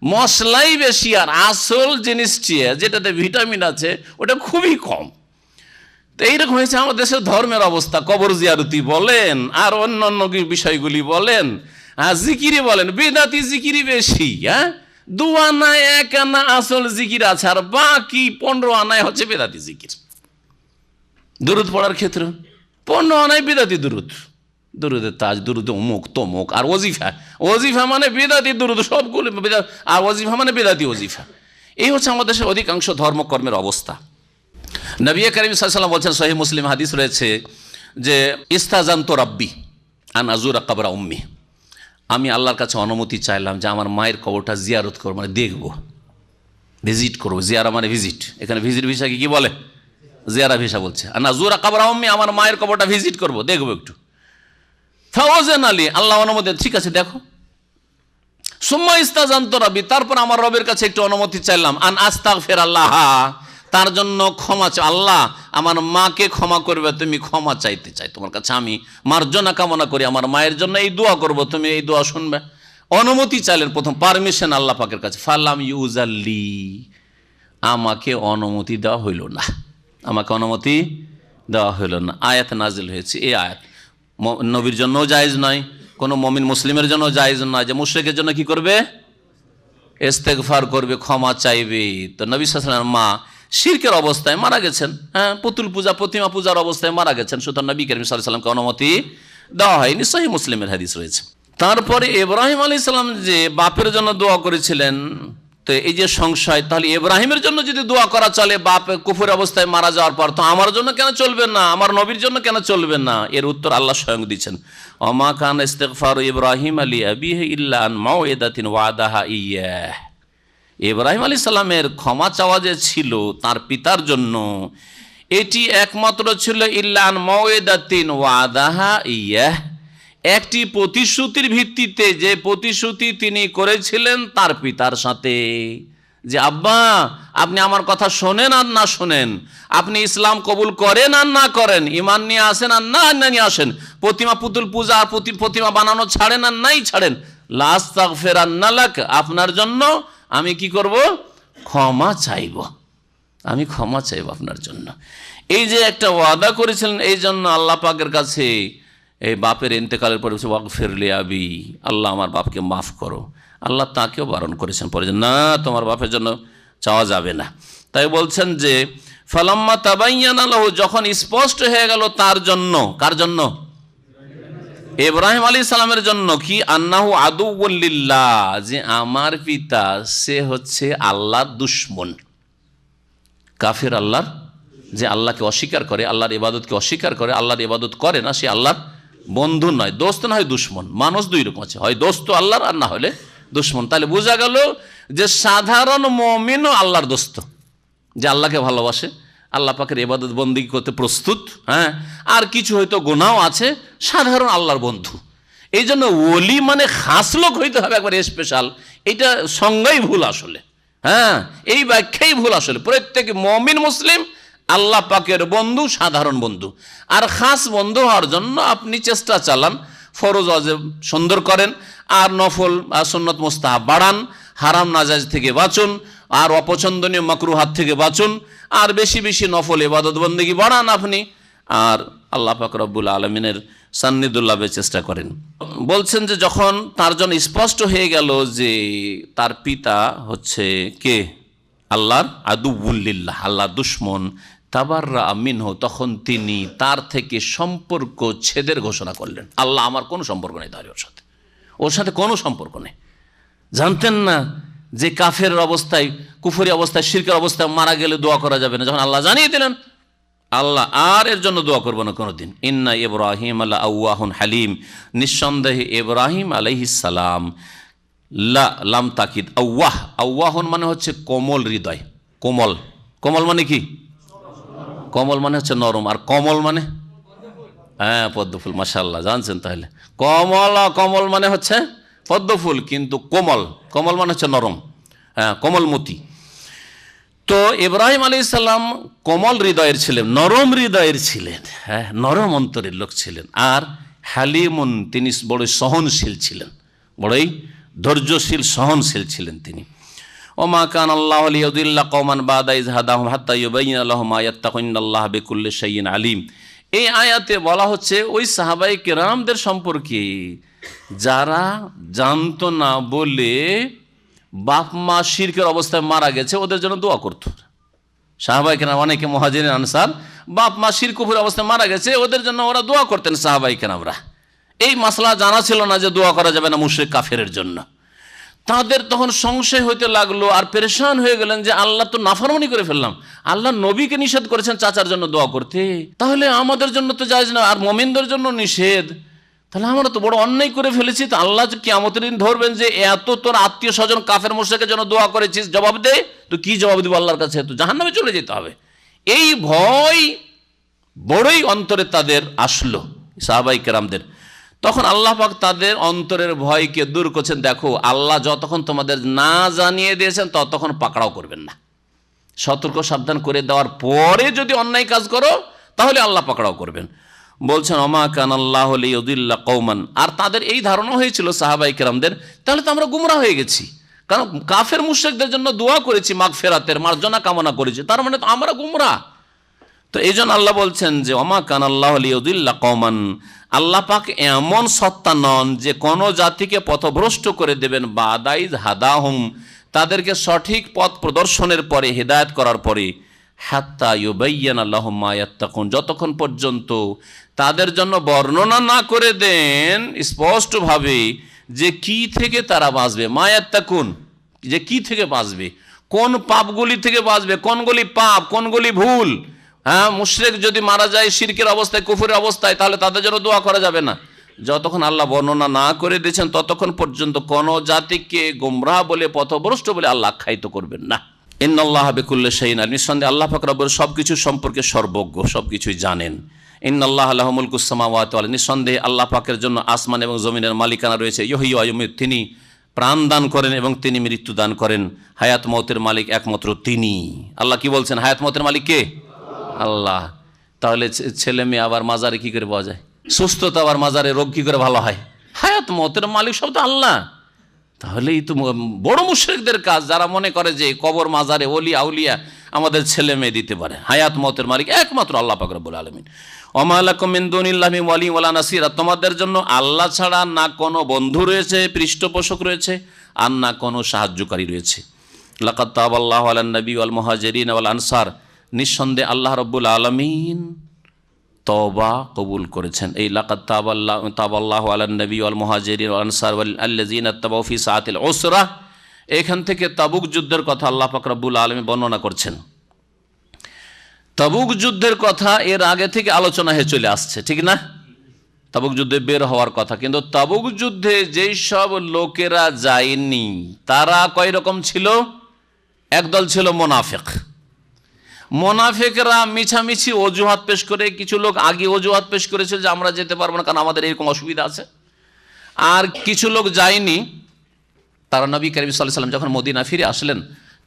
মশলাই বেশি, আর আসল জিনিসটি যেটাতে ভিটামিন আছে ওটা খুবই কম। তো এইরকম হয়েছে আমাদের দেশের ধর্মের অবস্থা। কবর জিয়ারতি বলেন আর অন্যান্য বিষয়গুলি বলেন, জিকিরি বলেন, বেদাতি জিকিরি বেশি। হ্যাঁ, 2 আনায় 1 আনা আসল জিকির আছে, আর বাকি 15 আনায় হচ্ছে বেদাতি জিকির। দুরুদ পড়ার ক্ষেত্রে 15 আনায় বেদাতি দুরুদ, দুরুদের তাজ, দুরুদ অমুক তমুক, আর ওজিফা মানে বেদাতি দুরুদ, সবগুলো বেদাত, আর ওজিফা মানে বেদাতি ওজিফা। এই হচ্ছে আমাদের দেশের অধিকাংশ ধর্মকর্মের অবস্থা। নবী করিম সাল্লাল্লাহু আলাইহি ওয়াসাল্লাম বলছেন, সহিহ মুসলিম হাদিস রয়েছে যে ইস্তাজানতু রাব্বি আন আযুরা কবরা উম্মি, আমি আল্লাহর কাছে অনুমতি চাইলাম যে আমার মায়ের কবরটা জিয়ারত করব, মানে দেখবো, ভিজিট করবো। জিয়ারা মানে ভিজিট, এখানে ভিজিট ভিসাকে কি বলে? জিয়ারা ভিসা বলছে। আন আযুরা কবরা উম্মি, আমার মায়ের কবরটা ভিজিট করবো, দেখবো একটু। ফাওয়াজান আলী, আল্লাহ অনুমতি, ঠিক আছে দেখো। সুম্মা ইস্তাজানতু রাব্বি, তারপর আমার রবের কাছে একটু অনুমতি চাইলাম, আন আস্তাগফিরাল্লাহ, তার জন্য ক্ষমা চাই। আল্লাহ আমার মাকে ক্ষমা করবে, তুমি ক্ষমা চাইতে চাই তোমার কাছে, আমি মার্জনা কামনা করি, আমার মায়ের জন্য এই দোয়া করব, তুমি এই দোয়া শুনবে। অনুমতি চাইলেন, প্রথম পারমিশন আল্লাহ পাকের কাছে। ফালাম ইউজাল্লি, আমাকে অনুমতি দেওয়া হইল না, আমাকে অনুমতি দেওয়া হইল না। আয়াত নাজিল হয়েছে, এই আয়াত নবীর জন্যও জায়েজ নয়, কোনো মুমিন মুসলিমের জন্য জায়েজ নয় যে মুশরিকের জন্য কি করবে, ইস্তেগফার করবে, ক্ষমা চাইবে। তো নবী সাল্লাল্লাহু আলাইহি ওয়াসাল্লাম মা শিরকের অবস্থায় মারা গেছেন, হ্যাঁ, পুতুল পূজা প্রতিমা পূজার অবস্থায় মারা গেছেন, সুতরাং নবী করিম সাল্লাল্লাহু আলাইহি ওয়াসাল্লামকে অনুমতি দেওয়া হয়নি। সহিহ মুসলিমের হাদিস রয়েছে। তারপরে ইব্রাহিম আলাইহিস সালাম যে বাপের জন্য দোয়া করেছিলেন, তো এই যে সংশয়, তাহলে ইব্রাহিমের জন্য যদি দোয়া করা চলে বাপ কুফর অবস্থায় মারা যাওয়ার পর, তো আমার জন্য কেন চলবে না, আমার নবীর জন্য কেন চলবে না? এর উত্তর আল্লাহ স্বয়ং দিচ্ছেন, ওমা কানা ইস্তিগফারু ইব্রাহিম আলী আবিহি ইল্লা আন মাউইদাতিন ওয়াদাহা ইয়্যাহ। ইব্রাহিম আলাইহিস সালামের ক্ষমা চাওয়া যে ছিল তার পিতার জন্য, এটি একমাত্র ছিল ইল্লা আন মাউইদাতিন ওয়াদাহা ইয়্যাহ, একটি প্রতিশ্রুতির ভিত্তিতে, যে প্রতিশ্রুতি তিনি করেছিলেন তার পিতার সাথে, যে আব্বা আপনি আমার কথা শোনেন আর না শোনেন, আপনি ইসলাম কবুল করেন আর না করেন, ঈমান নিয়ে আসেন আর না নিয়ে আসেন, প্রতিমা পুতুল পূজা আর প্রতিমা বানানো ছাড়েন আর নাই ছাড়েন, লা আস্তাগফিরান্না লাক, আপনার জন্য আমি কি করব, ক্ষমা চাইব, আমি ক্ষমা চাইব আপনার জন্য। এই যে একটা ওয়াদা করেছিলেন, এই জন্য আল্লাহ পাকের কাছে এই বাপের ইন্তেকালের পরে ওয়াগফির লি আবি, আল্লাহ আমার বাপকে মাফ করো। আল্লাহ তাকেও বারণ করেছেন পরে যে না, তোমার বাপের জন্য চাওয়া যাবে না। তাই বলছেন যে ফালাম্মা তাবায়্যানা লাহু, যখন স্পষ্ট হয়ে গেল তার জন্য, কার জন্য, ইব্রাহিম আলাইহিস সালামের জন্য, কি আন্নাহু আদুউল লিল্লাহ, যে আমার পিতা সে হচ্ছে আল্লাহর দুশমন, কাফির, আল্লাহর, যে আল্লাহকে অস্বীকার করে, আল্লাহর ইবাদতকে অস্বীকার করে, আল্লাহর ইবাদত করে না, সে আল্লাহর বন্ধু নয়, দোস্ত না হয় দুশমন। মানুষ দুই রকম আছে, হয় দোস্ত আল্লাহর আর না হলে দুশমন। তাহলে বোঝা গেল যে সাধারণ মুমিনও আল্লাহর দোস্ত, যে আল্লাহকে ভালোবাসে, আল্লাহ পাকের ইবাদত বন্দেগী করতে প্রস্তুত, হ্যাঁ, আর কিছু হয়তো গুনাহও আছে, সাধারণ আল্লাহর বন্ধু। এই জন্য ওলি মানে খাস লোক হইতে হবে, একবার স্পেশাল, এটা সংজ্ঞাই ভুল আসলে, হ্যাঁ, এই ব্যাখ্যাই ভুল আসলে। প্রত্যেক মুমিন মুসলিম আল্লাহ পাকের বন্ধু, সাধারণ বন্ধু। আর খাস বন্ধু হওয়ার জন্য আপনি চেষ্টা চালান, ফরজ ওয়াজিব সুন্দর করেন, আর নফল সুন্নত মুস্তাহাব বাড়ান, হারাম নাজায়েজ থেকে বাঁচুন, আর অপছন্দনীয় মাকরুহাত থেকে বাঁচুন, আর বেশি বেশি নফল ইবাদত বন্দেগী বাড়ান আপনি, আর আল্লাহ পাক রব্বুল আলমিনের সান্নিধ্য লাভের চেষ্টা করেন। বলছেন যে যখন তার জন্য স্পষ্ট হয়ে গেল যে তার পিতা হচ্ছে কে, আল্লাহর আদুউল লিল্লাহ, আল্লাহর দুশমন, তাবাররা মিনহু, তখন তিনি তার থেকে সম্পর্ক ছেদের ঘোষণা করলেন। আল্লাহ আমার কোনো সম্পর্ক নেই তাহলে, ওর সাথে কোনো সম্পর্ক নেই। জানতেন না যে কাফের অবস্থায়, কুফরি অবস্থায়, শিরকের অবস্থায় মারা গেলে দোয়া করা যাবে না, যখন আল্লাহ জানিয়ে দিলেন, আল্লাহ আর এর জন্য দোয়া করবো না কোনোদিন। ইন্না ইব্রাহিম আল্লাহ আউয়াহুন হালিম, নিঃসন্দেহে ইব্রাহিম আলাইহিস সালাম, লাম তাকিদ, আউয়াহ, আউয়াহুন মানে হচ্ছে কোমল হৃদয়, কোমল, কোমল মানে কি, কোমল মানে হচ্ছে নরম, আর কমল মানে, হ্যাঁ, পদ্মফুল, মাশাআল্লাহ জানছেন তাহলে। কমল মানে হচ্ছে পদ্মফুল, কিন্তু কোমল, কোমল মানে হচ্ছে নরম, হ্যাঁ, কোমলমতি। তো ইব্রাহিম আলাইহিস সালাম কোমল হৃদয়ের ছিলেন, নরম হৃদয়ের ছিলেন, হ্যাঁ, নরম অন্তরের লোক ছিলেন। আর হালিমুন, তিনি বড়ই সহনশীল ছিলেন, বড়ই ধৈর্যশীল, সহনশীল ছিলেন তিনি। ওমা কান আল্লাহু লিইউদিল্লা কওমান বাদা ইয হাদাহুম হাত্তা ইউবাইয়িনা লাহুম মা ইয়াত্তাকুন, ইন্নাল্লাহা বিকুল্লি শাইইন আলিম। এই আয়াতে বলা হচ্ছে ওই সাহাবায়ে কেরামদের সম্পর্কে, যারা জানতো না বলে বাপ মা শিরকের অবস্থায় মারা গেছে, ওদের জন্য দোয়া করতো। সাহাবায়ে কেরাম অনেকে মুহাজিরিন আনসার, বাপ মা শিরক কুফরের অবস্থায় মারা গেছে, ওদের জন্য ওরা দোয়া করতেন সাহাবায়ে কেরামরা। এই মাসলা জানা ছিল না যে দোয়া করা যাবে না মুশরিক কাফেরের জন্য। তাদের তখন সংশয় হইতে লাগলো, আর পেরেশান হয়ে গেলেন যে আল্লাহ তো নাফরমানি করে ফেললাম, আল্লাহ নবীকে নিষেধ করেছেন চাচার জন্য দোয়া করতে, তাহলে আমাদের জন্য তো জায়েজ না, আর মুমিনদের জন্য নিষেধ, তাহলে আমরা তো বড় অন্যায় করে ফেলেছি। তো আল্লাহ কিয়ামতের দিন ধরবেন যে এত তোর আত্মীয় স্বজন কাফের মুশরিকের জন্য দোয়া করেছিস, জবাব দে। তো কি জবাব দিব আল্লাহর কাছে? তো জাহান্নামে চলে যেতে হবে। এই ভয় বড়ই অন্তরে তাদের আসলো সাহাবায়ে কেরামদের। তখন আল্লাহ পাক তাদের অন্তরের ভয়কে দূর করছেন। দেখো, আল্লাহ যতক্ষণ তোমাদের না জানিয়ে দিয়েছেন ততক্ষণ পাকড়াও করবেন না। সতর্ক সাবধান করে দেওয়ার পরে যদি অন্যায় কাজ করো তাহলে আল্লাহ পাকড়াও করবেন। বলছেন ওমা কান আল্লাহু লিইউদিল্লা কওমান। আর তাদের এই ধারণা হয়েছিল সাহাবায়ে কেরামদের, তাহলে তো আমরা গুমরাহ হয়ে গেছি, কারণ কাফের মুশরিকদের জন্য দোয়া করেছি, মাগফিরাতের মার্জনা কামনা করেছি, তার মানে তো আমরা গুমরাহ। তো এই জন্য আল্লাহ বলছেন যে ওমা কান আল্লাহু লিইউদিল্লা কওমান, আল্লাহ পাক এমন সত্তা নন যে কোনো জাতিকে পথভ্রষ্ট করে দেবেন বাদাইজ হাদাহুম, তাদেরকে সঠিক পথ প্রদর্শনের পরে, হেদায়েত করার পরে, হাত্তা ইউবাইয়ানা লাহুম মা ইয়াত্তাকুন, যতক্ষণ পর্যন্ত তাদের জন্য বর্ণনা না করে দেন স্পষ্টভাবে যে কি থেকে তারা বাঁচবে, মা ইয়াত্তাকুন, যে কি থেকে বাঁচবে, কোন পাপগুলি থেকে বাঁচবে, কোনগুলি পাপ, কোনগুলি ভুল। হ্যাঁ, মুশরিক যদি মারা যায় শিরকের অবস্থায়, কুফরের অবস্থায়, তাহলে তাদের জন্য দোয়া করা যাবে না। যতক্ষণ আল্লাহ বর্ণনা না করে দিয়েছেন ততক্ষণ পর্যন্ত কোনো জাতিকে গোমরাহ বলে, পথভ্রষ্ট বলে আল্লাহ আখ্যায়িত করবেন না। ইন্নাল্লাহা বিকুল্লি শাইইন আলিম, নিঃসন্দেহে আল্লাহ পাক রব্বুল সবকিছু সম্পর্কে সর্বজ্ঞ, সবকিছুই জানেন। ইন্নাল্লাহা লাহু মুলকুস সামাওয়াতি ওয়াল আরদ, নিঃসন্দেহে আল্লাহ পাকের জন্য আসমান এবং জমিনের মালিকানা রয়েছে। ইহয়ি ওয়া ইউমীত, তিনি প্রাণ দান করেন এবং তিনি মৃত্যু দান করেন। হায়াত মওতের মালিক একমাত্র তিনি। আল্লাহ কি বলছেন? হায়াত মওতের মালিক কে? আল্লাহ। তাহলে ছেলে মেয়ে আবার মাজারে কি করে পাওয়া যায়? সুস্থতা আবার মাজারে রোগ কি করে ভালো হয়? হায়াত মওতের মালিক সব তো আল্লাহ। তাহলে এই তো বড় মুশরিকদের কাজ, যারা মনে করে যে কবর মাজারে ওলি আউলিয়া আমাদের ছেলে মেয়ে দিতে পারে। হায়াত মওতের মালিক একমাত্র আল্লাহ পাক রব্বুল আলামিন। ওমা লাকুম মিন দুনিল্লাহি মিন ওয়ালি ওয়ালা নাসিরা, তোমাদের জন্য আল্লাহ ছাড়া না কোনো বন্ধু রয়েছে, পৃষ্ঠপোষক রয়েছে, আর না কোনো সাহায্যকারী রয়েছে। লাকাদ তাবাল্লাহু আলান নবী ওয়াল মুহাজিরিন ওয়াল আনসার, নিঃসন্দেহে আল্লাহ রব্বুল আলামিন তওবা কবুল করেছেন। এই লাকাদ তাবাল্লাহু আলান নবী ওয়াল মুহাজিরিন ওয়াল আনসার আল্লাযীনা তাবাউ ফি সাআতিল উসরা, এখান থেকে তাবুক যুদ্ধের কথা আল্লাহ পাক রব্বুল আলামিন বর্ণনা করছেন। তাবুক যুদ্ধের কথা এর আগে থেকে আলোচনা হয়ে চলে আসছে, ঠিক না? তাবুক যুদ্ধে বের হওয়ার কথা, কিন্তু তাবুক যুদ্ধে যেই সব লোকেরা যায়নি তারা কয় রকম ছিল? একদল ছিল মুনাফিক। মুনাফিকরা মিছামিছি অজুহাত পেশ করে, কিছু লোক আগে অজুহাত পেশ করেছিল যে আমরা যেতে পারবো না কারণ আমাদের এরকম অসুবিধা আছে। আর কিছু লোক যায়নি, তারা নবী করিম সাল্লাল্লাহু আলাইহি ওয়াসাল্লাম যখন মদিনা ফিরে আসলেন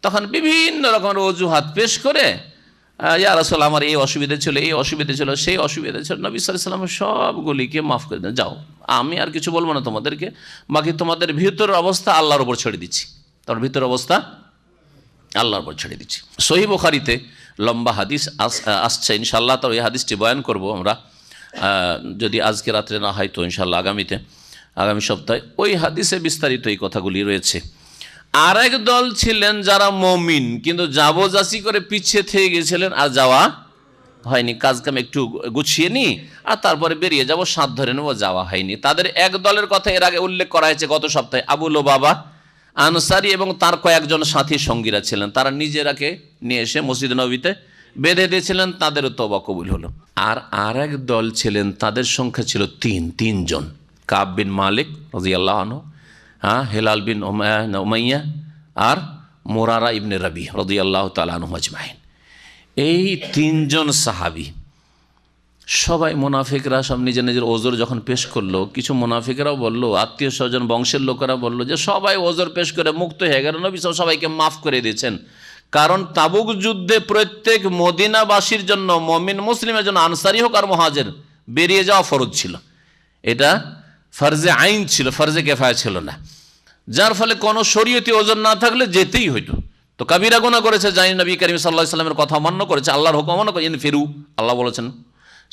তখন বিভিন্ন রকমের অজুহাত পেশ করে, ইয়া রাসূল আমার এই অসুবিধা ছিল, এই অসুবিধা ছিল, সেই অসুবিধা ছিল। নবী সাল্লাল্লাহু আলাইহি ওয়াসাল্লাম সবগুলিকে মাফ করে দেন, যাও আমি আর কিছু বলবো না তোমাদেরকে, বাকি তোমাদের ভিতরের অবস্থা আল্লাহর উপর ছেড়ে দিচ্ছি, তোমার ভিতরের অবস্থা আল্লাহর উপর ছেড়ে দিচ্ছি। সহিহ বুখারীতে লম্বা হাদিস আসছে, ইনশাআল্লাহ তো এই হাদিসটি বয়ান করব আমরা, যদি আজকে রাত্রে না হয় তো ইনশাআল্লাহ আগামী সপ্তাহে। ওই হাদিসে বিস্তারিত এই কথাগুলি রয়েছে। আর এক দল ছিলেন যারা মুমিন, কিন্তু যাবজাসি করে পিছিয়ে থেকে গিয়েছিলেন, আর যাওয়া হয়নি। কাজকাম একটু গুছিয়ে নি আর তারপরে বেরিয়ে যাব, সাত ধরে নেবো, যাওয়া হয়নি। তাদের এক দলের কথা এর আগে উল্লেখ করা হয়েছে গত সপ্তাহে। আবু লুবাবা আনসারী এবং তার কয়েকজন সাথী সঙ্গীরা ছিলেন, তারা নিজেরাকে নিয়ে এসে মসজিদ নববীতে বেঁধে দিয়েছিলেন, তাদেরও তওবা কবুল হলো। আর এক দল ছিলেন, তাদের সংখ্যা ছিল তিনজন। কাব বিন মালিক রাদিয়াল্লাহু আনহু, হেলাল বিন উমাইয়া, আর মুরারা ইবনে রাবি রাদিয়াল্লাহু তাআলা আনহু আজমাইন। এই তিনজন সাহাবী সবাই, মুনাফিকরা সব নিজের নিজের ওজর যখন পেশ করলো, কিছু মুনাফিকরাও বললো, আত্মীয় স্বজন বংশের লোকেরা বললো যে সবাই ওজর পেশ করে মুক্ত হয়ে গেল, নবী সবাইকে মাফ করে দিয়েছেন। কারণ তাবুক যুদ্ধে প্রত্যেক মদিনাবাসীর জন্য, মুমিন মুসলিমের জন্য, আনসারি হোক আর মুহাজির, বেরিয়ে যাওয়া ফরজ ছিল। এটা ফরজে আইন ছিল, ফরজে কিফায়া ছিল না। যার ফলে কোনো শরীয়তি ওজর না থাকলে যেতেই হইতো। তো কাবিরা গুনাহ করেছে, জানি নবী করিম সাল্লাল্লাহু আলাইহি ওয়াসাল্লামের কথা অমান্য করেছে, আল্লাহর হুকুম অমান্য করেছে, ফিরু, আল্লাহ বলেছেন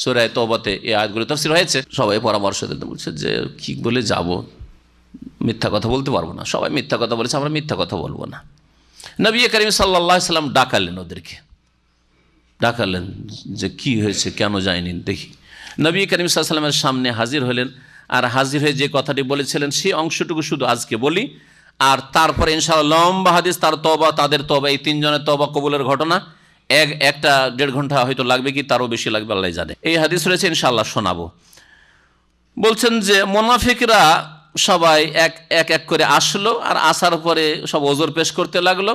সূরা তাওবাতে এই আয়াতগুলো তাফসীর হয়েছে। সবাই পরামর্শ দিতে বলছে যে কি বলে যাব, মিথ্যা কথা বলতে পারবো না। সবাই মিথ্যা কথা বলেছে, আমরা মিথ্যা কথা বলবো না। নবী করিম সাল্লাল্লাহু আলাইহি ওয়াসাল্লাম ডাকালেন যে কি হয়েছে, কেন যায়নি দেখি। নবী করিম সাল্লাল্লাহু আলাইহি ওয়াসাল্লামের সামনে হাজির হলেন, আর হাজির হয়ে যে কথাটি বলেছিলেন সেই অংশটুকু শুধু আজকে বলি, আর তারপরে ইনশাআল্লাহ লম্বা হাদিস, তার তওবা, তাদের তওবা, এই তিনজনের তওবা কবুলের ঘটনা। একটা 1.5 ঘন্টা হয়তো লাগবে, কি তারও বেশি লাগবে, আল্লাহ জানে। এই হাদিস রয়েছে, ইনশাআল্লাহ শোনাবো। বলছেন যে মুনাফিকরা সবাই এক এক করে আসলো, আর আসার পরে সব ওজর পেশ করতে লাগলো।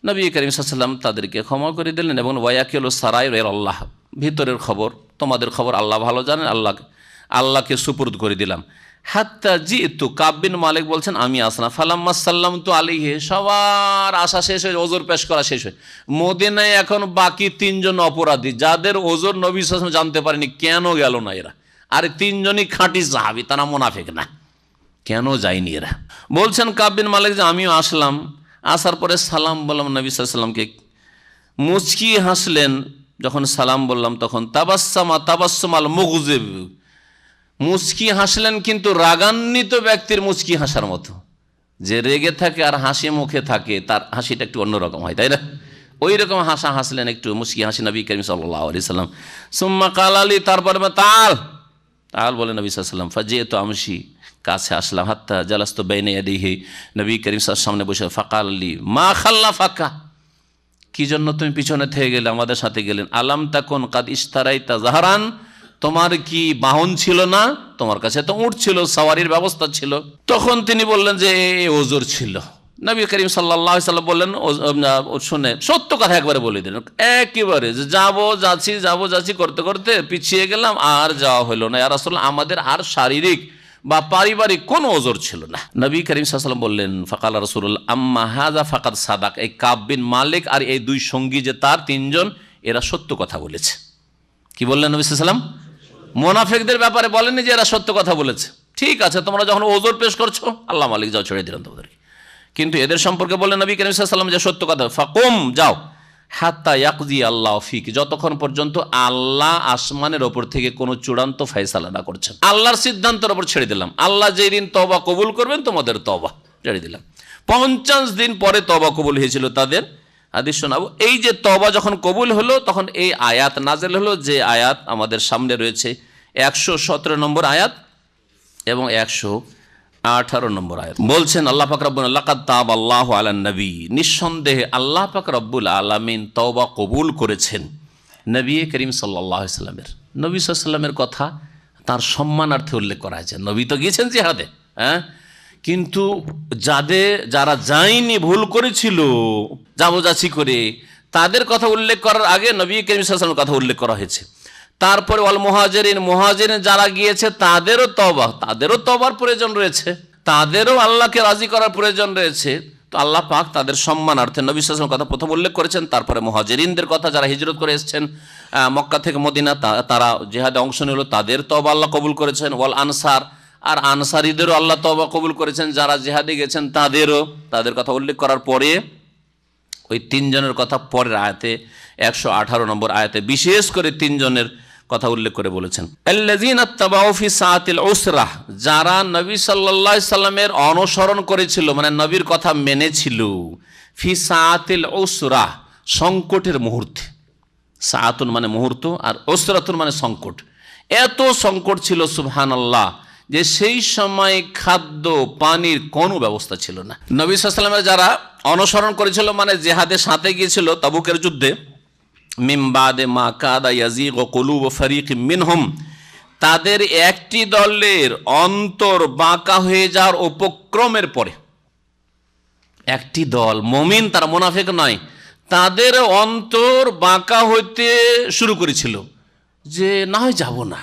নবী করিম সাল্লাল্লাহু আলাইহি ওয়াসাল্লাম তাদেরকে ক্ষমা করে দিলেন এবং ওয়ায়াকিলু সারাইর আল্লাহ, ভিতরের খবর, তোমাদের খবর আল্লাহ ভালো জানেন, আল্লাহকে সুপুর্দ করে দিলাম। হাত্তা জিতু, কাব বিন মালিক বলছেন আমি আসলাম, ফালাম্মা সাল্লাম তো আলাইহি, সবার আশা শেষ হয়ে, ওজোর পেশ করা শেষ হয়ে, মদিনায় এখন বাকি 3 জন অপরাধী যাদের ওজোর নবী সাল্লাল্লাহু আলাইহি ওয়াসাল্লাম জানতে পারেনি কেন গেল না এরা, আর 3 জনই খাঁটি সাহাবী, তারা মুনাফিক না, কেন যায়নি এরা? বলছেন কাব বিন মালিক যে আমিও আসলাম, আসার পরে সালাম বললাম নবী সাল্লাল্লাহু আলাইহি ওয়াসাল্লামকে, মুচকি হাসলেন, যখন সালাম বললাম তখন তাবাসসামাল মুগজিব, মুচকি হাসলেন কিন্তু রাগান্বিত ব্যক্তির মুচকি হাসার মতো, যে রেগে থাকে আর হাসি মুখে থাকে তার হাসিটা একটু অন্যরকম হয়, তাই না? ওই রকম হাসা হাসলেন, একটু মুচকি হাসি নবী করিম সাল্লাল্লাহু আলাইহি সাল্লাম। সুম্মা কাল আলী, তারপরে তাল তাল বলে নবী সাল্লাল্লাহু আলাইহি সাল্লাম, ফাজিয়েতু আমশি, কাছে আসলাম, হাত্তা জালাস্তু বাইনা ইয়াদিহি, নবী করিম সাল্লাল্লাহু সামনে বসে, ফাকাল আলী মা খাল্লাফাকা, কি জন্য তুমি পিছনে থেকে গেলে, আমাদের সাথে গেলেন? আলাম তাকুন কাদ ইশতারাইতা জাহরান, তোমার কি বাহন ছিল না? তোমার কাছে তো উট ছিল, সাওয়ারির ব্যবস্থা ছিল। তখন তিনি বললেন যে ওজোর ছিল। নবী করিম সাল্লাল্লাহু আলাইহি সাল্লাম বললেন, শুনে সত্য কথা একবারে বলে দিলেন, একেবারে যে যাবো যাচ্ছি করতে করতে পিছিয়ে গেলাম, আর যাওয়া হলো না, ইয়া রাসূলুল্লাহ আমাদের আর শারীরিক বা পারিবারিক কোনো ওজোর ছিল না। নবী করিম সাল্লাল্লাহু আলাইহি ওয়াসাল্লাম বললেন, ফাকাল রাসূলুল্লাহ আম্মা হাযা ফাকাদ সাদাক, এই কাব বিন মালিক আর এই 2 সঙ্গী যে তার 3 জন, এরা সত্য কথা বলেছে। কি বললেন নবী সাল্লাল্লাহু আলাইহি ওয়াসাল্লাম? মুনাফিকদের ব্যাপারে বলেননি যে এরা সত্য কথা বলেছে, ঠিক আছে তোমরা যখন ওজোর পেশ করছো আল্লাহ মালিক যাও, ছেড়ে দিলেন তোমাদেরকে, কিন্তু এদের সম্পর্কে বললেন নবী করিম সাল্লাল্লাহু আলাইহি ওয়াসাল্লাম যে সত্য কথা, ফাকুম, যাও, হাত্তা ইয়াকজি আল্লাহ ফিক, যতক্ষণ পর্যন্ত আল্লাহ আসমানের ওপর থেকে কোনো চূড়ান্ত ফয়সালা না করছেন। আল্লাহর সিদ্ধান্তের ওপর ছেড়ে দিলাম, আল্লাহ যেই দিন তওবা কবুল করবেন তোমাদের তওবা ছেড়ে দিলাম। 50 দিন পরে তওবা কবুল হয়েছিল তাদের। হাদিস শোনাবো। এই যে তওবা যখন কবুল হলো তখন এই আয়াত নাযিল হলো, যে আয়াত আমাদের সামনে রয়েছে 117 নম্বর আয়াত এবং 118 নম্বর আয়াত। বলছেন আল্লাহ পাক রব্বুল লাকাদ তাবাল্লাহু আলান নবী, নিঃসন্দেহে আল্লাহ পাক রব্বুল আলামিন তওবা কবুল করেছেন নবী করিম সাল্লাল্লাহু আলাইহি সাল্লামের। নবী সাল্লাল্লাহু আলাইহি সাল্লামের কথা তার সম্মানার্থে উল্লেখ করা হয়েছে। নবী তো গিয়েছেন জিহাদে, কিন্তু যারা যায়নি, ভুল করেছিল যাবোযাচি করে, তাদের কথা উল্লেখ করার আগে নবী করিম সাল্লাল্লাহু আলাইহি সাল্লামের কথা উল্লেখ করা হয়েছে। তারপরে ওয়াল মুহাজিরিন, মুহাজিরিন যারা গিয়েছে তাদেরও তওবার প্রয়োজন রয়েছে, তাদেরও আল্লাহকে রাজি করার প্রয়োজন রয়েছে। তো আল্লাহ পাক তাদের সম্মানার্থে নবী সাল্লাল্লাহু আলাইহি ওয়াসাল্লামের কথা প্রথম উল্লেখ করেছেন, তারপরে মুহাজিরিনদের কথা যারা হিজরত করে এসেছেন মক্কা থেকে মদিনা, তারা জিহাদে অংশ নিল, তাদের তওবা আল্লাহ কবুল করেছেন। ওয়াল আনসার, আর আনসারীদেরও আল্লাহ তওবা কবুল করেছেন, যারা জিহাদে গেছেন তাদের কথা উল্লেখ করার পরে ওই 3 জনের কথা পরের আয়াতে 118 নম্বর আয়াতে বিশেষ করে 3 জনের কথা উল্লেখ করে বলেছেন, আল্লাযীনা তাবাউ ফি সাআতিল উসরা, যারা নবী সাল্লাল্লাহু আলাইহি সাল্লামের অনুসরণ করেছিল, মানে নবীর কথা মেনেছিল, ফি সাআতিল উসরা, সংকটের মুহূর্তে। সাআতুন মানে মুহূর্ত, আর উসরাতুন মানে সংকট। এত সংকট ছিল সুবহানাল্লাহ, যে সেই সময় খাদ্য পানির কোনো ব্যবস্থা ছিল না। নবী সাল্লাল্লাহু আলাইহি সাল্লামের যারা অনুসরণ করেছিল, মানে জিহাদের সাথে গিয়েছিল তাবুকের যুদ্ধে, মিন বাদে মা কাদা ইয়াজিগু কুলুবু ফারিকিম মিনহুম, তাদের একটি দলের অন্তর বাঁকা হয়ে যাওয়ার উপক্রমের পরে, একটি দল মুমিন, তারা মুনাফিক নয়, তাদের অন্তর বাঁকা হইতে শুরু করেছিল যে না হয় যাব না,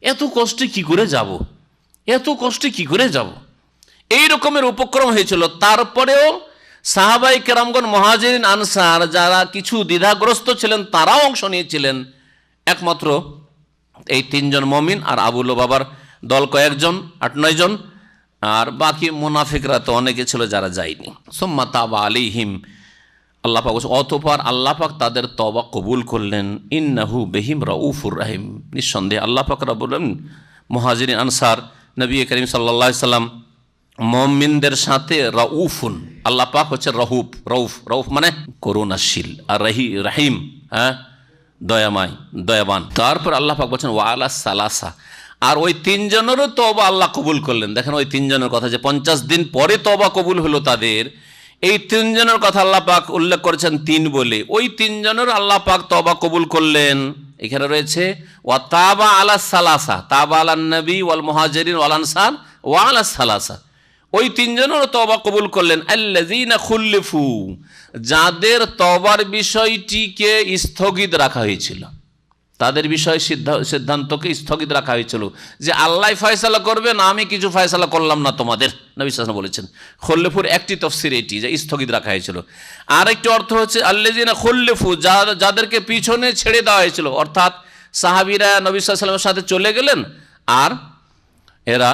এত কষ্টে কি করে যাব, এই রকমের উপক্রম হয়েছিল। তারপরেও সাহাবাই কেরামগণ, মুহাজিরিন, আনসার যারা কিছু দ্বিধাগ্রস্ত ছিলেন তারাও অংশ নিয়েছিলেন। একমাত্র এই 3 জন মুমিন আর আবু লুবাবার দল কয়েকজন, 8-9 জন, আর বাকি মুনাফিকরা তো অনেকে ছিল যারা যায়নি। সুম্মা তাবা আলাইহিম, আল্লাহ পাক অতঃপর আল্লাহ পাক তাদের তওবা কবুল করলেন। ইন্নাহু বিহিম রাউফুর রহিম, নিঃসন্দেহে আল্লাহ পাক রব্বুল আলামিন মুহাজিরিন, আনসার, নবী করিম সাল্লাল্লাহু আলাইহি সাল্লাম মুমিনদের সাথে রাউফুন, আল্লাহ পাক হচ্ছে রউফ মানে করুণাশীল, আর রহিম দয়াবান। তারপর আল্লাহ পাক বলছেন ওয়া আলা সালাসা, আর ওই 3 জনেরও তওবা আল্লাহ কবুল করলেন। দেখেন ওই 3 জনের কথা, যে 50 দিন পরে তওবা কবুল হলো তাদের, এই 3 জনের কথা আল্লাহ পাক উল্লেখ করেছেন 3 বলে, ওই 3 জনের আল্লাহ পাক তওবা কবুল করলেন। এখানে রয়েছে ওয়া তাবা আলা সালাসা, তাবা আলান নবী ওয়াল মুহাজিরিন ওয়াল আনসার ওয়া আলা সালাসা, ওই 3 জনেরও তওবা কবুল করলেন। আল্লাযীনা খুল্লিফু, যাদের তওবার বিষয়টিকে স্থগিত রাখা হয়েছিল, তাদের বিষয়ে সিদ্ধান্তকে স্থগিত রাখা হয়েছিল, যে আল্লাহ ফয়সালা করবে না, আমি কিছু ফয়সালা করলাম না তোমাদের। নবী সাল্লাল্লাহু আলাইহি ওয়াসাল্লাম বলেছেন। খুল্লুফুর একটি তফসির এটি, যে স্থগিত রাখা হয়েছিল। আর একটি অর্থ হচ্ছে আল্লাযিনা খুল্লুফু, যাদেরকে পিছনে ছেড়ে দেওয়া হয়েছিল, অর্থাৎ সাহাবীরা নবী সাল্লাল্লাহু আলাইহি ওয়াসাল্লামের সাথে চলে গেলেন আর এরা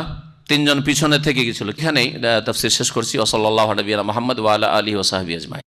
তিনজন পিছনে থেকে গেছিল। এখানেই তফসির শেষ করছি। ওয়া সাল্লাল্লাহু আলা নবিয়িনা মুহাম্মদ ওয়া আলা আলিহি ওয়া সাহবিহি আজমাইন।